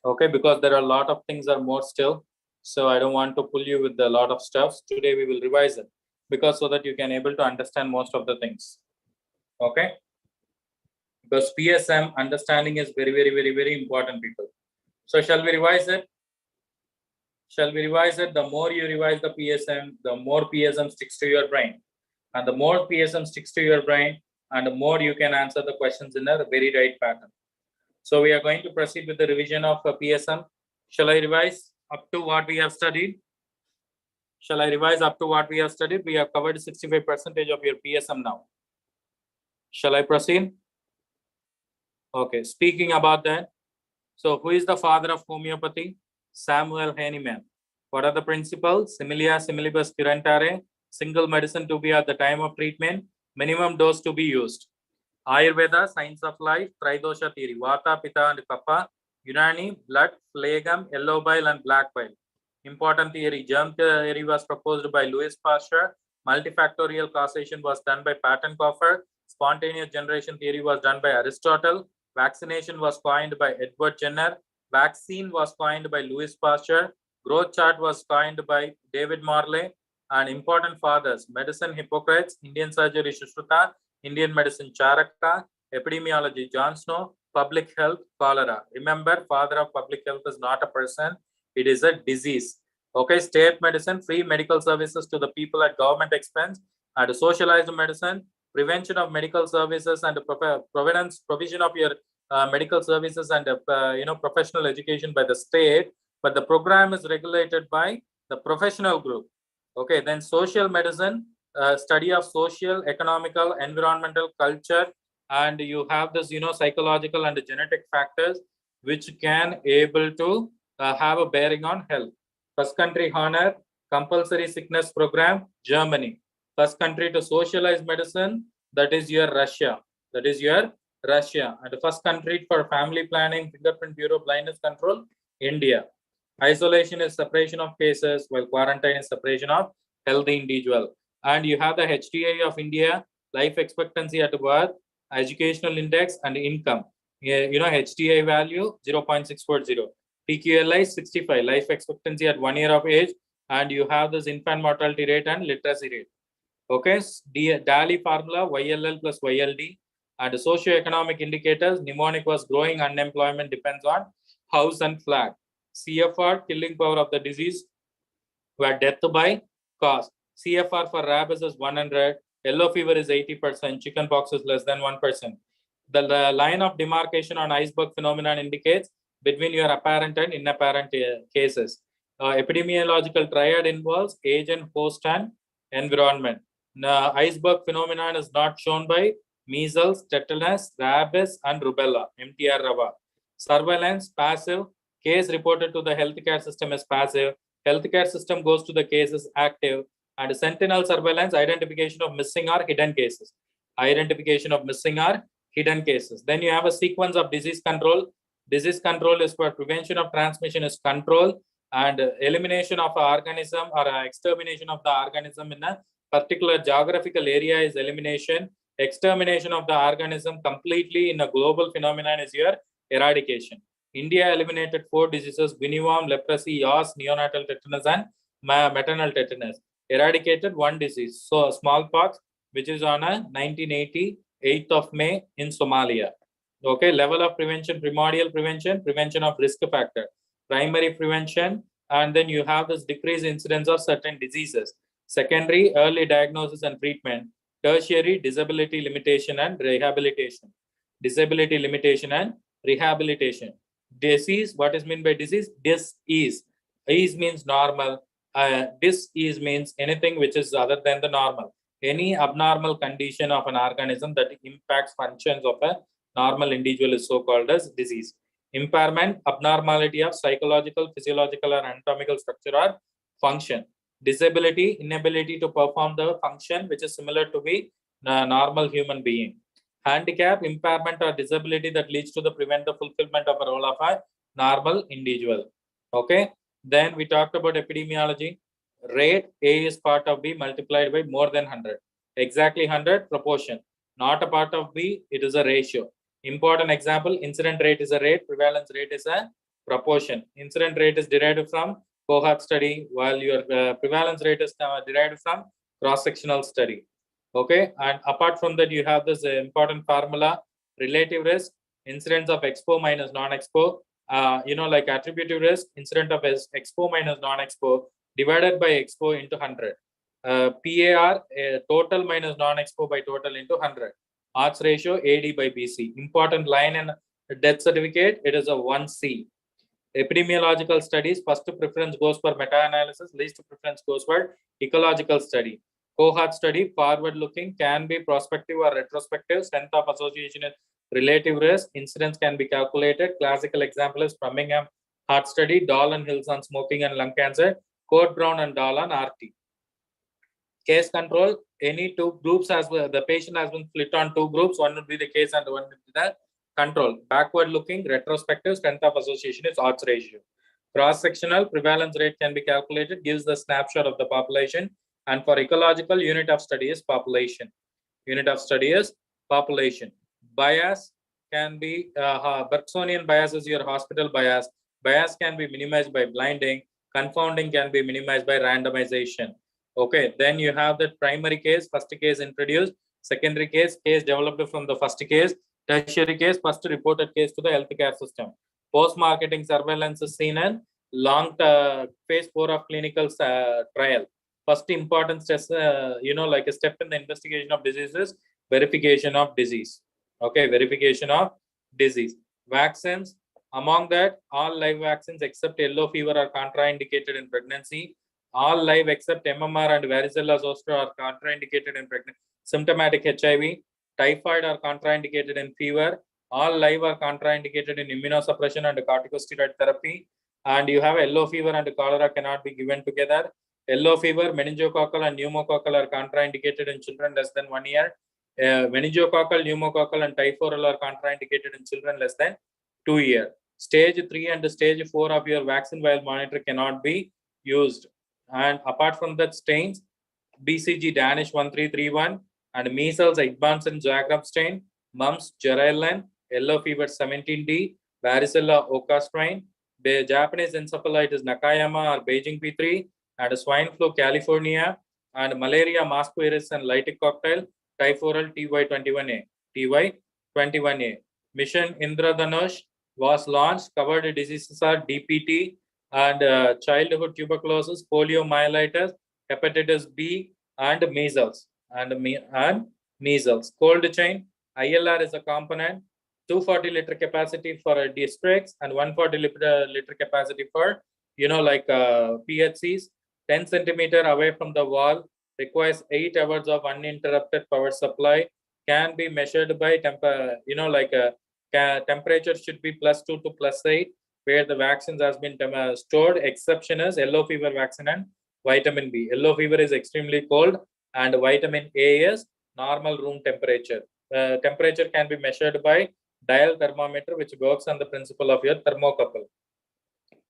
Okay, because there are a lot of things are more still. So I don't want to pull you with a lot of stuff. Today we will revise it, because so that you can able to understand most of the things. Okay. Because PSM understanding is very important, people. So shall we revise it? The more you revise the PSM, the more PSM sticks to your brain. And the more PSM sticks to your brain, and the more you can answer the questions in a very right pattern. So we are going to proceed with the revision of PSM. Shall I revise up to what we have studied? We have covered 65% of your PSM now. Shall I proceed? Okay, speaking about that. So who is the father of homeopathy? Samuel Hahnemann. What are the principles? Similia similibus curantare. Single medicine to be at the time of treatment. Minimum dose to be used. Ayurveda, science of life, Tridosha theory, Vata, Pitta and Kapha, Unani, blood, phlegm, yellow bile and black bile. Important theory, germ theory was proposed by Louis Pasteur, multifactorial causation was done by Patent-Coffer, spontaneous generation theory was done by Aristotle, vaccination was coined by Edward Jenner, vaccine was coined by Louis Pasteur, growth chart was coined by David Morley, and important fathers, medicine Hippocrates, Indian surgery Sushruta, Indian medicine Charaka, epidemiology John Snow, public health cholera. Remember, father of public health is not a person, it is a disease. Okay, state medicine, free medical services to the people at government expense, and socialized medicine, prevention of medical services and provision of your medical services and professional education by the state, but the program is regulated by the professional group. Okay, then social medicine, study of social, economical, environmental, culture, and you have this psychological and genetic factors which can able to have a bearing on health. First country honor compulsory sickness program, Germany. First country to socialize medicine, that is your Russia. That is your Russia. And the first country for family planning, fingerprint bureau, blindness control, India. Isolation is separation of cases, while quarantine is separation of healthy individual. And you have the HTA of India, life expectancy at birth, educational index, and income. HTA value 0.640. PQLI 65, life expectancy at 1 year of age, and you have this infant mortality rate and literacy rate. Okay, DALI formula YLL plus YLD, and socio-economic indicators. Mnemonic was growing unemployment depends on house and flat. CFR, killing power of the disease, where death by cause. CFR for rabies is 100, yellow fever is 80%, chicken pox is less than 1%. The line of demarcation on iceberg phenomenon indicates between your apparent and inapparent cases. Epidemiological triad involves agent, host, and environment. Iceberg phenomenon is not shown by measles, tetanus, rabies, and rubella, MTR Rava. Surveillance, passive. Case reported to the healthcare system is passive. Healthcare system goes to the cases active. And sentinel surveillance, identification of missing or hidden cases. Identification of missing or hidden cases. Then you have a sequence of disease control. Disease control is for prevention of transmission is control, and elimination of an organism or extermination of the organism in a particular geographical area is elimination. Extermination of the organism completely in a global phenomenon is your eradication. India eliminated 4 diseases: guinea worm, leprosy, yaws, neonatal tetanus, and maternal tetanus. Eradicated 1 disease, so smallpox, which is on a 1980 8th of May in Somalia. Okay, level of prevention: primordial prevention, prevention of risk factor, primary prevention, and then you have this decreased incidence of certain diseases. Secondary, early diagnosis and treatment. Tertiary, disability limitation and rehabilitation. Disability limitation and rehabilitation. Disease, what is meant by disease? Dis-ease. Ease means normal. Dis-ease means anything which is other than the normal. Any abnormal condition of an organism that impacts functions of a normal individual is so called as disease. Impairment, abnormality of psychological, physiological, or anatomical structure or function. Disability, inability to perform the function which is similar to be a normal human being. Handicap, impairment or disability that leads to the prevent the fulfillment of a role of a normal individual. Okay, then we talked about epidemiology. Rate, A is part of B multiplied by more than 100. Exactly 100, proportion. Not a part of B, it is a ratio. Important example, incident rate is a rate, prevalence rate is a proportion. Incident rate is derived from cohort study, while your prevalence rate is derived from cross-sectional study. Okay, and apart from that, you have this important formula: relative risk, incidence of expo minus non-expo. Like attributive risk, incident of expo minus non-expo divided by expo into 100. PAR, total minus non-expo by total into 100. Odds ratio, AD by BC. Important line in death certificate, it is a 1C. Epidemiological studies, first preference goes for meta-analysis, least preference goes for ecological study. Cohort study, forward-looking, can be prospective or retrospective. Strength of association is relative risk. Incidence can be calculated. Classical example is Birmingham heart study, Dahl and Hills on smoking and lung cancer, Code Brown and Dahl on RT. Case control, any 2 groups as well, the patient has been split on 2 groups. One would be the case and one would be the control. Backward looking, retrospective, strength of association is odds ratio. Cross-sectional, prevalence rate can be calculated, gives the snapshot of the population. And for ecological, unit of study is population. Unit of study is population. Bias can be, Bergsonian bias is your hospital bias. Bias can be minimized by blinding. Confounding can be minimized by randomization. Okay, then you have the primary case, first case introduced, secondary case developed from the first case, tertiary case, first reported case to the healthcare system. Post-marketing surveillance is seen in long phase 4 of clinical trial. First important step, like a step in the investigation of diseases, verification of disease. Okay, verification of disease. Vaccines, among that, all live vaccines except yellow fever are contraindicated in pregnancy. All live except MMR and varicella zoster are contraindicated in pregnancy. Symptomatic HIV, typhoid are contraindicated in fever. All live are contraindicated in immunosuppression and corticosteroid therapy. And you have yellow fever and cholera cannot be given together. Yellow fever, meningococcal and pneumococcal are contraindicated in children less than 1 year. Meningococcal, pneumococcal and typhoid are contraindicated in children less than 2 years. Stage 3 and stage 4 of your vaccine vial monitor cannot be used. And apart from that, strains, BCG Danish 1331 and measles advanced and Zagreb strain, mumps Geraldine, yellow fever 17D, varicella Oka strain, the Japanese encephalitis Nakayama or Beijing P3, and swine flu California, and malaria Mosquirus and Lytic cocktail, typhoral TY21A. TY21A. Mission Indradhanush was launched. Covered diseases are DPT and childhood tuberculosis, poliomyelitis, hepatitis B, and measles. And measles. Cold chain, ILR is a component. 240 liter capacity for districts and 140 liter capacity for, PHCs. 10 centimeter away from the wall, requires 8 hours of uninterrupted power supply, can be measured by temperature should be +2 to +8, where the vaccines has been stored. Exception is yellow fever vaccine and vitamin B. Yellow fever is extremely cold and vitamin A is normal room temperature. Temperature can be measured by dial thermometer, which works on the principle of your thermocouple.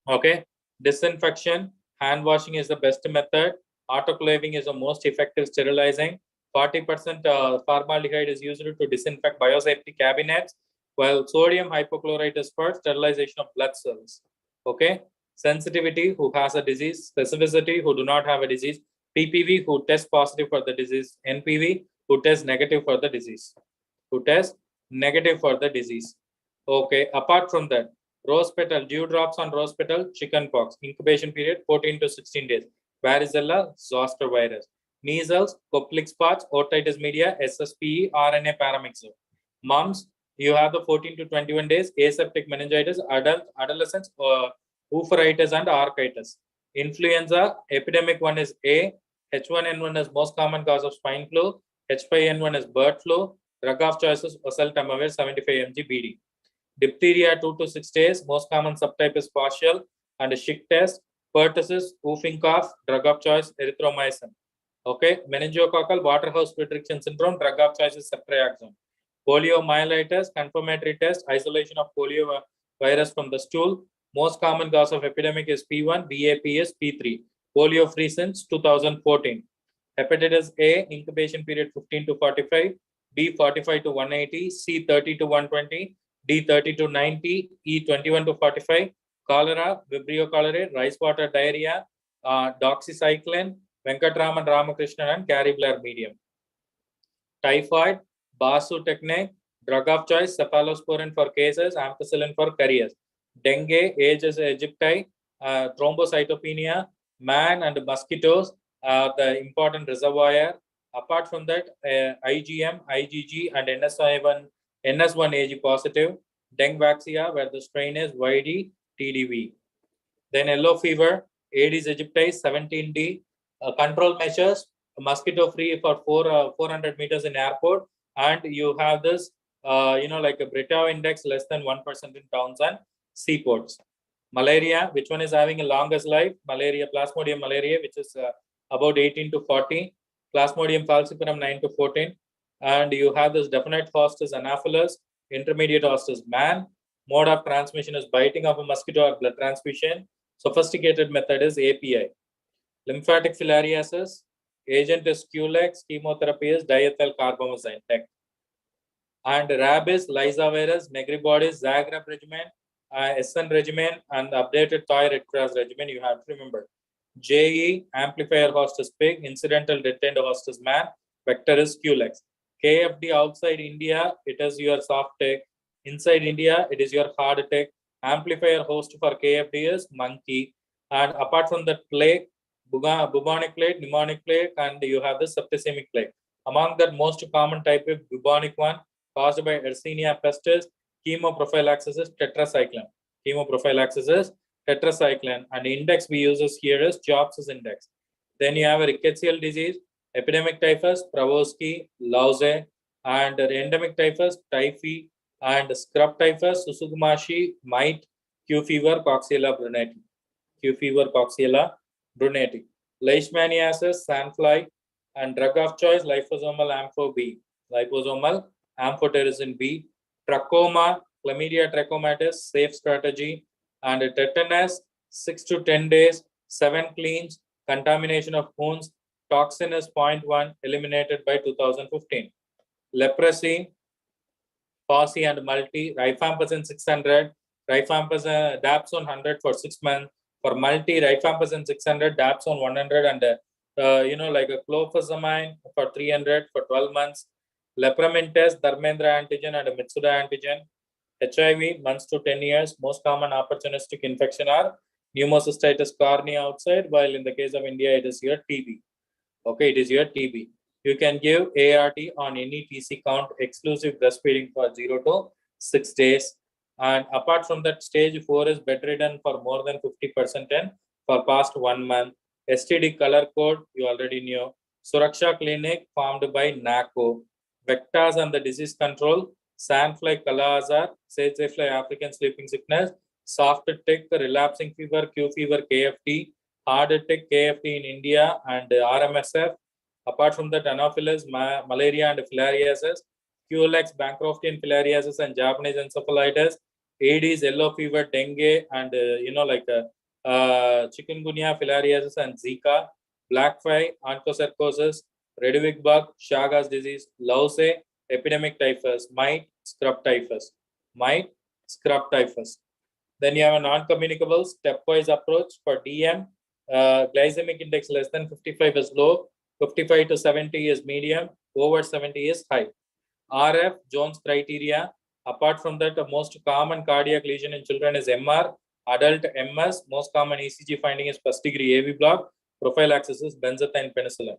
Okay, disinfection, hand washing is the best method. Autoclaving is the most effective sterilizing. 40% formaldehyde is used to disinfect biosafety cabinets, while sodium hypochlorite is for sterilization of blood cells. Okay, sensitivity, who has a disease. Specificity, who do not have a disease. PPV, who test positive for the disease. NPV, who test negative for the disease. Okay, apart from that, rose petal, dew drops on rose petal, chickenpox. Incubation period 14 to 16 days. Varicella, zoster virus. Measles, Koplik spots, otitis media, SSPE, RNA paramyxo. Mumps, you have the 14 to 21 days. Aseptic meningitis, adolescents, oophouritis and architis. Influenza, epidemic one is A. H1N1 is most common cause of swine flu. H5N1 is bird flu. Drug of choice is oseltamivir 75 mg BD. Diphtheria 2 to 6 days. Most common subtype is partial and a Schick test. Pertussis, whooping cough, drug of choice erythromycin. Okay, meningococcal Waterhouse Friderichsen syndrome, drug of choice is ceftriaxone. Poliomyelitis, confirmatory test, isolation of polio virus from the stool. Most common cause of epidemic is P1, BAP is P3. Polio free since 2014. Hepatitis A, incubation period 15 to 45, B 45 to 180, C 30 to 120, D 30 to 90, E 21 to 45. Cholera, Vibrio cholerae, rice water diarrhea, doxycycline, Venkatraman Ramakrishnan and Caribler medium. Typhoid, Basu technique, drug of choice, cephalosporin for cases, ampicillin for careers. Dengue, Aedes aegypti, thrombocytopenia, man and mosquitoes are the important reservoir. Apart from that, IgM, IgG and NS1-AG positive. Dengue where the strain is YD TDV. Then yellow fever, Aedes aegypti 17D. Control measures, mosquito free for 400 meters in airport, and you have this like a Brito index less than 1% in towns and seaports. Malaria, which one is having a longest life? Malaria, Plasmodium malaria, which is about 18 to 40. Plasmodium falciparum 9 to 14. And you have this definite host is Anopheles, intermediate host is man. Mode of transmission is biting of a mosquito or blood transfusion. Sophisticated method is API. Lymphatic filariasis, agent is Culex, chemotherapy is diethyl carbamazine. And rabies, Lysa virus, Negribodies, Zagreb regimen, SN regimen, and updated Toy Red Cross regimen. You have to remember. JE, amplifier host is pig, incidental detained host is man, vector is Culex. KFD outside India, it is your soft take. Inside India, it is your hard take. Amplifier host for KFD is monkey. And apart from that, plague, bubonic plague, pneumonic plague, and you have the septicemic plague. Among that, most common type of bubonic one caused by Yersinia pestis, Chemoprophylaxis is tetracycline. Chemoprophylaxis is tetracycline, and index we use here is Jobs' index. Then you have a rickettsial disease, epidemic typhus, Pravoski, Lauze, and endemic typhus, typhi, and scrub typhus, Susugumashi, mite, Q fever, Coxiella bruneti. Q fever, Coxiella bruneti. Leishmaniasis, sandfly, and drug of choice, liposomal ampho B. Liposomal amphotericin B. Trachoma, chlamydia trachomatis, safe strategy, and tetanus, 6 to 10 days, 7 cleans, contamination of wounds, toxin is 0.1, eliminated by 2015. Leprosy, Posse and multi, rifampicin 600, rifampicin dapsone 100 for 6 months. For multi, rifampicin 600, dapsone 100, and like a clofazamine for 300 for 12 months. Lepramin test, Dharmendra antigen and Mitsuda antigen. HIV, months to 10 years. Most common opportunistic infection are pneumocystitis cornea outside, while in the case of India, it is your TB. Okay, it is your TB. You can give ART on any TC count, exclusive breastfeeding for 0 to 6 days. And apart from that, stage 4 is bedridden for more than 50% and for past 1 month. STD color code, you already knew. Suraksha Clinic formed by NACO. Vectors and the disease control, sandfly, Kala Azar, sage fly, African sleeping sickness, soft tick, relapsing fever, Q fever, KFT, hard tick, KFT in India, and RMSF. Apart from that, Anopheles, malaria and filariasis, QLX, Bancroftian filariasis and Japanese encephalitis, Aedes, yellow fever, dengue, and chikungunya, filariasis, and Zika, blackfly, onchocercosis, Redwig bug, Chagas disease, Lauze, epidemic typhus, mite, scrub typhus, mite, scrub typhus. Then you have a non-communicable stepwise approach for DM. Glycemic index less than 55 is low, 55 to 70 is medium, over 70 is high. RF, Jones criteria. Apart from that, the most common cardiac lesion in children is MR, adult MS. Most common ECG finding is first degree AV block. Prophylaxis is benzathine penicillin.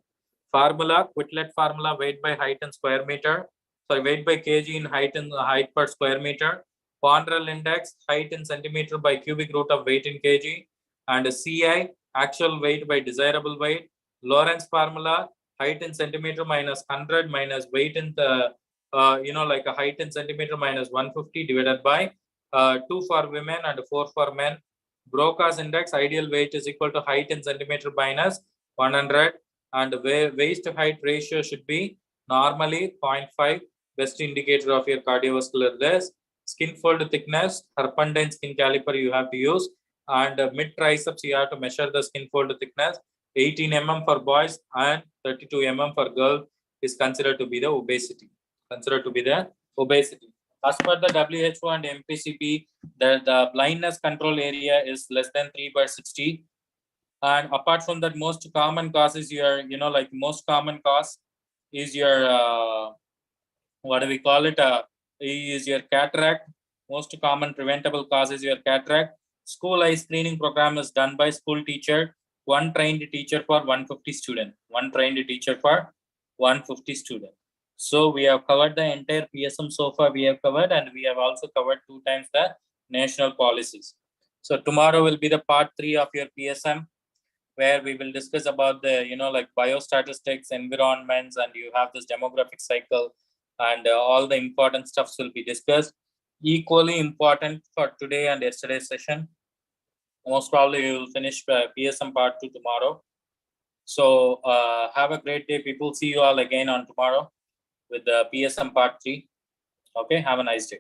Formula, Quitlet formula, weight by height in square meter. Sorry, weight by kg in height per square meter. Ponderal index, height in centimeter by cubic root of weight in kg. And CI, actual weight by desirable weight. Lorentz formula, height in centimeter minus 100 minus weight in the, like a height in centimeter minus 150 divided by 2 for women and 4 for men. Broca's index, ideal weight is equal to height in centimeter minus 100. And waist to height ratio should be normally 0.5, best indicator of your cardiovascular risk. Skin fold thickness, Herpendine skin caliper you have to use, and mid triceps you have to measure the skin fold thickness. 18 mm for boys and 32 mm for girls is considered to be the obesity. As per the WHO and MPCP, the blindness control area is less than 3/60. And apart from that, most common cause is your, most common cause is your, what do we call it? Is your cataract. Most common preventable cause is your cataract. School eye screening program is done by school teacher, one trained teacher for 150 student, one trained teacher for 150 student. So we have covered the entire PSM so far we have covered, and we have also covered 2 times the national policies. So tomorrow will be the part 3 of your PSM, where we will discuss about the, biostatistics, environments, and you have this demographic cycle, and all the important stuffs will be discussed. Equally important for today and yesterday's session. Most probably you will finish PSM part 2 tomorrow. So have a great day, people. See you all again on tomorrow with the PSM part 3. Okay, have a nice day.